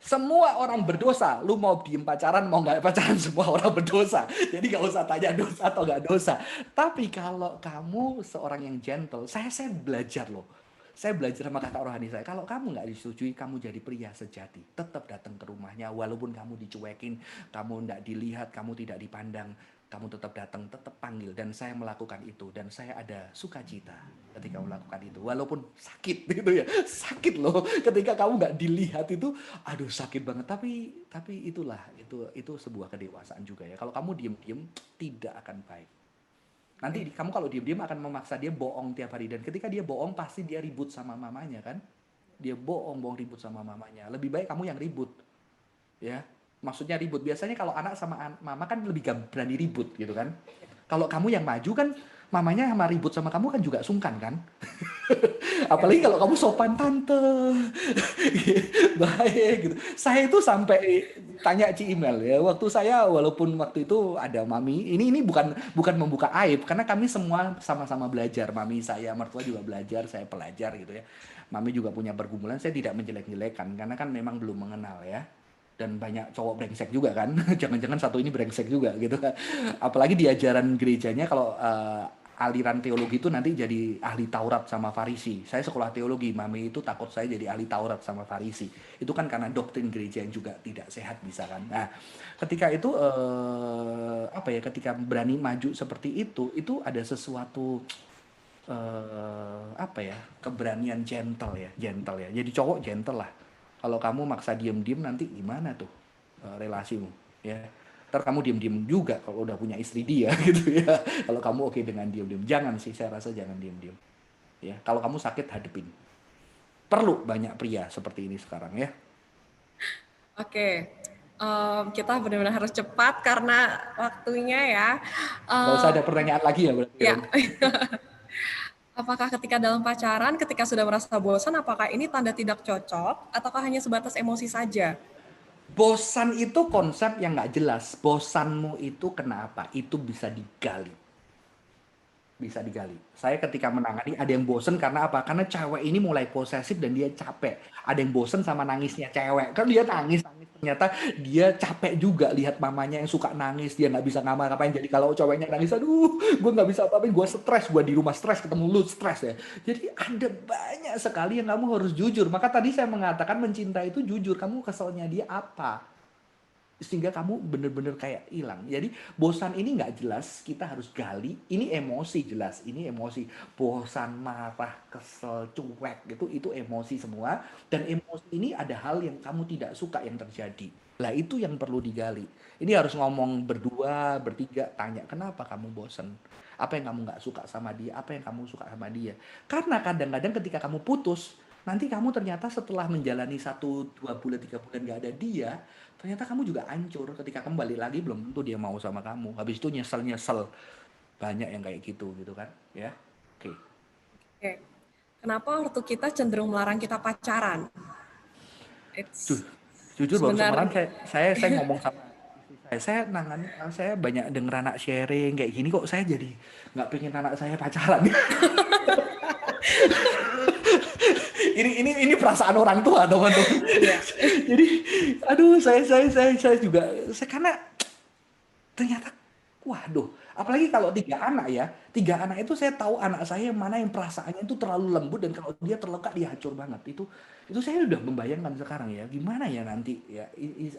Semua orang berdosa. Lu mau diem pacaran, mau nggak pacaran, semua orang berdosa. Jadi nggak usah tanya dosa atau nggak dosa. Tapi kalau kamu seorang yang gentle, saya belajar loh. Saya belajar sama kakak rohani saya. Kalau kamu nggak disetujui, kamu jadi pria sejati. Tetap datang ke rumahnya, walaupun kamu dicuekin, kamu nggak dilihat, kamu tidak dipandang. Kamu tetap datang, tetap panggil. Dan saya melakukan itu. Dan saya ada sukacita ketika melakukan itu. Walaupun sakit gitu ya. Sakit loh. Ketika kamu nggak dilihat itu, aduh sakit banget. Tapi itulah, itu sebuah kedewasaan juga ya. Kalau kamu diem-diem, tidak akan baik. Nanti kamu kalau diem-diem akan memaksa dia bohong tiap hari. Dan ketika dia bohong, pasti dia ribut sama mamanya kan. Dia bohong ribut sama mamanya. Lebih baik kamu yang ribut. Ya, maksudnya ribut. Biasanya kalau anak sama mama kan lebih berani ribut gitu kan. Kalau kamu yang maju kan, mamanya sama ribut sama kamu kan juga sungkan kan. Apalagi kalau kamu sopan tante, baik gitu. Saya itu sampai tanya Ci Imel ya. Waktu saya walaupun waktu itu ada mami, ini bukan membuka aib karena kami semua sama-sama belajar. Mami saya, mertua juga belajar, saya pelajar gitu ya. Mami juga punya pergumulan. Saya tidak menjelek-jelekan karena kan memang belum mengenal ya. Dan banyak cowok brengsek juga kan. Jangan-jangan satu ini brengsek juga gitu kan. Apalagi di ajaran gerejanya kalau aliran teologi itu nanti jadi ahli Taurat sama Farisi. Saya sekolah teologi, mami itu takut saya jadi ahli Taurat sama Farisi. Itu kan karena doktrin gereja yang juga tidak sehat bisa kan. Nah, ketika itu ketika berani maju seperti itu ada sesuatu keberanian gentle ya. Jadi cowok gentle lah. Kalau kamu maksa diem-diem nanti gimana tuh relasimu ya. Ntar kamu diem-diem juga kalau udah punya istri dia gitu ya. Kalau kamu oke dengan diem-diem. Jangan sih, saya rasa jangan diem-diem. Ya, kalau kamu sakit hadepin. Perlu banyak pria seperti ini sekarang ya. Oke. Kita benar-benar harus cepat karena waktunya ya. Nggak usah ada pertanyaan lagi ya berarti. Ya. Apakah ketika dalam pacaran, ketika sudah merasa bosan, apakah ini tanda tidak cocok, ataukah hanya sebatas emosi saja? Bosan itu konsep yang nggak jelas. Bosanmu itu kenapa? Itu bisa digali. Saya ketika menangani ada yang bosen karena apa? Karena cewek ini mulai posesif dan dia capek. Ada yang bosen sama nangisnya cewek. Kan dia nangis. Ternyata dia capek juga lihat mamanya yang suka nangis. Dia nggak bisa ngapa-ngapain. Jadi kalau ceweknya nangis, aduh, gue nggak bisa apa-apain. Gue stres. Gue di rumah stres. Ketemu lu stres ya. Jadi ada banyak sekali yang kamu harus jujur. Maka tadi saya mengatakan mencintai itu jujur. Kamu keselnya dia apa? Sehingga kamu bener-bener kayak hilang. Jadi bosan ini nggak jelas, kita harus gali. Ini emosi jelas, ini emosi. Bosan, marah, kesel, cuek, itu emosi semua. Dan emosi ini ada hal yang kamu tidak suka yang terjadi. Lah itu yang perlu digali. Ini harus ngomong berdua, bertiga, tanya kenapa kamu bosan? Apa yang kamu nggak suka sama dia? Apa yang kamu suka sama dia? Karena kadang-kadang ketika kamu putus, nanti kamu ternyata setelah menjalani 1, 2 bulan, 3 bulan gak ada dia, ternyata kamu juga hancur. Ketika kamu balik lagi belum tentu dia mau sama kamu. Habis itu nyesel. Banyak yang kayak gitu kan. Ya. Oke. Kenapa ortu kita cenderung melarang kita pacaran? Jujur baru semalam saya ngomong sama saya banyak denger anak sharing kayak gini, kok saya jadi nggak pengen anak saya pacaran. ini perasaan orang tua teman-teman. Jadi aduh saya juga karena ternyata waduh, apalagi kalau 3 anak ya. 3 anak itu saya tahu anak saya mana yang perasaannya itu terlalu lembut dan kalau dia terlekat dia hancur banget. Itu saya udah membayangkan sekarang ya. Gimana ya nanti ya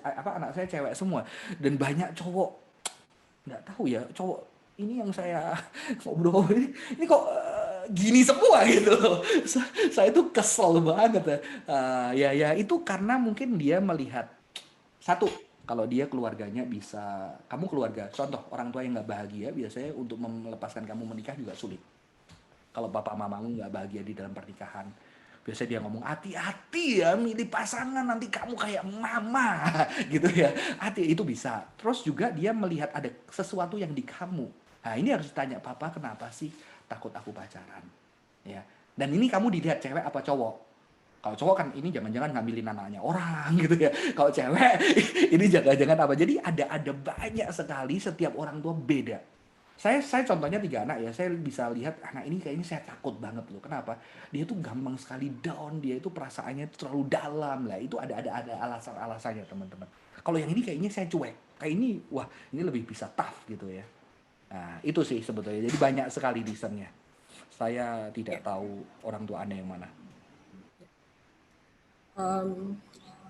anak saya cewek semua dan banyak cowok. Nggak tahu ya, cowok ini yang saya ngobrol ini kok gini semua gitu loh. Saya tuh kesel banget ya. Ya itu karena mungkin dia melihat satu, kalau dia keluarganya bisa, kamu keluarga, contoh orang tua yang nggak bahagia biasanya untuk melepaskan kamu menikah juga sulit. Kalau bapak mamamu nggak bahagia di dalam pernikahan, biasanya dia ngomong hati-hati ya milih pasangan nanti kamu kayak mama gitu ya. Hati itu bisa. Terus juga dia melihat ada sesuatu yang di kamu. Nah ini harus ditanya, papa kenapa sih takut aku pacaran? Ya. Dan ini kamu dilihat cewek apa cowok? Kalau cowok kan ini jangan-jangan ngambilin anaknya orang gitu ya. Kalau cewek ini jangan-jangan apa. Jadi ada banyak sekali, setiap orang tua beda. Saya contohnya 3 anak ya, saya bisa lihat anak ini kayaknya saya takut banget loh. Kenapa? Dia tuh gampang sekali down, dia itu perasaannya itu terlalu dalam lah. Itu ada alasan-alasannya teman-teman. Kalau yang ini kayaknya saya cuek. Kayak ini, wah ini lebih bisa tough gitu ya. Nah itu sih sebetulnya. Jadi banyak sekali reasonnya. Saya tidak Ya. tahu orang tua Anda yang mana.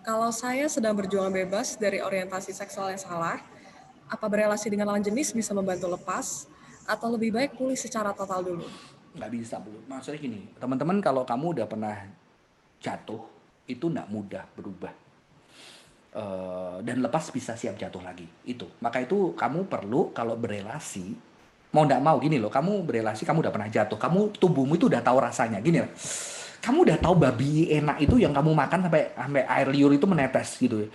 Kalau saya sedang berjuang bebas dari orientasi seksual yang salah, apa berelasi dengan lawan jenis bisa membantu lepas, atau lebih baik pulih secara total dulu? Nggak bisa, Bu. Maksudnya gini, teman-teman kalau kamu udah pernah jatuh, itu nggak mudah berubah. Dan lepas bisa siap jatuh lagi. Itu. Maka itu kamu perlu kalau berelasi, mau nggak mau gini loh, kamu berelasi, kamu udah pernah jatuh, kamu tubuhmu itu udah tahu rasanya. Gini lah, kamu udah tahu babi enak itu yang kamu makan sampai sampai air liur itu menetes gitu ya.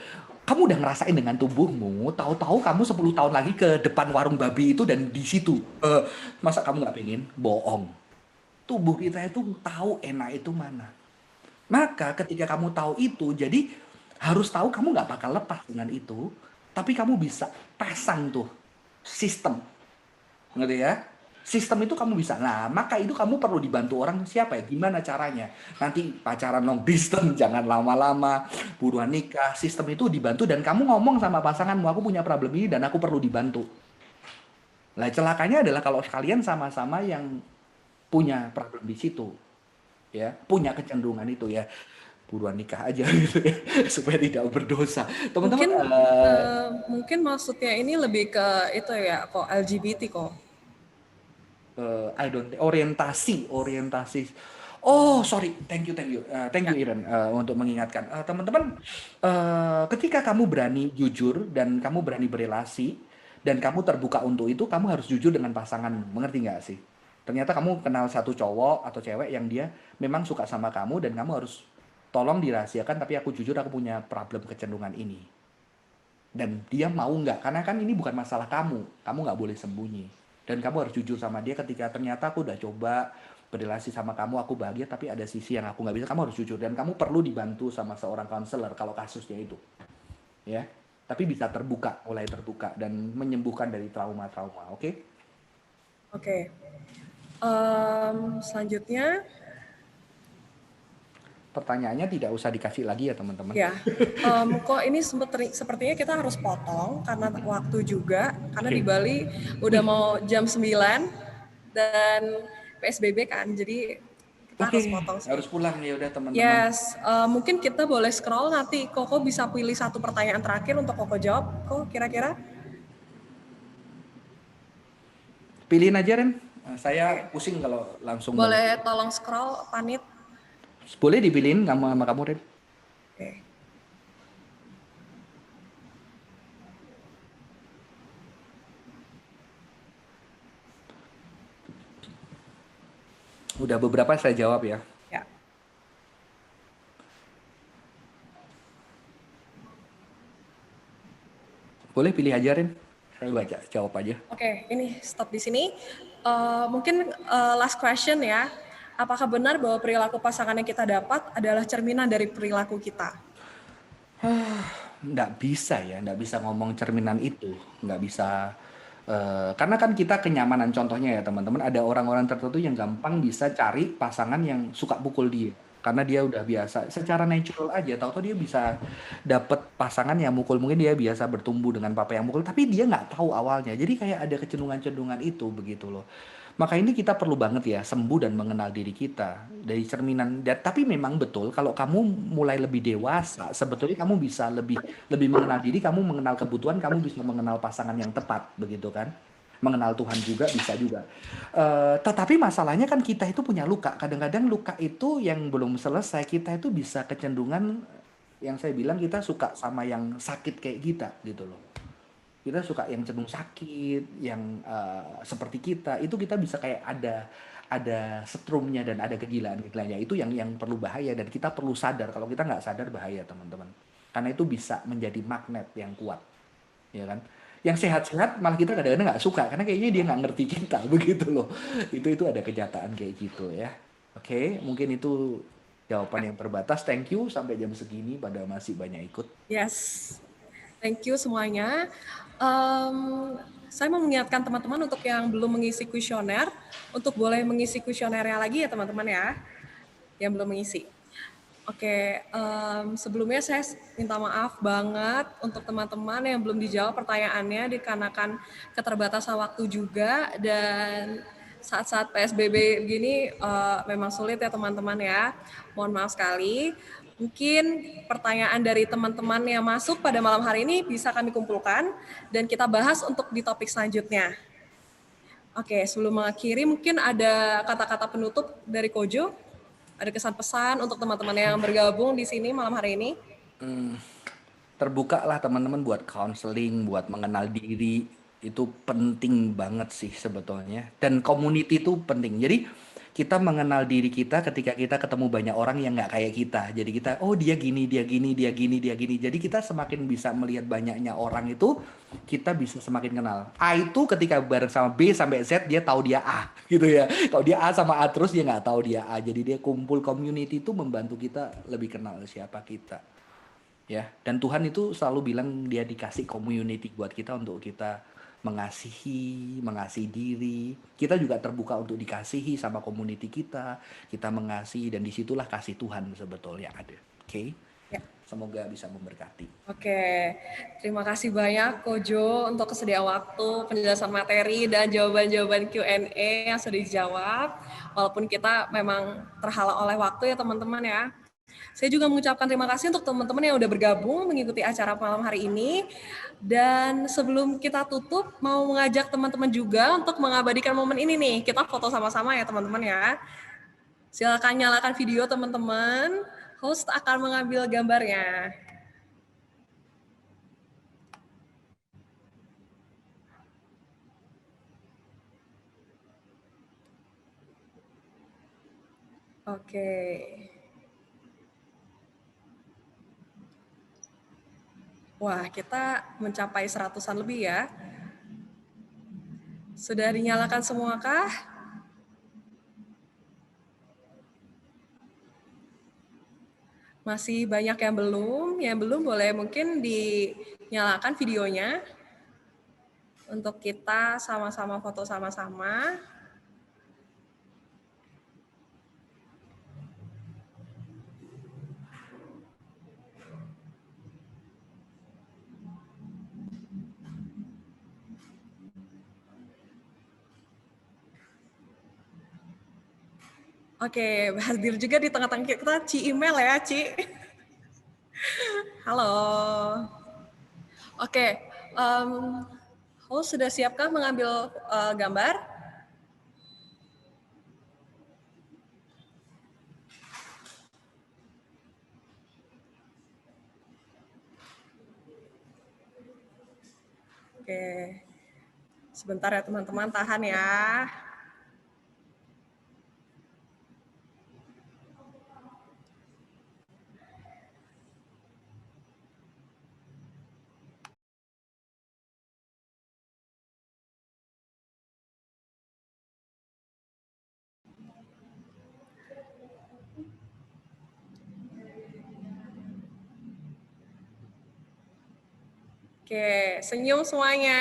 Kamu udah ngerasain dengan tubuhmu, tahu-tahu kamu 10 tahun lagi ke depan warung babi itu dan di situ. Masa kamu nggak pengen? Bohong. Tubuh kita itu tahu enak itu mana. Maka ketika kamu tahu itu, jadi harus tahu kamu nggak bakal lepas dengan itu, tapi kamu bisa pasang tuh sistem, ngerti ya? Sistem itu kamu bisa. Nah, maka itu kamu perlu dibantu orang siapa ya? Gimana caranya? Nanti pacaran long distance, jangan lama-lama, buruan nikah. Sistem itu dibantu dan kamu ngomong sama pasanganmu, aku punya problem ini dan aku perlu dibantu. Nah, celakanya adalah kalau kalian sama-sama yang punya problem di situ, ya, punya kecenderungan itu ya, buruan nikah aja gitu ya, supaya tidak berdosa. Teman-teman, Mungkin mungkin maksudnya ini lebih ke itu ya, kok LGBT kok. I don't orientasi. Oh, sorry, thank you Ya, Iren untuk mengingatkan. Teman-teman, ketika kamu berani jujur dan kamu berani berelasi dan kamu terbuka untuk itu, kamu harus jujur dengan pasangan, mengerti nggak sih? Ternyata kamu kenal satu cowok atau cewek yang dia memang suka sama kamu dan kamu harus tolong dirahasiakan, tapi aku jujur aku punya problem kecenderungan ini. Dan dia mau nggak, karena kan ini bukan masalah kamu nggak boleh sembunyi. Dan kamu harus jujur sama dia ketika ternyata aku udah coba berrelasi sama kamu, aku bahagia, tapi ada sisi yang aku nggak bisa, kamu harus jujur. Dan kamu perlu dibantu sama seorang konselor kalau kasusnya itu. Ya, tapi bisa terbuka, mulai terbuka, dan menyembuhkan dari trauma-trauma, oke? oke. Selanjutnya, Pertanyaannya tidak usah dikasih lagi ya teman-teman. ya, kok ini sepertinya kita harus potong karena waktu juga, karena di Oke. Bali udah Wih, mau jam 9 dan PSBB kan, jadi kita oke, harus potong sih. harus pulang ya udah teman-teman. Yes, mungkin kita boleh scroll nanti Koko bisa pilih satu pertanyaan terakhir untuk Koko jawab. Kok kira-kira? Pilihin aja Ren. Saya Oke. pusing kalau langsung banget. Boleh tolong scroll, Panit? Boleh dipilihin sama kamu Ren. Oke. Udah beberapa saya jawab ya. Ya. Boleh pilih aja Ren. Saya baca, jawab aja. Oke, ini stop di sini. Mungkin last question ya. Apakah benar bahwa perilaku pasangan yang kita dapat adalah cerminan dari perilaku kita? Nggak bisa ya, nggak bisa ngomong cerminan itu. Nggak bisa, karena kan kita kenyamanan. Contohnya ya teman-teman, ada orang-orang tertentu yang gampang bisa cari pasangan yang suka pukul dia. Karena dia udah biasa, secara natural aja, tahu-tahu dia bisa dapet pasangan yang mukul. Mungkin dia biasa bertumbuh dengan papa yang mukul, tapi dia nggak tahu awalnya. Jadi kayak ada kecenderungan-kecenderungan itu begitu loh. Maka ini kita perlu banget ya sembuh dan mengenal diri kita dari cerminan. Tapi memang betul kalau kamu mulai lebih dewasa, sebetulnya kamu bisa lebih lebih mengenal diri, kamu mengenal kebutuhan, kamu bisa mengenal pasangan yang tepat, begitu kan? Mengenal Tuhan juga bisa juga. Tetapi masalahnya kan kita itu punya luka. Kadang-kadang luka itu yang belum selesai, kita itu bisa kecenderungan yang saya bilang kita suka sama yang sakit kayak kita gitu loh. Kita suka yang cenderung sakit, yang seperti kita, itu kita bisa kayak ada setrumnya dan ada kegilaan-kegilaannya. Itu yang perlu bahaya dan kita perlu sadar. Kalau kita nggak sadar bahaya teman-teman. Karena itu bisa menjadi magnet yang kuat, ya kan? Yang sehat-sehat malah kita kadang-kadang nggak suka karena kayaknya dia nggak ngerti kita begitu loh. Itu ada kenyataan kayak gitu ya. Oke, mungkin itu jawaban yang terbatas. Thank you sampai jam segini pada masih banyak ikut. Yes. Thank you semuanya. Saya mau mengingatkan teman-teman untuk yang belum mengisi kuesioner, untuk boleh mengisi kuesionernya lagi ya teman-teman ya, yang belum mengisi. Oke, sebelumnya saya minta maaf banget untuk teman-teman yang belum dijawab pertanyaannya dikarenakan keterbatasan waktu juga, dan saat-saat PSBB begini memang sulit ya teman-teman ya. Mohon maaf sekali. Mungkin pertanyaan dari teman-teman yang masuk pada malam hari ini bisa kami kumpulkan dan kita bahas untuk di topik selanjutnya. Oke, sebelum mengakhiri mungkin ada kata-kata penutup dari Kojo. Ada kesan pesan untuk teman-teman yang bergabung di sini malam hari ini? Terbuka lah teman-teman buat counseling, buat mengenal diri, itu penting banget sih sebetulnya. Dan community itu penting. Jadi kita mengenal diri kita ketika kita ketemu banyak orang yang nggak kayak kita. Jadi kita, oh dia gini, dia gini, dia gini, dia gini. Jadi kita semakin bisa melihat banyaknya orang itu, kita bisa semakin kenal. A itu ketika bareng sama B sampai Z, dia tahu dia A gitu ya. Kalau dia A sama A terus, dia nggak tahu dia A. Jadi dia kumpul community itu membantu kita lebih kenal siapa kita. Ya, dan Tuhan itu selalu bilang dia dikasih community buat kita untuk kita mengasihi diri. Kita juga terbuka untuk dikasihi sama community kita mengasihi, dan disitulah kasih Tuhan sebetulnya ada. Oke? Ya. Semoga bisa memberkati. Oke, terima kasih banyak Kojo untuk kesediaan waktu, penjelasan materi, dan jawaban-jawaban Q&A yang sudah dijawab. Walaupun kita memang terhalang oleh waktu ya teman-teman ya. Saya juga mengucapkan terima kasih untuk teman-teman yang udah bergabung mengikuti acara malam hari ini. Dan sebelum kita tutup, mau mengajak teman-teman juga untuk mengabadikan momen ini nih. Kita foto sama-sama ya teman-teman ya. Silakan nyalakan video teman-teman. Host akan mengambil gambarnya. Oke. Wah, kita mencapai 100-an lebih ya. Sudah dinyalakan semua kah? Masih banyak yang belum boleh mungkin dinyalakan videonya. Untuk kita sama-sama foto sama-sama. Oke, hadir juga di tengah-tengah kita Ci Email ya, Ci. Halo. Oke, host sudah siapkah mengambil gambar? Oke, sebentar ya teman-teman, tahan ya. Oke, senyum semuanya.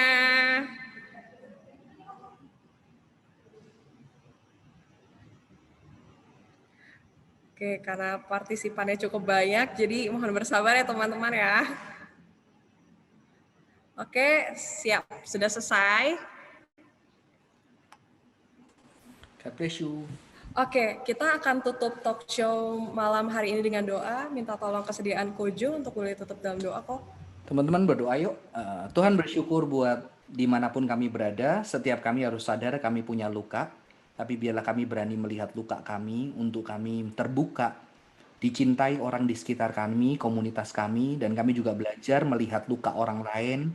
Oke, karena partisipannya cukup banyak, jadi mohon bersabar ya teman-teman ya. Oke, siap. Sudah selesai. God bless you. Oke, kita akan tutup talk show malam hari ini dengan doa. Minta tolong kesediaan Kojo untuk boleh tutup dalam doa kok. Teman-teman berdoa yuk. Tuhan bersyukur buat dimanapun kami berada. Setiap kami harus sadar kami punya luka. Tapi biarlah kami berani melihat luka kami untuk kami terbuka. Dicintai orang di sekitar kami, komunitas kami. Dan kami juga belajar melihat luka orang lain.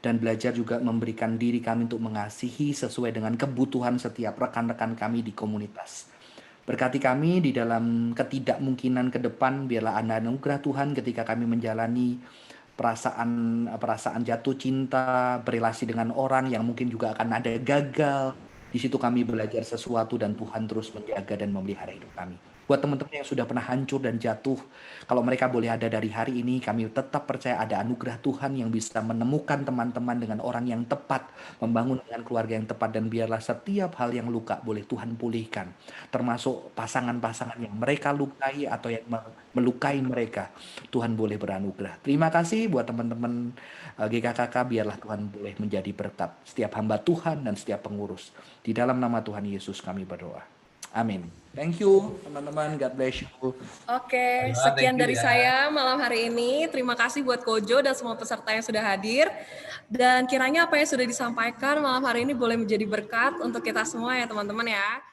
Dan belajar juga memberikan diri kami untuk mengasihi sesuai dengan kebutuhan setiap rekan-rekan kami di komunitas. Berkati kami di dalam ketidakmungkinan ke depan. Biarlah anugerah Tuhan ketika kami menjalani perasaan jatuh cinta, berelasi dengan orang yang mungkin juga akan ada gagal. Di situ kami belajar sesuatu dan Tuhan terus menjaga dan memelihara hidup kami. Buat teman-teman yang sudah pernah hancur dan jatuh, kalau mereka boleh ada dari hari ini, kami tetap percaya ada anugerah Tuhan yang bisa menemukan teman-teman dengan orang yang tepat, membangun dengan keluarga yang tepat, dan biarlah setiap hal yang luka boleh Tuhan pulihkan, termasuk pasangan-pasangan yang mereka lukai atau yang melukai mereka. Tuhan boleh beranugerah. Terima kasih buat teman-teman GKKK, biarlah Tuhan boleh menjadi berkat setiap hamba Tuhan dan setiap pengurus. Di dalam nama Tuhan Yesus kami berdoa. Amin. Thank you teman-teman. God bless you. Oke, sekian dari saya malam hari ini. Terima kasih buat Kojo dan semua peserta yang sudah hadir. Dan kiranya apa yang sudah disampaikan malam hari ini boleh menjadi berkat untuk kita semua ya teman-teman ya.